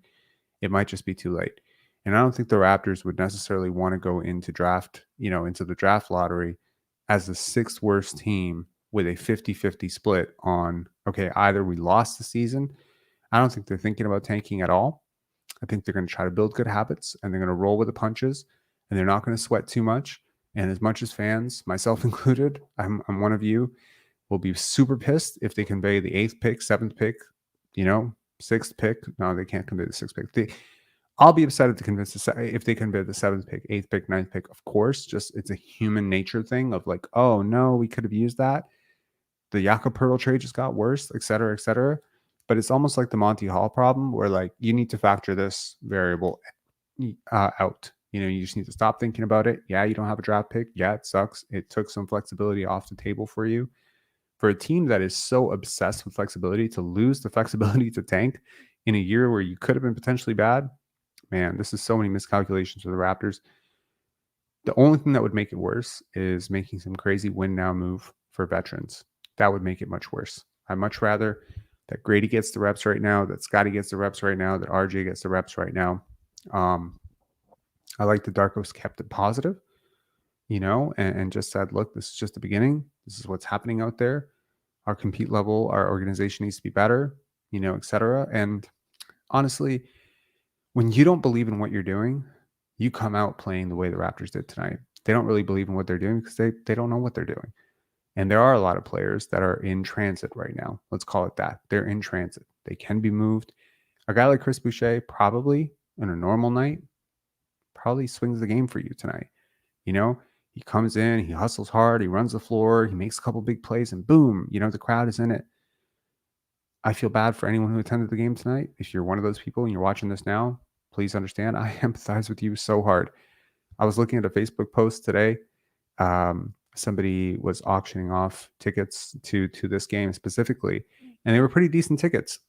it might just be too late. And I don't think the Raptors would necessarily want to go into into the draft lottery as the 6th worst team with a 50-50 split on, okay, either we lost the season. I don't think they're thinking about tanking at all. I think they're going to try to build good habits, and they're going to roll with the punches, and they're not going to sweat too much. And as much as fans, myself included, I'm one of you, will be super pissed if they convey the 8th pick, 7th pick, 6th pick. No, they can't convey the 6th pick. I'll be upset if they convey the 7th pick, 8th pick, 9th pick. Of course, just it's a human nature thing of like, oh no, we could have used that. The Jakob Poeltl trade just got worse, et cetera, et cetera. But it's almost like the Monty Hall problem where like you need to factor this variable out. You just need to stop thinking about it. Yeah, you don't have a draft pick. Yeah, it sucks. It took some flexibility off the table for you. For a team that is so obsessed with flexibility, to lose the flexibility to tank in a year where you could have been potentially bad, man, this is so many miscalculations for the Raptors. The only thing that would make it worse is making some crazy win now move for veterans. That would make it much worse. I'd much rather that Grady gets the reps right now, that Scotty gets the reps right now, that RJ gets the reps right now. I like that Darko's kept it positive, and just said, look, this is just the beginning. This is what's happening out there. Our compete level, our organization needs to be better, et cetera. And honestly, when you don't believe in what you're doing, you come out playing the way the Raptors did tonight. They don't really believe in what they're doing because they don't know what they're doing. And there are a lot of players that are in transit right now. Let's call it that. They're in transit. They can be moved. A guy like Chris Boucher, probably. in a normal night probably swings the game for you tonight. You know, he comes in, he hustles hard, he runs the floor, he makes a couple big plays, and boom, you know, the crowd is in it. I feel bad for anyone who attended the game tonight. If you're one of those people and you're watching this now, please understand I empathize with you so hard. I was looking at a Facebook post today. Somebody was auctioning off tickets to this game specifically, and they were pretty decent tickets.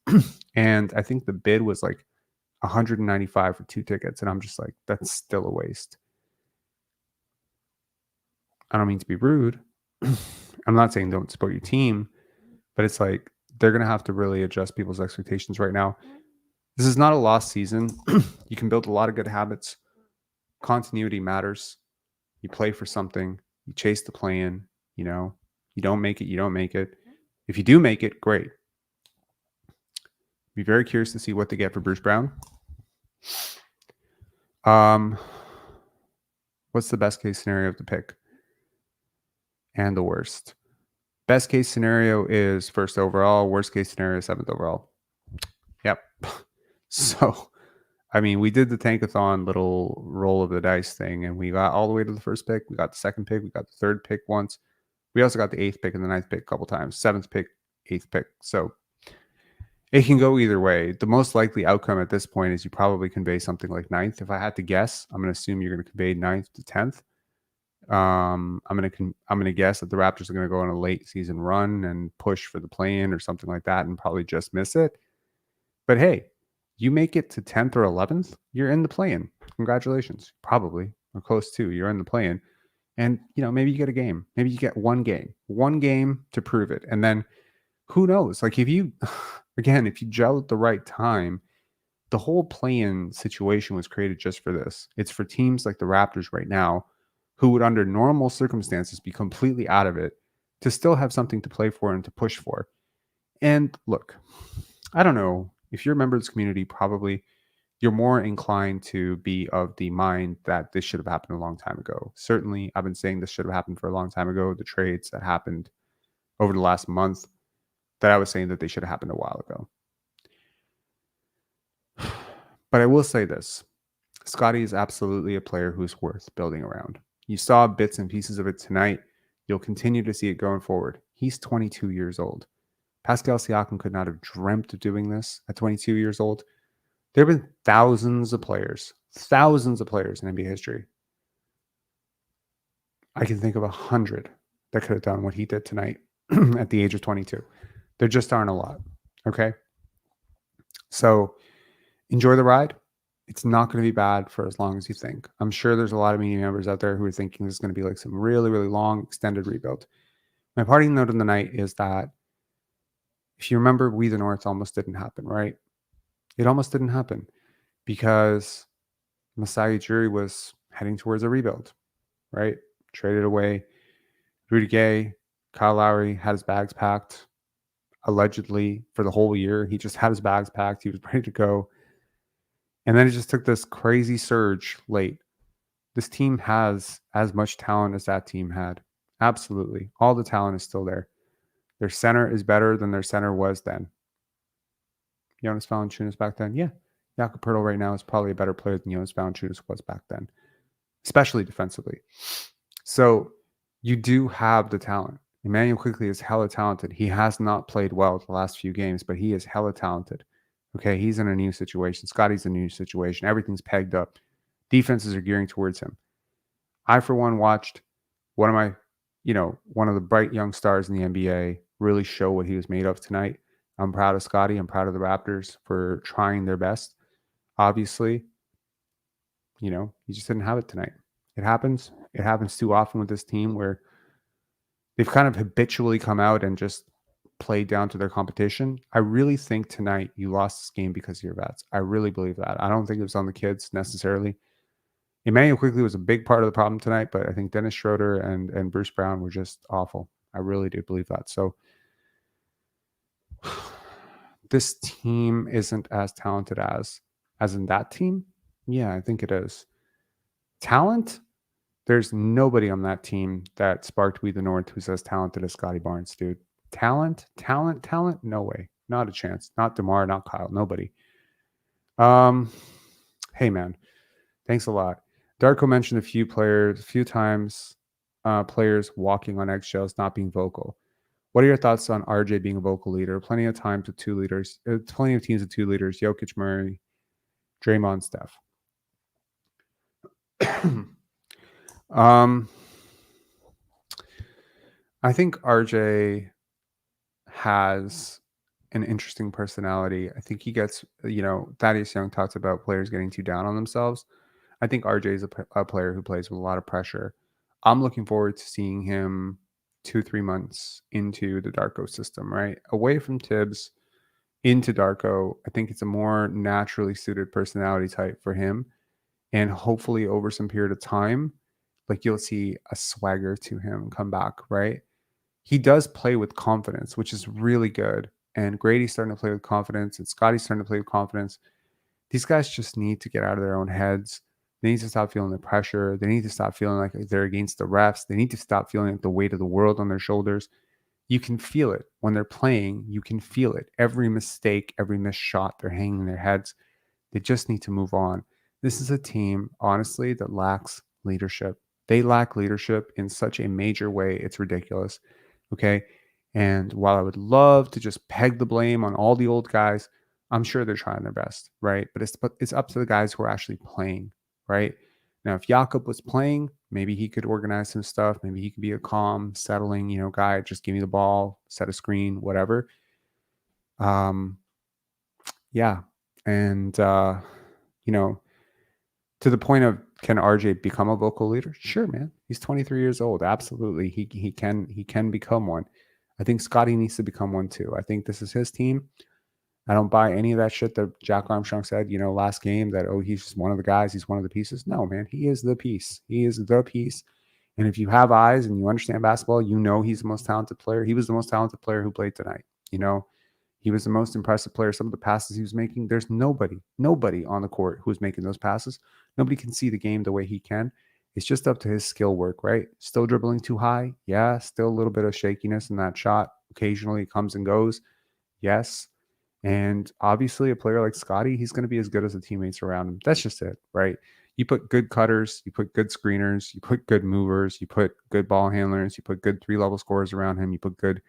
And I think the bid was like $195 for 2 tickets, and I'm just like, that's still a waste. I don't mean to be rude. I'm not saying don't support your team, but it's like they're going to have to really adjust people's expectations right now. This is not a lost season. You can build a lot of good habits. Continuity matters. You play for something. You chase the play-in. You know, you don't make it, you don't make it. If you do make it, great. Be very curious to see what they get for Bruce Brown. What's the best case scenario of the pick? And the worst. Best case scenario is 1st overall. Worst case scenario is 7th overall. Yep. So, I mean, we did the tankathon little roll of the dice thing, and we got all the way to the 1st pick. We got the 2nd pick. We got the 3rd pick once. We also got the 8th pick and the 9th pick a couple times. 7th pick, 8th pick. So it can go either way. The most likely outcome at this point is you probably convey something like 9th. If I had to guess, I'm going to assume you're going to convey 9th to 10th. I'm gonna guess that the Raptors are gonna go on a late season run and push for the play-in or something like that and probably just miss it. But hey, you make it to 10th or 11th, you're in the play-in. Congratulations, probably or close to. You're in the play-in, and you know maybe you get a game, maybe you get one game to prove it, and then who knows? Like if you gel at the right time, the whole play-in situation was created just for this. It's for teams like the Raptors right now, who would under normal circumstances be completely out of it, to still have something to play for and to push for. And look, I don't know, if you're a member of this community, probably you're more inclined to be of the mind that this should have happened a long time ago. Certainly, I've been saying this should have happened for a long time ago. The trades that happened over the last month, that I was saying that they should have happened a while ago. But I will say this. Scotty is absolutely a player who's worth building around. You saw bits and pieces of it tonight. You'll continue to see it going forward. He's 22 years old. Pascal Siakam could not have dreamt of doing this at 22 years old. There have been thousands of players in NBA history. I can think of 100 that could have done what he did tonight at the age of 22. There just aren't a lot. Okay? So enjoy the ride. It's not going to be bad for as long as you think. I'm sure there's a lot of media members out there who are thinking this is going to be like some really, really long, extended rebuild. My parting note of the night is that if you remember, We the North almost didn't happen, right? It almost didn't happen because Masai Ujiri was heading towards a rebuild, right? Traded away Rudy Gay, Kyle Lowry had his bags packed, allegedly for the whole year. He just had his bags packed. He was ready to go. And then it just took this crazy surge late. This team has as much talent as that team had. Absolutely. All the talent is still there. Their center is better than their center was then. Jonas Valanciunas back then? Yeah. Jakob Poeltl right now is probably a better player than Jonas Valanciunas was back then, especially defensively. So you do have the talent. Immanuel Quickley is hella talented. He has not played well the last few games, but he is hella talented. Okay, he's in a new situation. Scotty's in a new situation. Everything's pegged up. Defenses are gearing towards him. I, for one, watched one of the bright young stars in the NBA really show what he was made of tonight. I'm proud of Scotty. I'm proud of the Raptors for trying their best. Obviously, he just didn't have it tonight. It happens. It happens too often with this team where they've kind of habitually come out and just played down to their competition. I really think tonight you lost this game because of your vets. I really believe that. I don't think it was on the kids necessarily. Immanuel Quickley was a big part of the problem tonight, but I think Dennis Schroeder and Bruce Brown were just awful. I really do believe that. So this team isn't as talented as in that team. Yeah, I think it is. Talent, there's nobody on that team that sparked We the North who's as talented as Scotty Barnes, dude. Talent, no way. Not a chance. Not DeMar, not Kyle, nobody. Hey, man. Thanks a lot. Darko mentioned a few times, players walking on eggshells, not being vocal. What are your thoughts on RJ being a vocal leader? Plenty of times with two leaders, plenty of teams with two leaders: Jokic, Murray, Draymond, Steph. I think RJ has an interesting personality. I think he gets, Thaddeus Young talks about players getting too down on themselves. I think RJ is a player who plays with a lot of pressure. I'm looking forward to seeing him 2-3 months into the Darko system, right? Away from Tibbs into Darko. I think it's a more naturally suited personality type for him. And hopefully over some period of time, like you'll see a swagger to him come back, right? He does play with confidence, which is really good. And Grady's starting to play with confidence, and Scotty's starting to play with confidence. These guys just need to get out of their own heads. They need to stop feeling the pressure. They need to stop feeling like they're against the refs. They need to stop feeling like the weight of the world on their shoulders. You can feel it when they're playing. You can feel it. Every mistake, every missed shot, they're hanging their heads. They just need to move on. This is a team, honestly, that lacks leadership. They lack leadership in such a major way. It's ridiculous. Okay. And while I would love to just peg the blame on all the old guys, I'm sure they're trying their best, right? But it's up to the guys who are actually playing, right? Now, if Jakob was playing, maybe he could organize some stuff. Maybe he could be a calm, settling, guy. Just give me the ball, set a screen, whatever. Yeah. And, to the point of, can RJ become a vocal leader? Sure, man. He's 23 years old. Absolutely. He can become one. I think Scotty needs to become one too. I think this is his team. I don't buy any of that shit that Jack Armstrong said, last game that, he's just one of the guys. He's one of the pieces. No, man, he is the piece. He is the piece. And if you have eyes and you understand basketball, he's the most talented player. He was the most talented player who played tonight. He was the most impressive player. Some of the passes he was making, there's nobody on the court who's making those passes. Nobody can see the game the way he can. It's just up to his skill work, right? Still dribbling too high? Yeah. Still a little bit of shakiness in that shot. Occasionally it comes and goes. Yes. And obviously a player like Scotty, he's going to be as good as the teammates around him. That's just it, right? You put good cutters, you put good screeners, you put good movers, you put good ball handlers, you put good 3-level scorers around him, you put good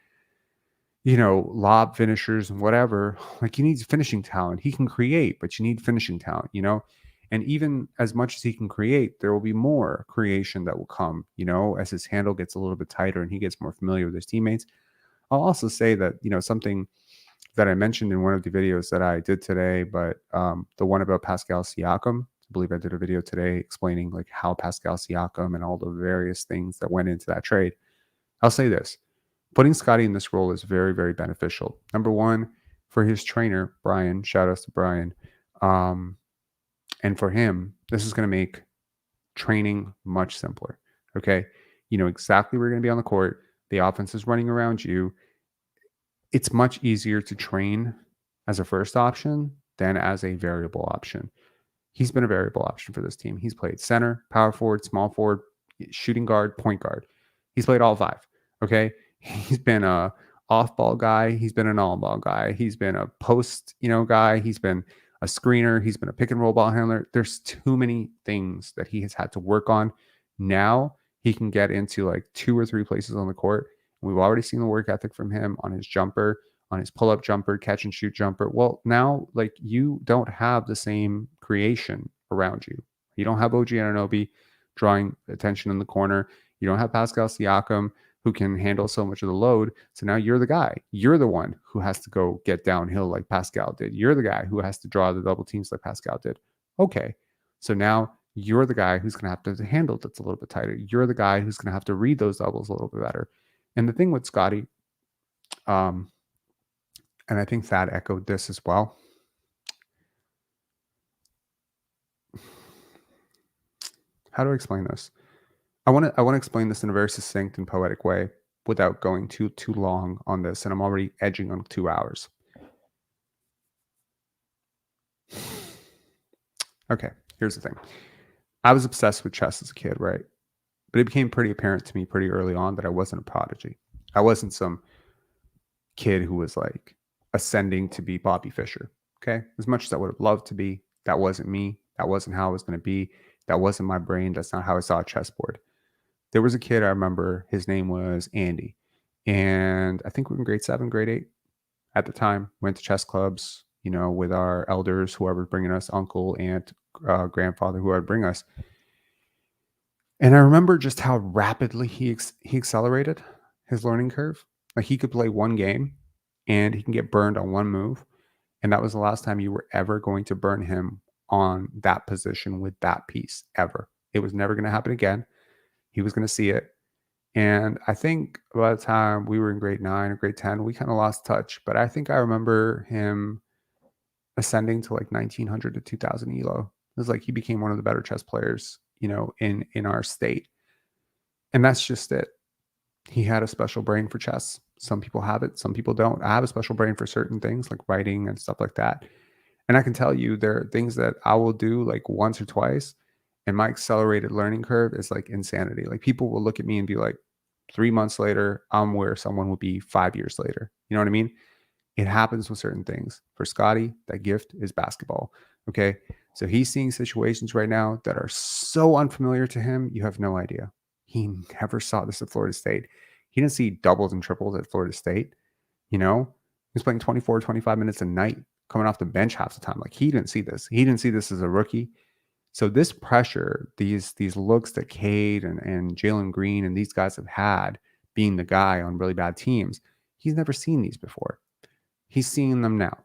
lob finishers and whatever. Like, you need finishing talent. He can create, but you need finishing talent, and even as much as he can create, there will be more creation that will come, as his handle gets a little bit tighter and he gets more familiar with his teammates. I'll also say that, something that I mentioned in one of the videos that I did today, but the one about Pascal Siakam, I believe I did a video today explaining like how Pascal Siakam and all the various things that went into that trade. I'll say this. Putting Scotty in this role is very, very beneficial. Number one, for his trainer, Brian, shout outs to Brian. And for him, this is going to make training much simpler. Okay. You know exactly where you're going to be on the court. The offense is running around you. It's much easier to train as a first option than as a variable option. He's been a variable option for this team. He's played center, power forward, small forward, shooting guard, point guard. He's played all five. Okay. He's been a off-ball guy. He's been an on-ball guy. He's been a post, guy. He's been a screener. He's been a pick and roll ball handler. There's too many things that he has had to work on. Now he can get into like 2 or 3 places on the court. We've already seen the work ethic from him on his jumper, on his pull-up jumper, catch and shoot jumper. Well, now like you don't have the same creation around you. You don't have OG Anunoby drawing attention in the corner. You don't have Pascal Siakam who can handle so much of the load. So now you're the guy. You're the one who has to go get downhill like Pascal did. You're the guy who has to draw the double teams like Pascal did. Okay. So now you're the guy who's going to have to handle that's a little bit tighter. You're the guy who's going to have to read those doubles a little bit better. And the thing with Scotty, and I think Thad echoed this as well. How do I explain this? I want to explain this in a very succinct and poetic way without going too long on this, and I'm already edging on 2 hours. Okay, here's the thing. I was obsessed with chess as a kid, right? But it became pretty apparent to me pretty early on that I wasn't a prodigy. I wasn't some kid who was like ascending to be Bobby Fischer. Okay, as much as I would have loved to be, that wasn't me. That wasn't how it was going to be. That wasn't my brain. That's not how I saw a chessboard. There was a kid I remember, his name was Andy. And I think we were in grade 7, grade 8 at the time. Went to chess clubs, with our elders, whoever was bringing us, uncle, aunt, grandfather, who would bring us. And I remember just how rapidly he accelerated his learning curve. Like he could play one game and he can get burned on one move. And that was the last time you were ever going to burn him on that position with that piece ever. It was never going to happen again. He was going to see it. And I think by the time we were in grade 9 or grade 10, we kind of lost touch. But I think I remember him ascending to like 1900 to 2000 elo. It was like he became one of the better chess players, in our state. And that's just it. He had a special brain for chess. Some people have it, some people don't. I have a special brain for certain things like writing and stuff like that. And I can tell you there are things that I will do like once or twice, and my accelerated learning curve is like insanity. Like people will look at me and be like, 3 months later, I'm where someone will be 5 years later. You know what I mean? It happens with certain things. For Scotty, that gift is basketball. Okay. So he's seeing situations right now that are so unfamiliar to him. You have no idea. He never saw this at Florida State. He didn't see doubles and triples at Florida State. He was playing 24, 25 minutes a night, coming off the bench half the time. Like he didn't see this. He didn't see this as a rookie. So this pressure, these looks that Cade and Jalen Green and these guys have had being the guy on really bad teams, he's never seen these before. He's seeing them now,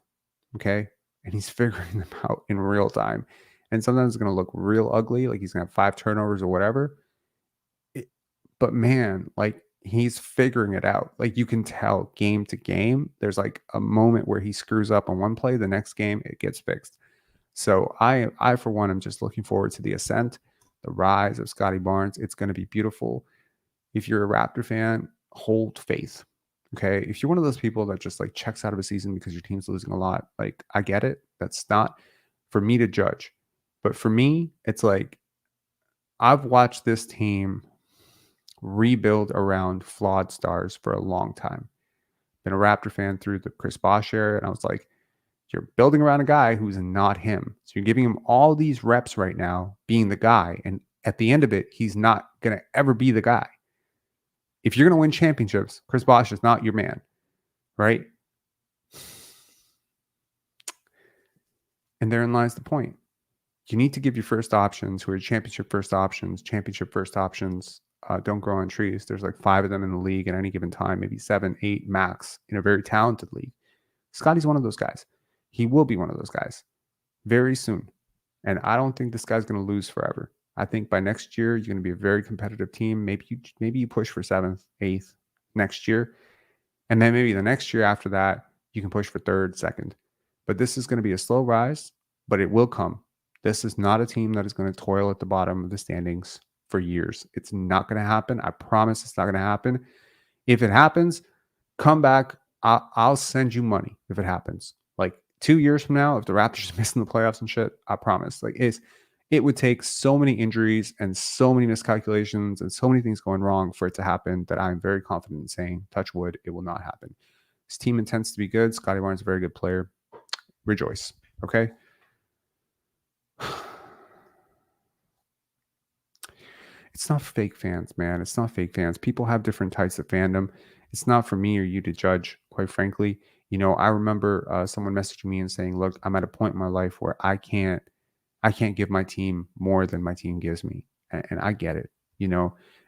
okay? And he's figuring them out in real time. And sometimes it's going to look real ugly, like he's going to have 5 turnovers or whatever. But man, like he's figuring it out. Like you can tell game to game, there's like a moment where he screws up on one play, the next game it gets fixed. So I for one, am just looking forward to the ascent, the rise of Scotty Barnes. It's going to be beautiful. If you're a Raptor fan, hold faith. Okay. If you're one of those people that just like checks out of a season because your team's losing a lot, like I get it. That's not for me to judge. But for me, it's like I've watched this team rebuild around flawed stars for a long time. Been a Raptor fan through the Chris Bosh era, and I was like, you're building around a guy who's not him. So you're giving him all these reps right now being the guy. And at the end of it, he's not going to ever be the guy. If you're going to win championships, Chris Bosh is not your man, right? And therein lies the point. You need to give your first options, who are championship first options, don't grow on trees. There's like 5 of them in the league at any given time, maybe 7, 8 max in a very talented league. Scotty's one of those guys. He will be one of those guys very soon. And I don't think this guy's going to lose forever. I think by next year, you're going to be a very competitive team. Maybe you push for 7th, 8th next year. And then maybe the next year after that, you can push for 3rd, 2nd. But this is going to be a slow rise, but it will come. This is not a team that is going to toil at the bottom of the standings for years. It's not going to happen. I promise it's not going to happen. If it happens, come back. I'll send you money if it happens. Like 2 years from now, if the Raptors are missing the playoffs and shit, I promise. Like it would take so many injuries and so many miscalculations and so many things going wrong for it to happen that I'm very confident in saying, touch wood, it will not happen. This team intends to be good. Scotty Barnes is a very good player. Rejoice. Okay. It's not fake fans, man. It's not fake fans. People have different types of fandom. It's not for me or you to judge, quite frankly. I remember someone messaging me and saying, look, I'm at a point in my life where I can't give my team more than my team gives me. And I get it.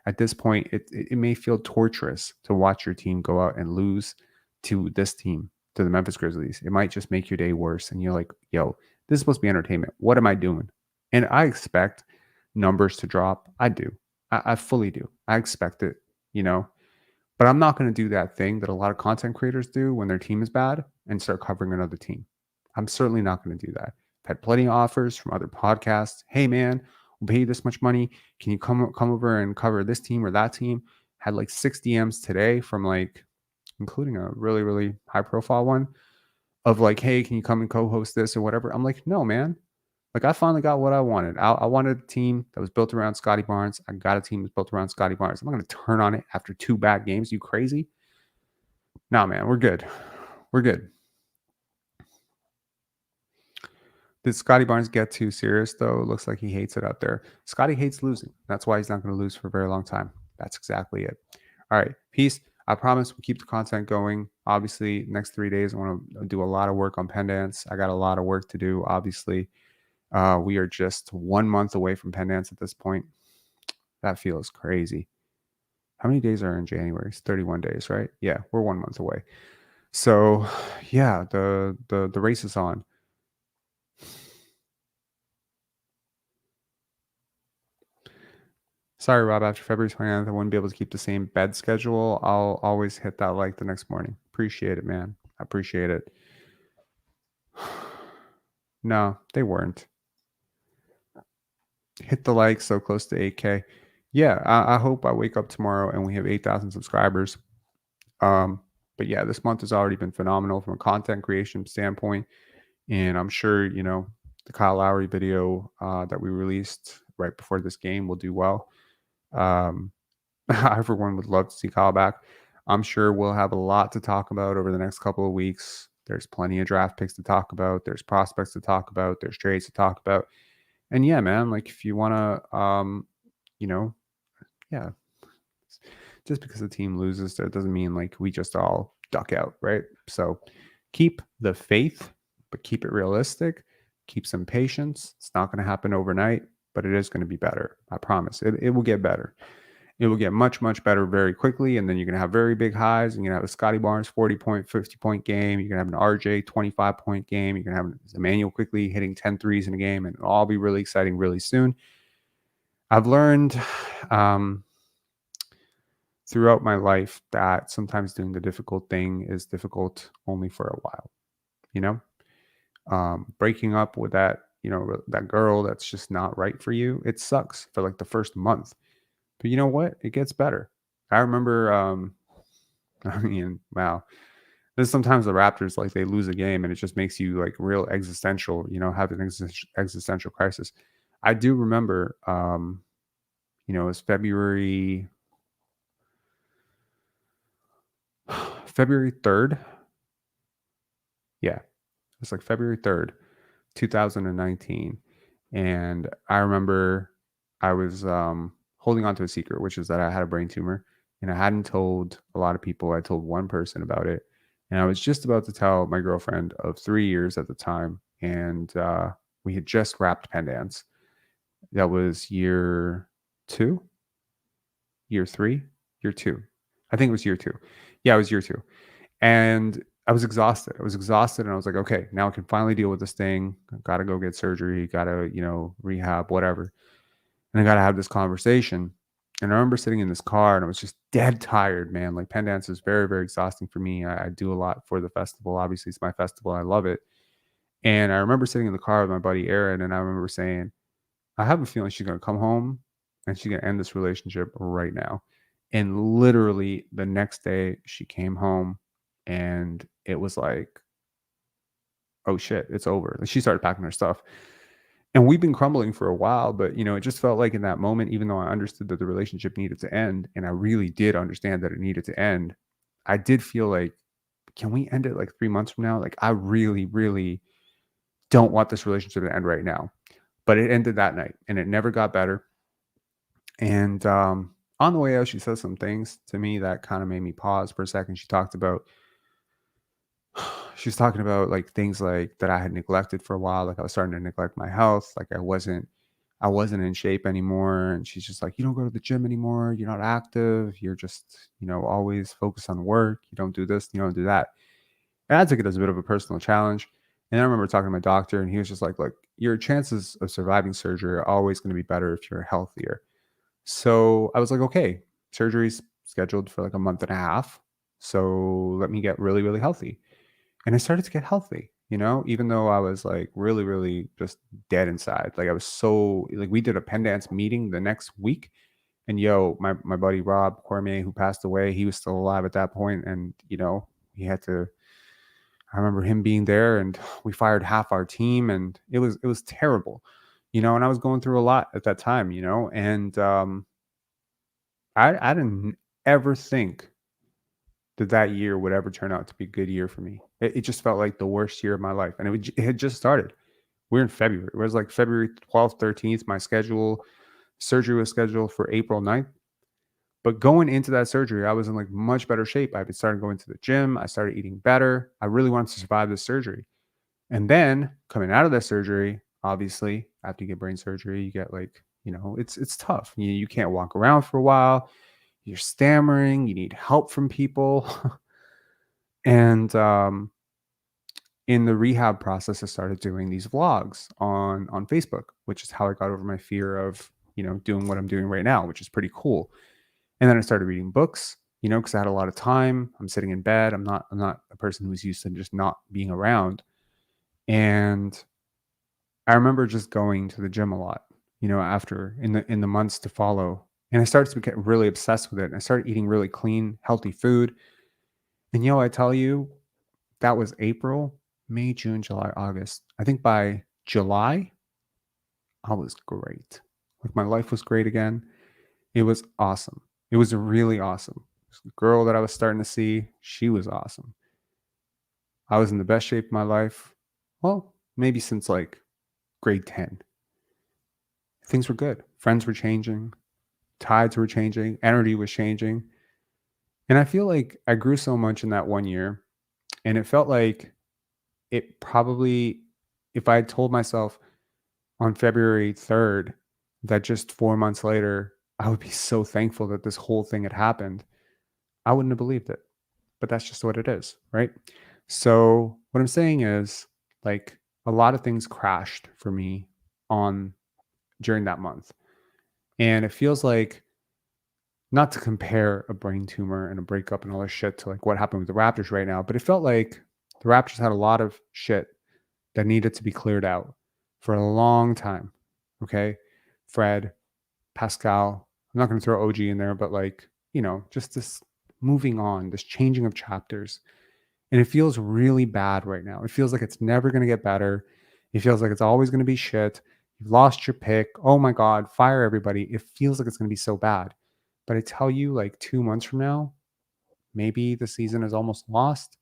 At this point, it may feel torturous to watch your team go out and lose to this team, to the Memphis Grizzlies. It might just make your day worse. And you're like, yo, this is supposed to be entertainment. What am I doing? And I expect numbers to drop. I do. I fully do. I expect it, but I'm not going to do that thing that a lot of content creators do when their team is bad and start covering another team. I'm certainly not going to do that. I've had plenty of offers from other podcasts. Hey man, we'll pay you this much money. Can you come over and cover this team or that team? Had like 6 DMs today from like, including a really, really high profile one of like, hey, can you come and co-host this or whatever? I'm like, no, man. Like I finally got what I wanted. I wanted a team that was built around Scotty Barnes. I got a team that's built around Scotty Barnes. I'm not going to turn on it after 2 bad games. You crazy? No, man, we're good. We're good. Did Scotty Barnes get too serious, though? It looks like he hates it out there. Scotty hates losing. That's why he's not going to lose for a very long time. That's exactly it. All right. Peace. I promise we'll keep the content going. Obviously, next 3 days, I want to do a lot of work on Penn Dance. I got a lot of work to do, obviously. We are just 1 month away from Penn Dance at this point. That feels crazy. How many days are in January? It's 31 days, right? Yeah, we're 1 month away. So, yeah, the race is on. Sorry, Rob, after February 29th, I wouldn't be able to keep the same bed schedule. I'll always hit that like the next morning. Appreciate it, man. I appreciate it. No, they weren't. Hit the like so close to 8K. Yeah, I hope I wake up tomorrow and we have 8,000 subscribers. But yeah, this month has already been phenomenal from a content creation standpoint. And I'm sure, the Kyle Lowry video that we released right before this game will do well. I, for one, would love to see Kyle back. I'm sure we'll have a lot to talk about over the next couple of weeks. There's plenty of draft picks to talk about. There's prospects to talk about. There's trades to talk about. And yeah, man, like if you want to, yeah, just because the team loses, that doesn't mean like we just all duck out, right? So keep the faith, but keep it realistic. Keep some patience. It's not going to happen overnight, but it is going to be better. I promise. It will get better. It will get much, much better very quickly. And then you're going to have very big highs. You're going to have a Scotty Barnes 40-point, 50-point game. You're going to have an RJ 25-point game. You're going to have Immanuel Quickley hitting 10 threes in a game. And it'll all be really exciting really soon. I've learned throughout my life that sometimes doing the difficult thing is difficult only for a while. Breaking up with that, that girl that's just not right for you, it sucks for like the first month. But you know what? It gets better. I remember, wow. There's sometimes the Raptors, like they lose a game and it just makes you like real existential, have an existential crisis. I do remember, it was February 3rd. Yeah. It was like February 3rd, 2019. And I remember I was, holding on to a secret, which is that I had a brain tumor and I hadn't told a lot of people. I told one person about it and I was just about to tell my girlfriend of 3 years at the time. And we had just wrapped Penn Dance. That was year 2, year 3, year 2. I think it was year 2. Yeah, it was year 2. And I was exhausted. And I was like, okay, now I can finally deal with this thing. Got to go get surgery. Got to, rehab, whatever. And I got to have this conversation. And I remember sitting in this car and I was just dead tired, man. Like Penn Dance is very, very exhausting for me. I do a lot for the festival. Obviously, it's my festival. I love it. And I remember sitting in the car with my buddy Aaron. And I remember saying, I have a feeling she's going to come home and she's going to end this relationship right now. And literally the next day she came home and it was like, oh shit, it's over. And she started packing her stuff. And we've been crumbling for a while, but it just felt like in that moment, even though I understood that the relationship needed to end, and I really did understand that it needed to end, I did feel like, can we end it like 3 months from now? Like I really, really don't want this relationship to end right now. But it ended that night and it never got better. And on the way out, she said some things to me that kind of made me pause for a second. She was talking about like things like that I had neglected for a while. Like I was starting to neglect my health. Like I wasn't in shape anymore. And she's just like, you don't go to the gym anymore. You're not active. You're just, always focused on work. You don't do this. You don't do that. And I took it as a bit of a personal challenge. And I remember talking to my doctor and he was just like, look, your chances of surviving surgery are always going to be better if you're healthier. So I was like, okay, surgery's scheduled for like a month and a half. So let me get really, really healthy. And I started to get healthy, even though I was like really, really just dead inside. Like I was so like, we did a Penn Dance meeting the next week and my buddy Rob Cormier, who passed away, he was still alive at that point. And, he had to, I remember him being there and we fired half our team and it was terrible, and I was going through a lot at that time, and I didn't ever think that year would ever turn out to be a good year for me. It just felt like the worst year of my life. And it had just started. we're in February. It was like February 12th, 13th. My surgery was scheduled for April 9th. But going into that surgery, I was in like much better shape. I started going to the gym. I started eating better. I really wanted to survive this surgery. And then coming out of that surgery, obviously, after you get brain surgery, you get like, it's tough. You can't walk around for a while. You're stammering. You need help from people. And in the rehab process, I started doing these vlogs on Facebook, which is how I got over my fear of, doing what I'm doing right now, which is pretty cool. And then I started reading books, because I had a lot of time. I'm sitting in bed. I'm not a person who's used to just not being around. And I remember just going to the gym a lot, after in the months to follow. And I started to get really obsessed with it. And I started eating really clean, healthy food. And I tell you, that was April, May, June, July, August. I think by July, I was great. Like my life was great again. It was awesome. It was really awesome. The girl that I was starting to see, she was awesome. I was in the best shape of my life. Well, maybe since like grade 10. Things were good. Friends were changing. Tides were changing. Energy was changing. And I feel like I grew so much in that 1 year. And it felt like it probably, if I had told myself on February 3rd that just 4 months later, I would be so thankful that this whole thing had happened, I wouldn't have believed it. But that's just what it is, right? So what I'm saying is, like, a lot of things crashed for me during that month. And it feels like, not to compare a brain tumor and a breakup and all this shit to like what happened with the Raptors right now, but it felt like the Raptors had a lot of shit that needed to be cleared out for a long time. Okay. Fred, Pascal, I'm not going to throw OG in there, but like, just this moving on, this changing of chapters. And it feels really bad right now. It feels like it's never going to get better. It feels like it's always going to be shit. You've lost your pick. Oh my God, fire everybody. It feels like it's going to be so bad. But I tell you, like 2 months from now, maybe the season is almost lost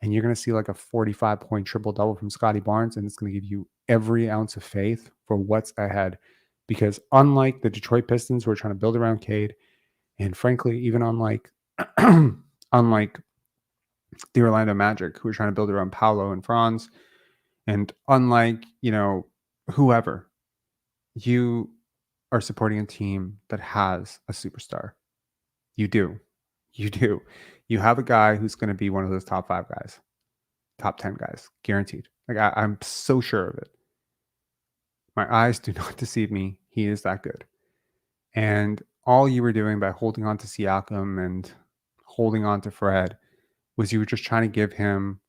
and you're going to see like a 45-point triple-double from Scotty Barnes, and it's going to give you every ounce of faith for what's ahead. Because unlike the Detroit Pistons who are trying to build around Cade, and frankly, even unlike the Orlando Magic who are trying to build around Paolo and Franz, and unlike, whoever, you are supporting a team that has a superstar. You do. You have a guy who's going to be one of those top 5 guys, top 10 guys, guaranteed. Like I'm so sure of it. My eyes do not deceive me. He is that good. And all you were doing by holding on to Siakam and holding on to Fred was you were just trying to give him,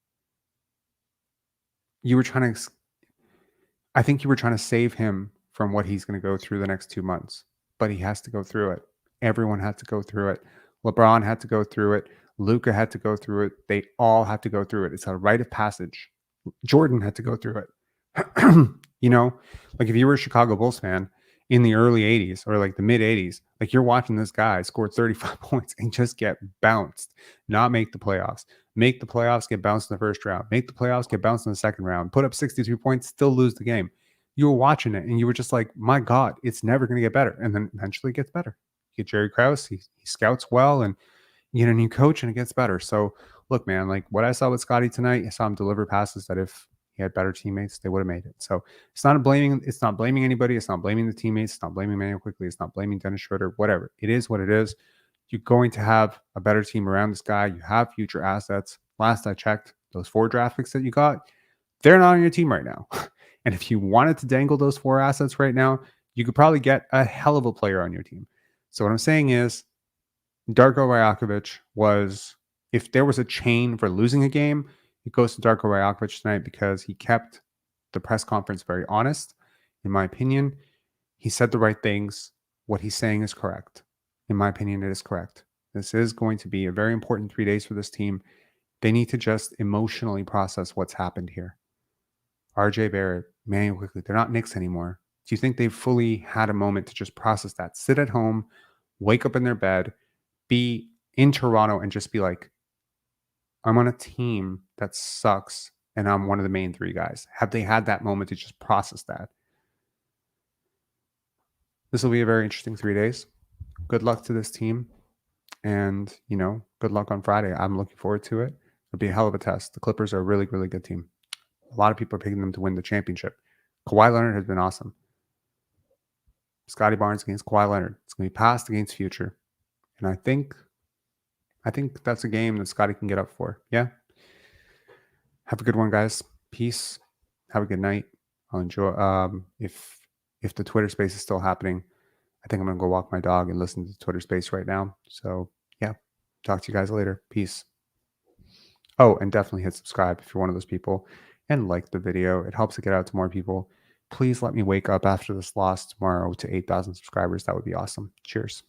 I think you were trying to save him from what he's going to go through the next 2 months. But he has to go through it. Everyone had to go through it. LeBron had to go through it. Luka had to go through it. They all had to go through it. It's a rite of passage. Jordan had to go through it. Like if you were a Chicago Bulls fan in the early 80s or like the mid 80s, like you're watching this guy score 35 points and just get bounced, not make the playoffs. Make the playoffs, get bounced in the first round. Make the playoffs, get bounced in the second round. Put up 62 points, still lose the game. You were watching it and you were just like, my God, it's never going to get better. And then eventually it gets better. You get Jerry Krause, he scouts well, and you get a new coach and it gets better. So look, man, like what I saw with Scotty tonight, I saw him deliver passes that if he had better teammates, they would have made it. So it's not blaming anybody. It's not blaming the teammates. It's not blaming Immanuel Quickley. It's not blaming Dennis Schroeder, whatever. It is what it is. You're going to have a better team around this guy. You have future assets. Last I checked, those 4 draft picks that you got, they're not on your team right now. And if you wanted to dangle those 4 assets right now, you could probably get a hell of a player on your team. So what I'm saying is, Darko Rajakovic was, if there was a chain for losing a game, it goes to Darko Rajakovic tonight because he kept the press conference very honest. In my opinion, he said the right things. What he's saying is correct. In my opinion, it is correct. This is going to be a very important 3 days for this team. They need to just emotionally process what's happened here. RJ Barrett, Immanuel Quickley, they're not Knicks anymore. Do you think they've fully had a moment to just process that? Sit at home, wake up in their bed, be in Toronto and just be like, I'm on a team that sucks and I'm one of the main 3 guys. Have they had that moment to just process that? This will be a very interesting 3 days. Good luck to this team. And, good luck on Friday. I'm looking forward to it. It'll be a hell of a test. The Clippers are a really, really good team. A lot of people are picking them to win the championship. Kawhi Leonard has been awesome. Scotty Barnes against Kawhi Leonard. It's going to be past against future. And I think that's a game that Scotty can get up for. Yeah. Have a good one, guys. Peace. Have a good night. I'll enjoy. If the Twitter space is still happening, I think I'm going to go walk my dog and listen to the Twitter space right now. So, yeah. Talk to you guys later. Peace. Oh, and definitely hit subscribe if you're one of those people, and like the video. It helps it get out to more people. Please let me wake up after this loss tomorrow to 8,000 subscribers. That would be awesome. Cheers.